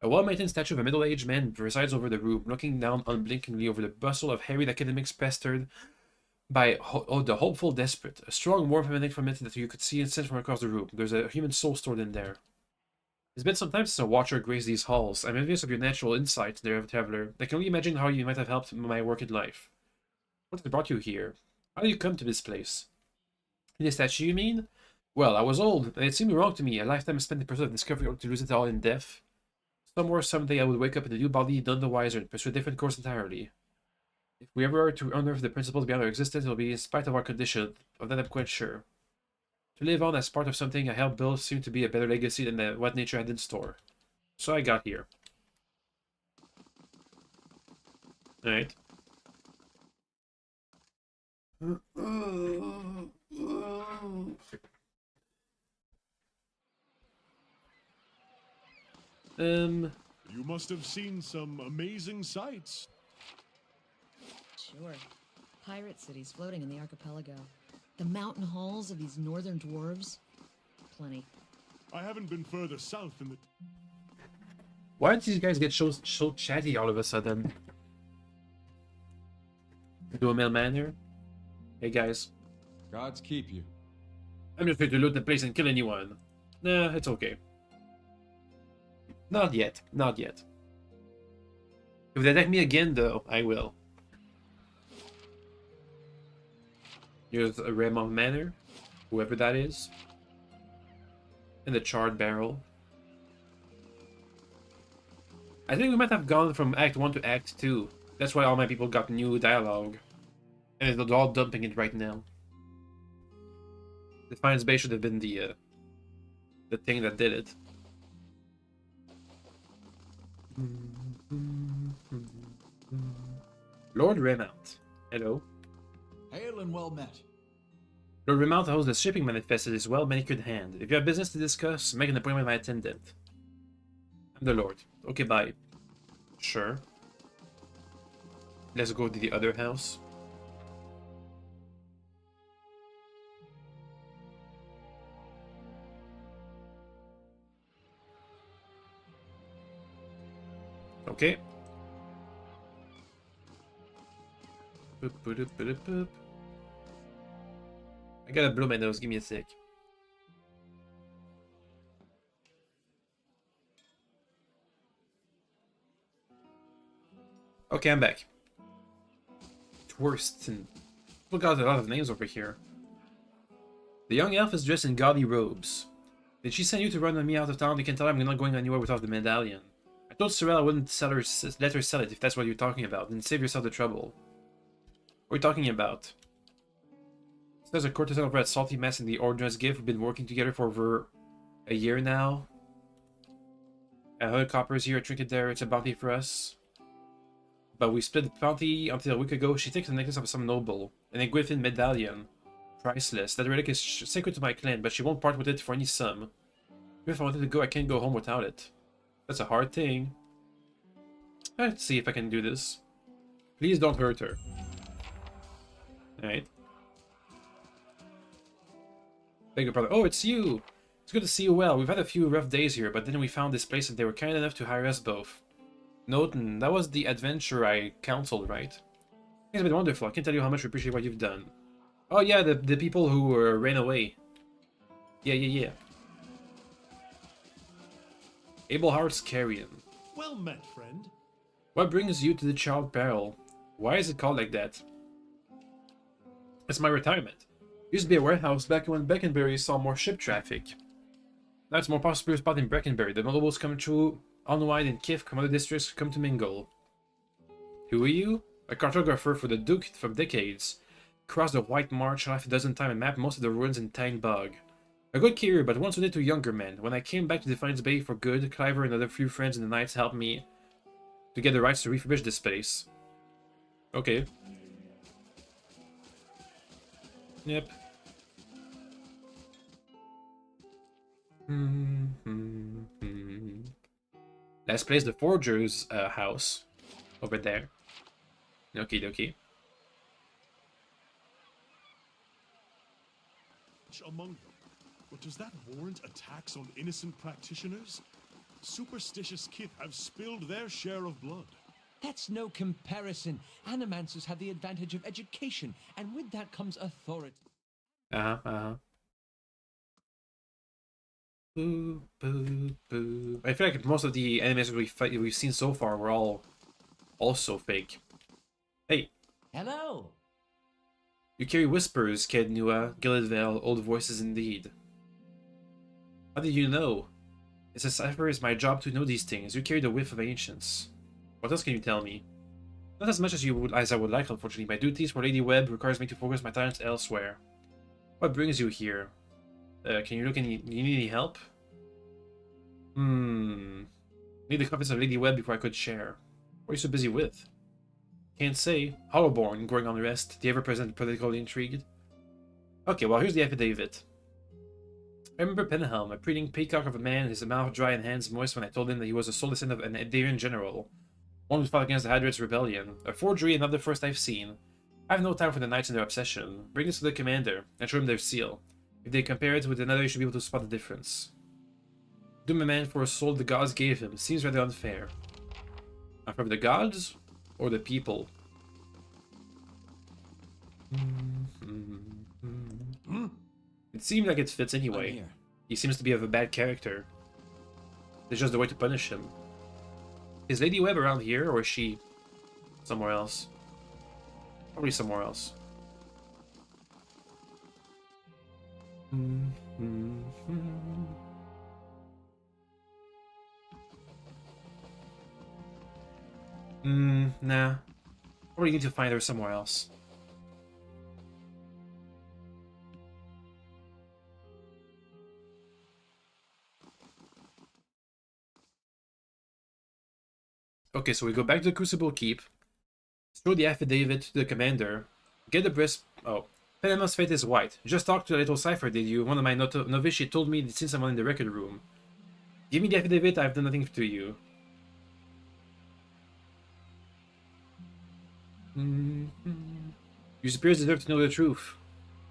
S1: A well-maintained statue of a middle-aged man presides over the room, looking down unblinkingly over the bustle of harried academics pestered by the hopeful desperate. A strong, warm emanate from it that you could see and sense from across the room. There's a human soul stored in there. It's been some time since a watcher graced these halls. I'm envious of your natural insight, there, traveler. I can only imagine how you might have helped my work in life. What has brought you here? How did you come to this place? In the statue, you mean? Well, I was old, and it seemed wrong to me. A lifetime spent in pursuit of discovery only to lose it all in death. Somewhere, someday, I would wake up in a new body, none the wiser, and pursue a different course entirely. If we ever are to unearth the principles behind our existence, it will be in spite of our condition. Of that I'm quite sure. To live on as part of something I helped build seemed to be a better legacy than what nature had in store. So I got here. Alright.
S9: You must have seen some amazing sights.
S10: Sure. Pirate cities floating in the archipelago. The mountain halls of these northern dwarves. Plenty.
S9: I haven't been further south in the...
S1: Why did these guys get so chatty all of a sudden? Duomel Manor? Hey guys.
S2: Gods keep you.
S1: I'm just here to loot the place and kill anyone. Nah, it's okay. Not yet. Not yet. If they attack me again, though, I will. Here's a Raymond Manor, whoever that is. And the charred barrel. I think we might have gone from Act 1 to Act 2. That's why all my people got new dialogue. And they're all dumping it right now. Defiance Bay should have been the thing that did it. Lord Remount. Hello.
S6: Hail and well met.
S1: Lord Remount holds the shipping manifest in his well-manicured hand. If you have business to discuss, make an appointment with my attendant. I'm the Lord. Okay, bye. Sure. Let's go to the other house. Okay. Boop, boop, boop, boop. I gotta blow my nose, give me a sec. Okay, I'm back. Tworston. Look out, a lot of names over here. The young elf is dressed in gaudy robes. Did she send you to run me out of town? You can tell her I'm not going anywhere without the medallion. I told Sorel I wouldn't let her sell it if that's what you're talking about. Then save yourself the trouble. What are you talking about? There's a courtesan over at Salty Mess and the Ordnance Gift. We've been working together for over a year now. 100 coppers here, a trinket there. It's a bounty for us. But we split the bounty until a week ago. She takes the necklace of some noble. And a Griffin medallion. Priceless. That relic is sacred to my clan, but she won't part with it for any sum. Even if I wanted to go, I can't go home without it. That's a hard thing. Let's see if I can do this. Please don't hurt her. Alright. Beg your brother. Oh, it's you! It's good to see you well. We've had a few rough days here, but then we found this place and they were kind enough to hire us both. Noten, that was the adventure I counseled, right? It's been wonderful. I can't tell you how much we appreciate what you've done. Oh yeah, the people who ran away. Yeah. Able Hearts Carrion.
S9: Well met, friend.
S1: What brings you to the Child Barrel? Why is it called like that? It's my retirement. Used to be a warehouse back when Beckenberry saw more ship traffic. Now it's more popular spot in Breckenberry. The notables come through, Unwide and Kif from other districts come to mingle. Who are you? A cartographer for the Duke for decades. Crossed the White March half a dozen times and mapped most of the ruins in Tang Bog. A good career, but once did to younger men. When I came back to Defiance Bay for good, Cliver and other few friends in the Knights helped me to get the rights to refurbish this place. Okay. Yep. Let's place the Forger's house over there. Okie dokie.
S9: Among them. But does that warrant attacks on innocent practitioners? Superstitious kith have spilled their share of blood.
S6: That's no comparison. Animancers have the advantage of education, and with that comes authority.
S1: Boo, boo, boo. I feel like most of the animes we've seen so far were all also fake. Hey.
S6: Hello.
S1: You carry whispers, Ked Nua, Gilledvale, old voices indeed. How did you know? It's a cipher, it's my job to know these things. You carry the whiff of ancients. What else can you tell me? Not as much as I would like, unfortunately. My duties for Lady Webb requires me to focus my talents elsewhere. What brings you here? Can you look any? You need any help? Need the confidence of Lady Webb before I could share. What are you so busy with? Can't say. Hollowborn, growing unrest. The ever-present political intrigue. Okay, well here's the affidavit. I remember Penhelm, a prating peacock of a man, his mouth dry and hands moist when I told him that he was a sole descendant of an Adarian general. One who fought against the Hadrits rebellion. A forgery and not the first I've seen. I have no time for the knights and their obsession. Bring this to the commander, and show him their seal. If they compare it with another, you should be able to spot the difference. Doom a man for a soul the gods gave him. Seems rather unfair. From the gods? Or the people? It seems like it fits anyway. He seems to be of a bad character. It's just the way to punish him. Is Lady Webb around here, or is she somewhere else? Probably somewhere else. Nah. Probably need to find her somewhere else. Okay, so we go back to the Crucible Keep, throw the affidavit to the commander, get the breast... Oh. Penelma's fate is white. Just talked to a little cipher, did you? One of my novitiate told me they'd seen someone in the record room. Give me the affidavit, I've done nothing to you. Your superiors deserve to know the truth.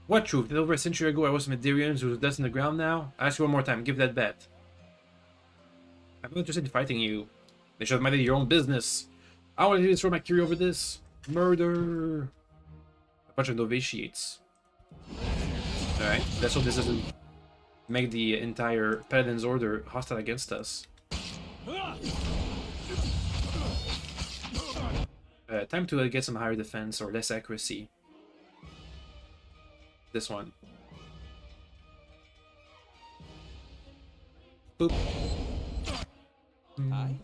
S1: What truth? That over a century ago I was some Adarians whose dust in the ground now? I ask you one more time, give that bet. I'm not interested in fighting you. They should have minded your own business. I want to throw my curie over this. Murder. A bunch of novitiates. Alright, let's hope this doesn't make the entire Paladin's Order hostile against us. Time to get some higher defense or less accuracy. This one. Boop.
S6: Hi.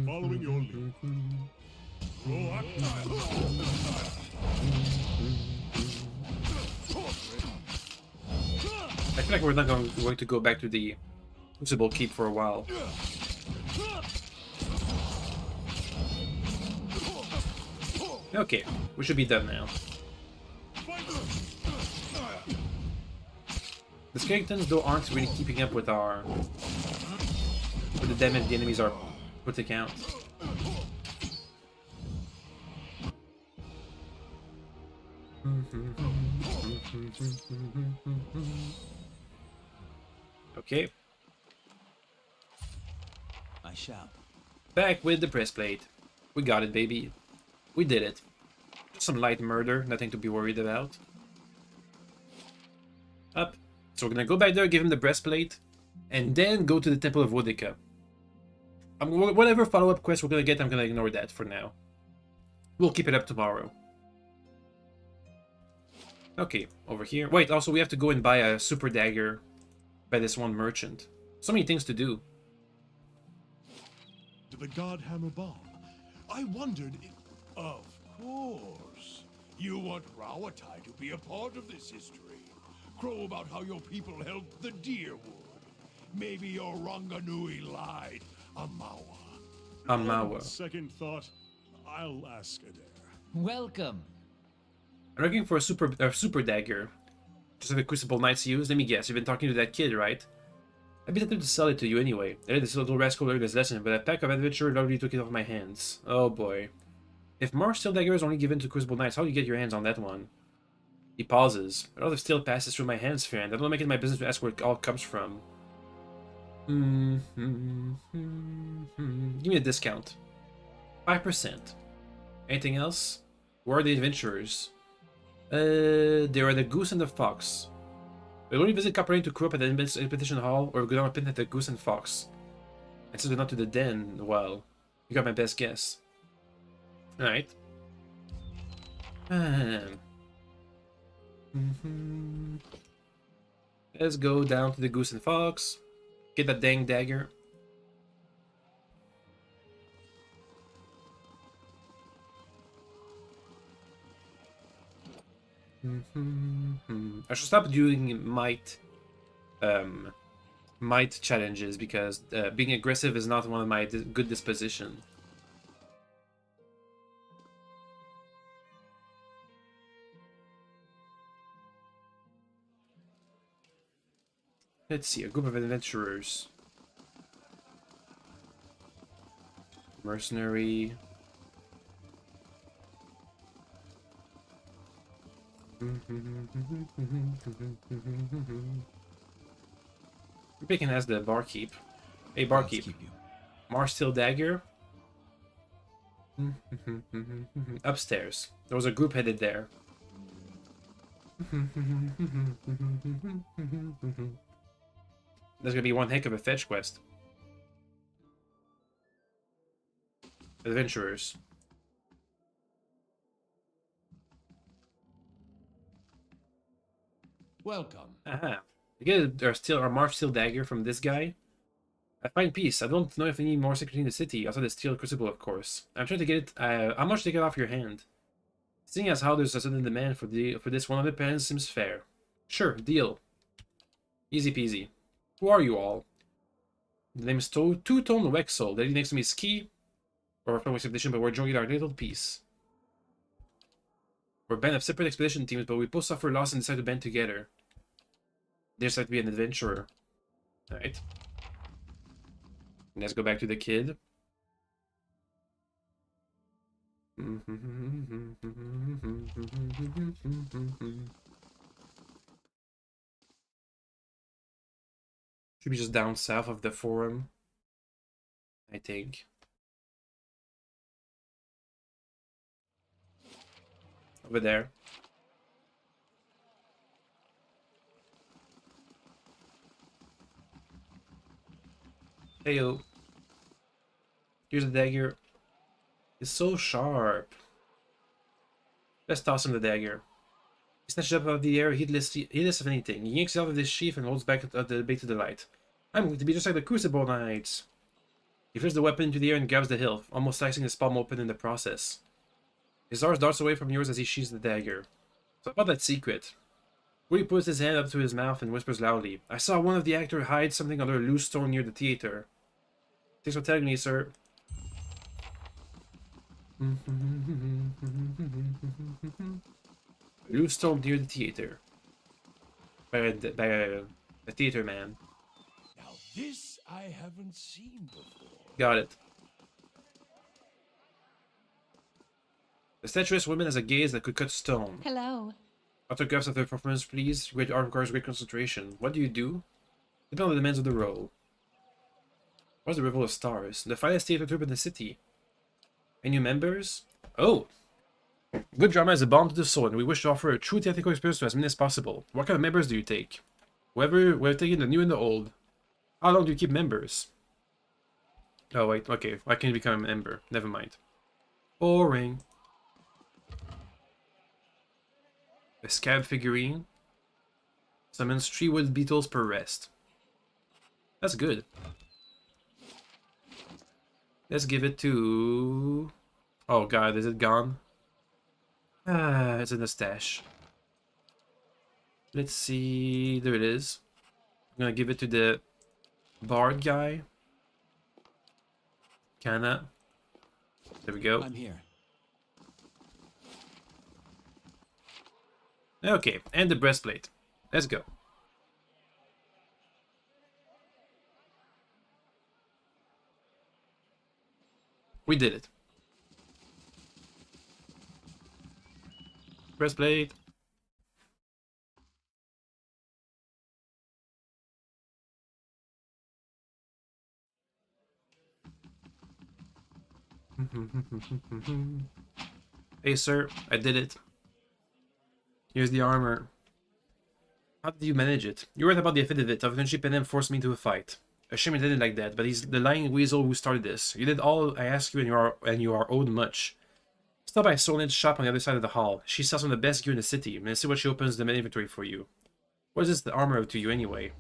S9: Following your lead.
S1: I feel like we're not going to go back to the Crucible Keep for a while. Okay, we should be done now. The skeletons though aren't really keeping up with the damage the enemies are putting out. Okay.
S6: I shall.
S1: Back with the breastplate. We got it, baby. We did it. Just some light murder, nothing to be worried about. Up. So we're gonna go back there, give him the breastplate, and then go to the Temple of Wodika. Whatever follow-up quest we're gonna get, I'm gonna ignore that for now. We'll keep it up tomorrow. Okay, over here. Wait, also we have to go and buy a super dagger by this one merchant. So many things to do.
S4: To the Godhammer bomb. I wondered if... Of course. You want Rawatai to be a part of this history. Crow about how your people helped the Deerwood. Maybe your Ranganui lied. Amawa.
S1: Amawa.
S11: Second thought, I'll ask Adair.
S6: Welcome.
S1: I'm looking for a super dagger. Just like the Crucible Knights use. Let me guess, you've been talking to that kid, right? I'd be tempted to sell it to you anyway. I let this little rascal learn his lesson, but a pack of adventurers already took it off my hands. Oh boy. If more steel dagger is only given to Crucible Knights, how do you get your hands on that one? He pauses. A lot of steel passes through my hands, friend. I don't make it my business to ask where it all comes from. Give me a discount. 5%. Anything else? Where are the adventurers? There are the Goose and the Fox. We'll only visit Copperlane to crew up at the Invitation Hall, or go down a pin at the Goose and Fox. And since we're not to the den, well, you got my best guess. Alright. Let's go down to the Goose and Fox. Get that dang dagger. I should stop doing might challenges because being aggressive is not one of my good disposition. Let's see, a group of adventurers. Mercenary. We're picking as the barkeep. Hey, barkeep. Mars Steel Dagger. Upstairs. There was a group headed there. There's gonna be one heck of a fetch quest. Adventurers.
S6: Welcome.
S1: Aha. We get our Marv Steel Dagger from this guy. I find peace. I don't know if I need more security in the city, outside the Steel Crucible, of course. I'm trying to get it. How much to get off your hand? Seeing as how there's a sudden demand for this, 100 pence seems fair. Sure, deal. Easy peasy. Who are you all? The name is Two-Tone Wexel. The lady next to me is Ski. Or from expedition, but we're joining our little piece. We're a band of separate expedition teams, but we both suffer loss and decide to band together. They decide to be an adventurer. Alright. Let's go back to the kid. Should be just down south of the forum, I think. Over there. Heyo. Here's a dagger. It's so sharp. Let's toss him the dagger. He snatches it up out of the air, heedless of anything. He yanks it out of his sheath and holds back the bait to the light. I'm going to be just like the Crucible Knights. He flips the weapon into the air and grabs the hilt, almost slicing his palm open in the process. His arse darts away from yours as he sheathes the dagger. So about that secret. Woody puts his hand up to his mouth and whispers loudly, I saw one of the actors hide something under a loose stone near the theater. Thanks for telling me, sir. Loose stone near the theater. By the theater man.
S4: Now this I haven't seen before.
S1: Got it. The statuesque woman has a gaze that could cut stone.
S7: Hello.
S1: Autographs of her performance, please. Great art requires great concentration. What do you do? Depends on the demands of the role. What's the Revel of Stars? The finest theater troupe in the city. Any new members? Oh! Good drama is a bomb to the soul, and we wish to offer a true theatrical experience to as many as possible. What kind of members do you take? We're taking the new and the old. How long do you keep members? Oh wait, okay. I can become a member. Never mind. Boring. A scab figurine. Summons 3 wood beetles per rest. That's good. Let's give it to... Oh god, is it gone? Ah, it's in the stash. Let's see... There it is. I'm gonna give it to the bard guy. Kana. There we go.
S6: I'm here.
S1: Okay, and the breastplate. Let's go. We did it. Breastplate. Hey sir, I did it. Here's the armor. How did you manage it? You read about the effect of it. Eventually Penem forced me to a fight. A shame I did it like that, but he's the lying weasel who started this. You did all I asked you, and you are owed much. Stop by Solin's shop on the other side of the hall. She sells some of the best gear in the city. Let's see what she opens the inventory for you. What is this the armor to you anyway?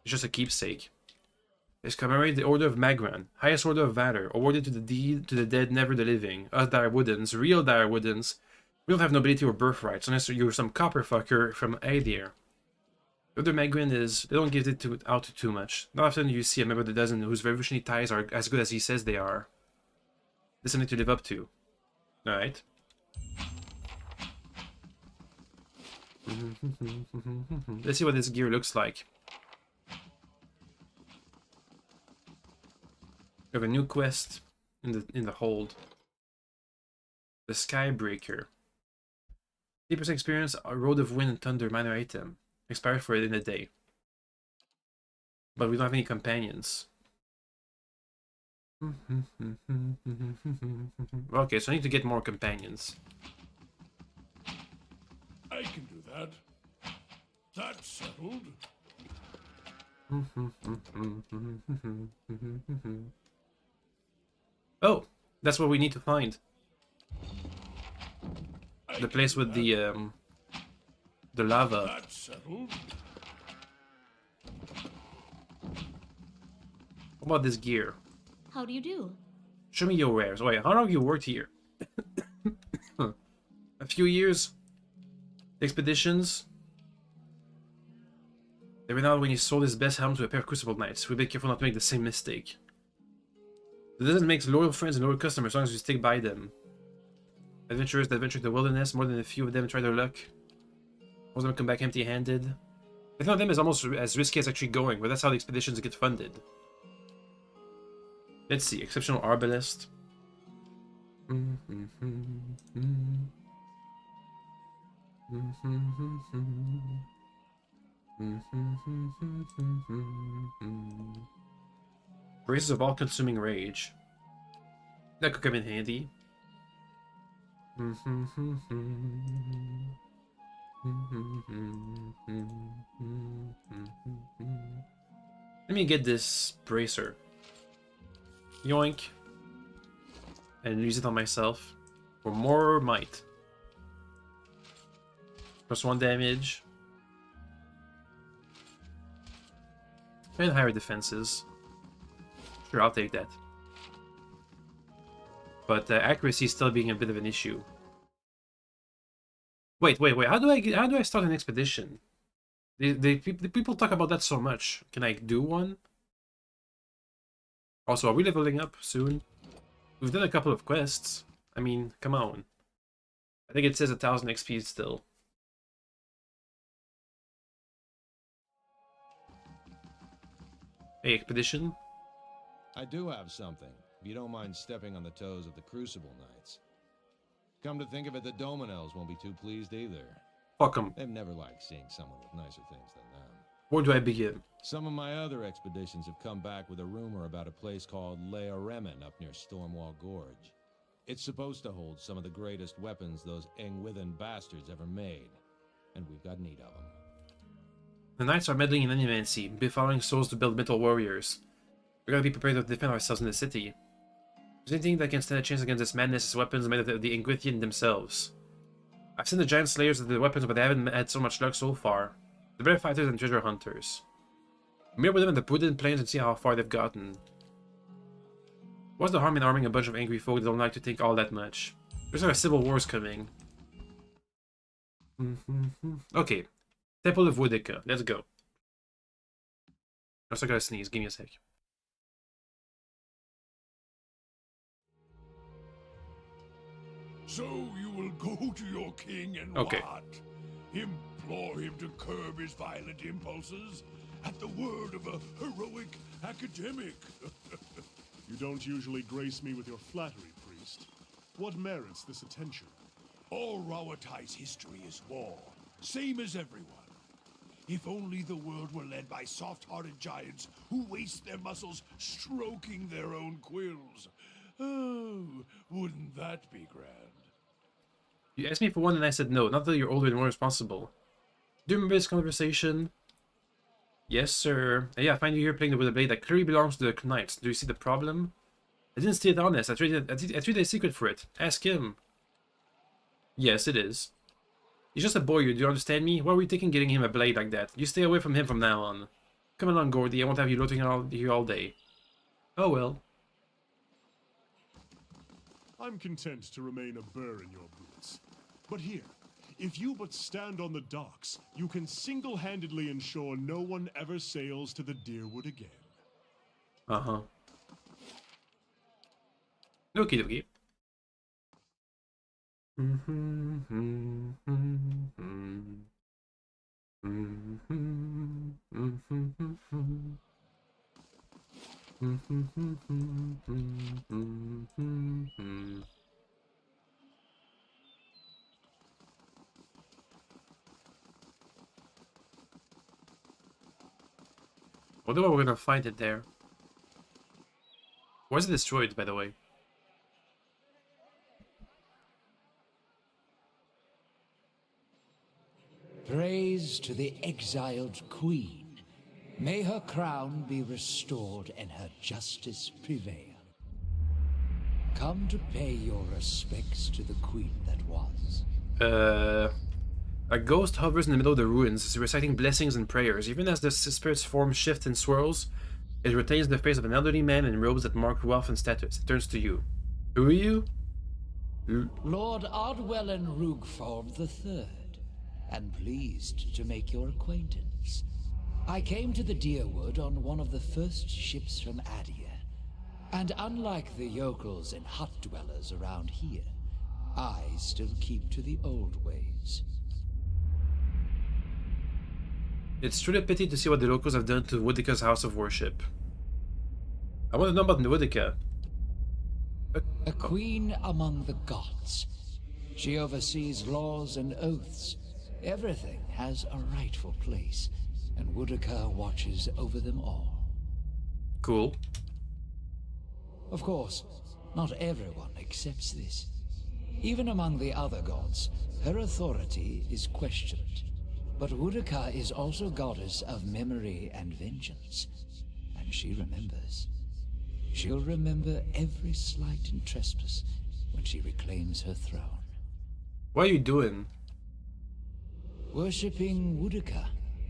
S1: It's just a keepsake. It's commemorate the Order of Magran, highest order of valor, awarded to the dead, never the living. Us Direwoodens, real Direwoodens. We don't have nobility or birthrights unless you're some copper fucker from Adir. The Order of Magran is they don't give it out too much. Not often you see a member that doesn't whose revolutionary ties are as good as he says they are. There's something to live up to. Alright. Let's see what this gear looks like. We have a new quest in the hold. The Skybreaker. 80% experience, a Road of Wind and Thunder minor item. Expired for it in a day. But we don't have any companions. Okay, so I need to get more companions.
S11: I can do that. That's settled.
S1: Oh, that's what we need to find. The place with the lava.
S11: That's settled.
S1: What about this gear?
S5: How do you do?
S1: Show me your wares. Wait, how long have you worked here? A few years? Expeditions? Every now and when he sold his best helm to a pair of Crucible Knights. We'll be careful not to make the same mistake. It doesn't make loyal friends and loyal customers as long as you stick by them. Adventurers that venture to the wilderness, more than a few of them try their luck. Most of them come back empty-handed. If none of them is almost as risky as actually going, but that's how the expeditions get funded. Let's see, exceptional arbalest. Braces of all-consuming rage. That could come in handy. Let me get this bracer. Yoink. And use it on myself. For more might. +1 damage. And higher defenses. Sure, I'll take that. But accuracy is still being a bit of an issue. Wait. How do I start an expedition? The people talk about that so much. Can I do one? Also, are we leveling up soon? We've done a couple of quests. I mean, come on. I think it says 1000 XP still. Hey, expedition?
S2: I do have something, if you don't mind stepping on the toes of the Crucible Knights. Come to think of it, the Dominels won't be too pleased either.
S1: Fuck 'em.
S2: They've never liked seeing someone with nicer things than them.
S1: Where do I begin?
S2: Some of my other expeditions have come back with a rumor about a place called Lea Remen up near Stormwall Gorge. It's supposed to hold some of the greatest weapons those Engwithan bastards ever made, and we've got need of them.
S1: The knights are meddling in animancy, befouling souls to build metal warriors. We gotta be prepared to defend ourselves in the city. There's anything that can stand a chance against this madness is weapons made of the Engwithian themselves. I've seen the giant slayers of the weapons, but they haven't had so much luck so far. They're better fighters than treasure hunters. Meet with them in the Putin Plains and see how far they've gotten. What's the harm in arming a bunch of angry folk that don't like to think all that much? There's like a civil war's coming. Okay. Temple of Woodica. Let's go. I gotta sneeze. Give me a sec.
S11: So you will go to your king and
S1: Okay.
S11: what? Implore him to curb his violent impulses? At the word of a heroic academic.
S12: You don't usually grace me with your flattery, priest. What merits this attention?
S11: All Rawatai's history is war, same as everyone. If only the world were led by soft-hearted giants who waste their muscles stroking their own quills. Oh, wouldn't that be grand?
S1: You asked me for one and I said no, not that you're older and more responsible. Do you remember this conversation? Yes, sir. Yeah, I find you here playing with a blade that clearly belongs to the knights. Do you see the problem? I didn't stay honest. I traded a secret for it. Ask him. Yes, it is. He's just a boy, do you understand me? Why are we thinking getting him a blade like that? You stay away from him from now on. Come along, Gordy. I won't have you loitering here all day. Oh well.
S12: I'm content to remain a burr in your boots. But here, if you but stand on the docks, you can single-handedly ensure no one ever sails to the Deerwood again.
S1: Uh-huh. Okie dokie. Wonder why we're gonna find it there. Why is it destroyed, by the way?
S13: Praise to the exiled queen. May her crown be restored and her justice prevail. Come to pay your respects to the queen that was.
S1: A ghost hovers in the middle of the ruins, reciting blessings and prayers. Even as the spirit's form shifts and swirls, it retains the face of an elderly man in robes that mark wealth and status. It turns to you. Who are you?
S13: Lord Ardwellen Rugford III, and pleased to make your acquaintance. I came to the Deerwood on one of the first ships from Adia, and unlike the yokels and hut dwellers around here, I still keep to the old ways.
S1: It's truly a pity to see what the locals have done to Woodica's house of worship. I want to know about Woodica.
S13: A queen among the gods. She oversees laws and oaths. Everything has a rightful place, and Woodica watches over them all.
S1: Cool.
S13: Of course, not everyone accepts this. Even among the other gods, her authority is questioned. But Woodica is also goddess of memory and vengeance, and she remembers. She'll remember every slight and trespass when she reclaims her throne.
S1: What are you doing?
S13: Worshipping Woodica,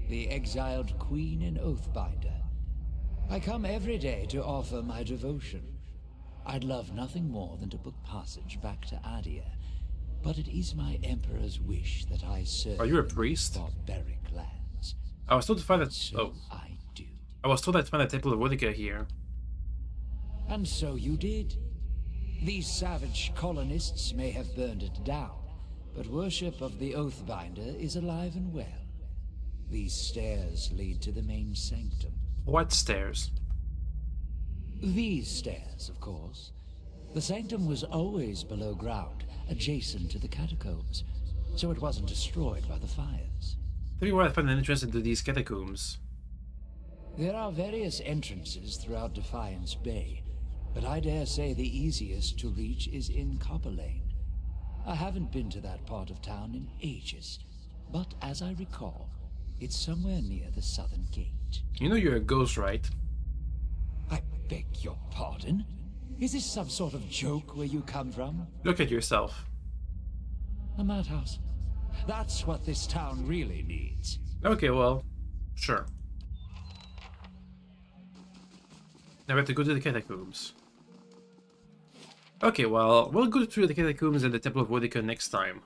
S13: the exiled queen and oathbinder. I come every day to offer my devotion. I'd love nothing more than to book passage back to Adia, but it is my emperor's wish that I serve.
S1: Are you a priest?
S13: Barbaric lands.
S1: I was told to find that.
S13: So I do.
S1: I was told I'd find the Temple of Woodica here.
S13: And so you did. These savage colonists may have burned it down, but worship of the Oathbinder is alive and well. These stairs lead to the main sanctum.
S1: What stairs?
S13: These stairs, of course. The sanctum was always below ground, adjacent to the catacombs, so it wasn't destroyed by the fires.
S1: Tell me where I find an entrance into these catacombs.
S13: There are various entrances throughout Defiance Bay, but I dare say the easiest to reach is in Copper Lane. I haven't been to that part of town in ages, but as I recall, it's somewhere near the southern gate.
S1: You know you're a ghost, right?
S13: I beg your pardon? Is this some sort of joke where you come from?
S1: Look at yourself.
S13: A madhouse. That's what this town really needs.
S1: Okay, well, sure. Now we have to go to the catacombs. Okay, well, we'll go through the catacombs and the Temple of Boudica next time.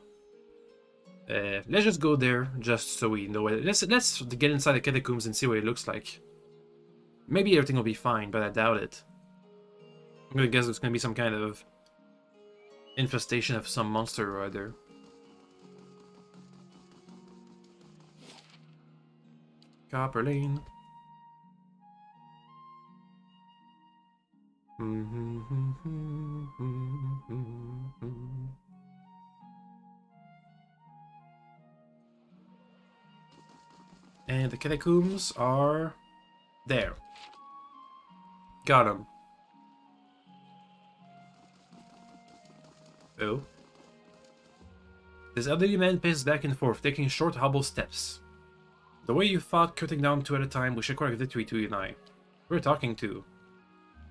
S1: Let's just go there, just so we know it. Let's get inside the catacombs and see what it looks like. Maybe everything will be fine, but I doubt it. I'm gonna guess there's gonna be some kind of infestation of some monster or other. Copper Lane. And the catacombs are there. Got them. Oh. This elderly man paces back and forth, taking short, hobble steps. The way you fought, cutting down two at a time, we should quite a victory to you and I. We're talking to.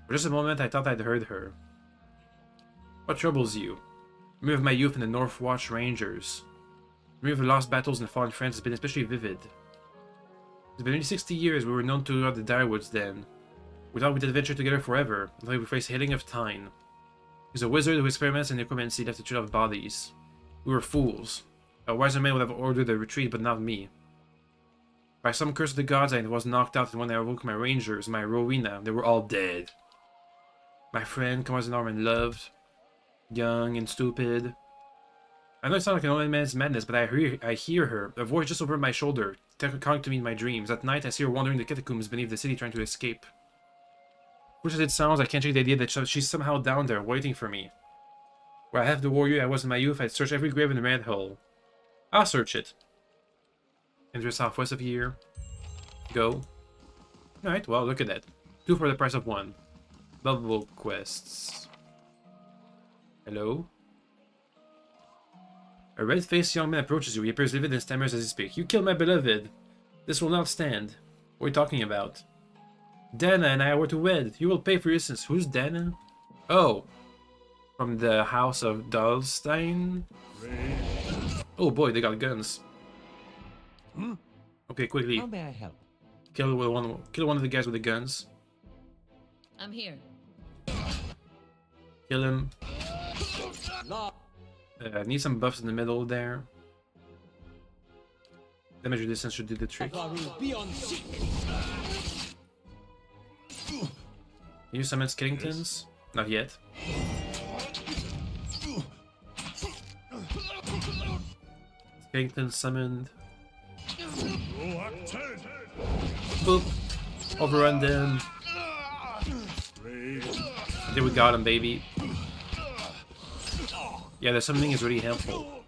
S1: For just a moment, I thought I'd heard her. What troubles you? The memory of my youth in the North Watch Rangers. The memory of the lost battles and fallen friends has been especially vivid. It's been nearly 60 years we were known throughout the Direwoods then. We thought we'd adventure together forever, until we faced Hailing of Tyne. He's a wizard who experiments in necromancy left a trail of bodies. We were fools. A wiser man would have ordered a retreat, but not me. By some curse of the gods, I was knocked out, and when I awoke my rangers, my Rowena, they were all dead. My friend, come as an arm and loved, young and stupid. I know it sounds like an old man's madness, but I hear her, a voice just over my shoulder, calling to me in my dreams. At night, I see her wandering the catacombs beneath the city, trying to escape. Which as it sounds, I can't shake the idea that she's somehow down there, waiting for me. Where I have the warrior I was in my youth, I'd search every grave in the Red Hole. I'll search it. Enter southwest of here. Go. Alright, well, look at that. 2 for the price of 1. Double quests. Hello? A red-faced young man approaches you. He appears livid and stammers as he speaks. You killed my beloved. This will not stand. What are you talking about? Dana and I were to wed. You will pay for your sins. Who's Dana? Oh. From the House of Dalstein? Oh boy, they got guns. Okay, quickly.
S10: How may I help?
S1: Kill one of the guys with the guns.
S10: I'm here.
S1: Kill him. Need some buffs in the middle there. Damage resistance should do the trick. You summon Skellingtons? Not yet. Skellington summoned. Boop. Overrun them. I think we got him, baby. Yeah, the summoning is really helpful.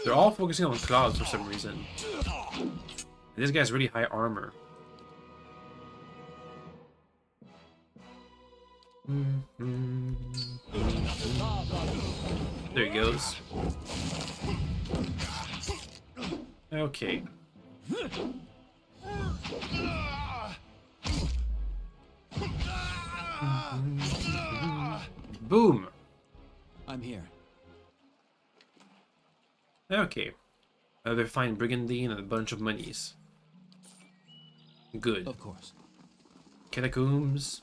S1: They're all focusing on clouds for some reason. And this guy's really high armor. There he goes. Okay. Boom!
S6: I'm here.
S1: Okay. Another fine brigandine and a bunch of monies. Good.
S6: Of course.
S1: Catacombs.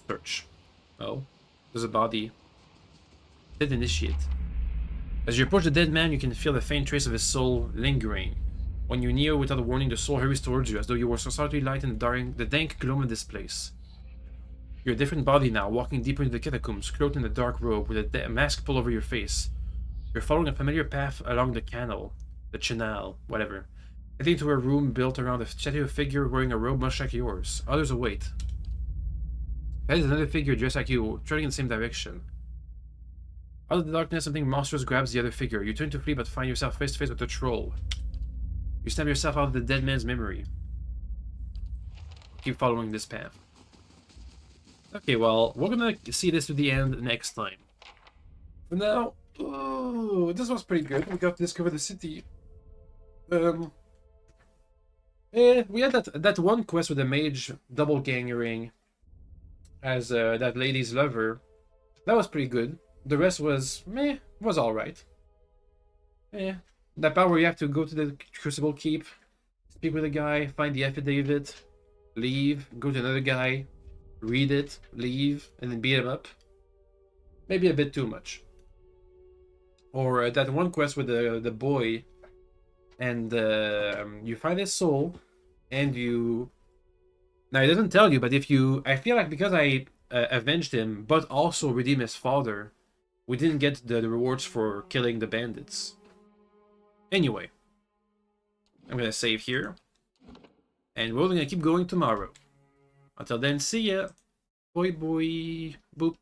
S1: Search. Oh. There's a body. Dead initiate. As you approach the dead man, you can feel the faint trace of his soul lingering. When you near without a warning, the soul hurries towards you, as though you were solitary light in the dank gloom of this place. You're a different body now, walking deeper into the catacombs, clothed in a dark robe, with a mask pulled over your face. You're following a familiar path along the canal. The canal, whatever. Heading to a room built around a statue figure wearing a robe much like yours. Others await. That is another figure dressed like you, turning in the same direction. Out of the darkness, something monstrous grabs the other figure. You turn to flee, but find yourself face to face with a troll. You snap yourself out of the dead man's memory. Keep following this path. Okay, well, we're gonna see this to the end next time. For now, oh, this was pretty good. We got to discover the city. We had that one quest with the mage doppelgangering as that lady's lover. That was pretty good. The rest was meh, was alright. That part where you have to go to the Crucible Keep, speak with a guy, find the affidavit, leave, go to another guy, read it, leave, and then beat him up. Maybe a bit too much. Or that one quest with the boy, and you find his soul, and you... Now, it doesn't tell you, but if you... I feel like because I avenged him, but also redeemed his father, we didn't get the rewards for killing the bandits. Anyway, I'm gonna save here, and we're gonna keep going tomorrow. Until then, see ya! Boy boy! Boop!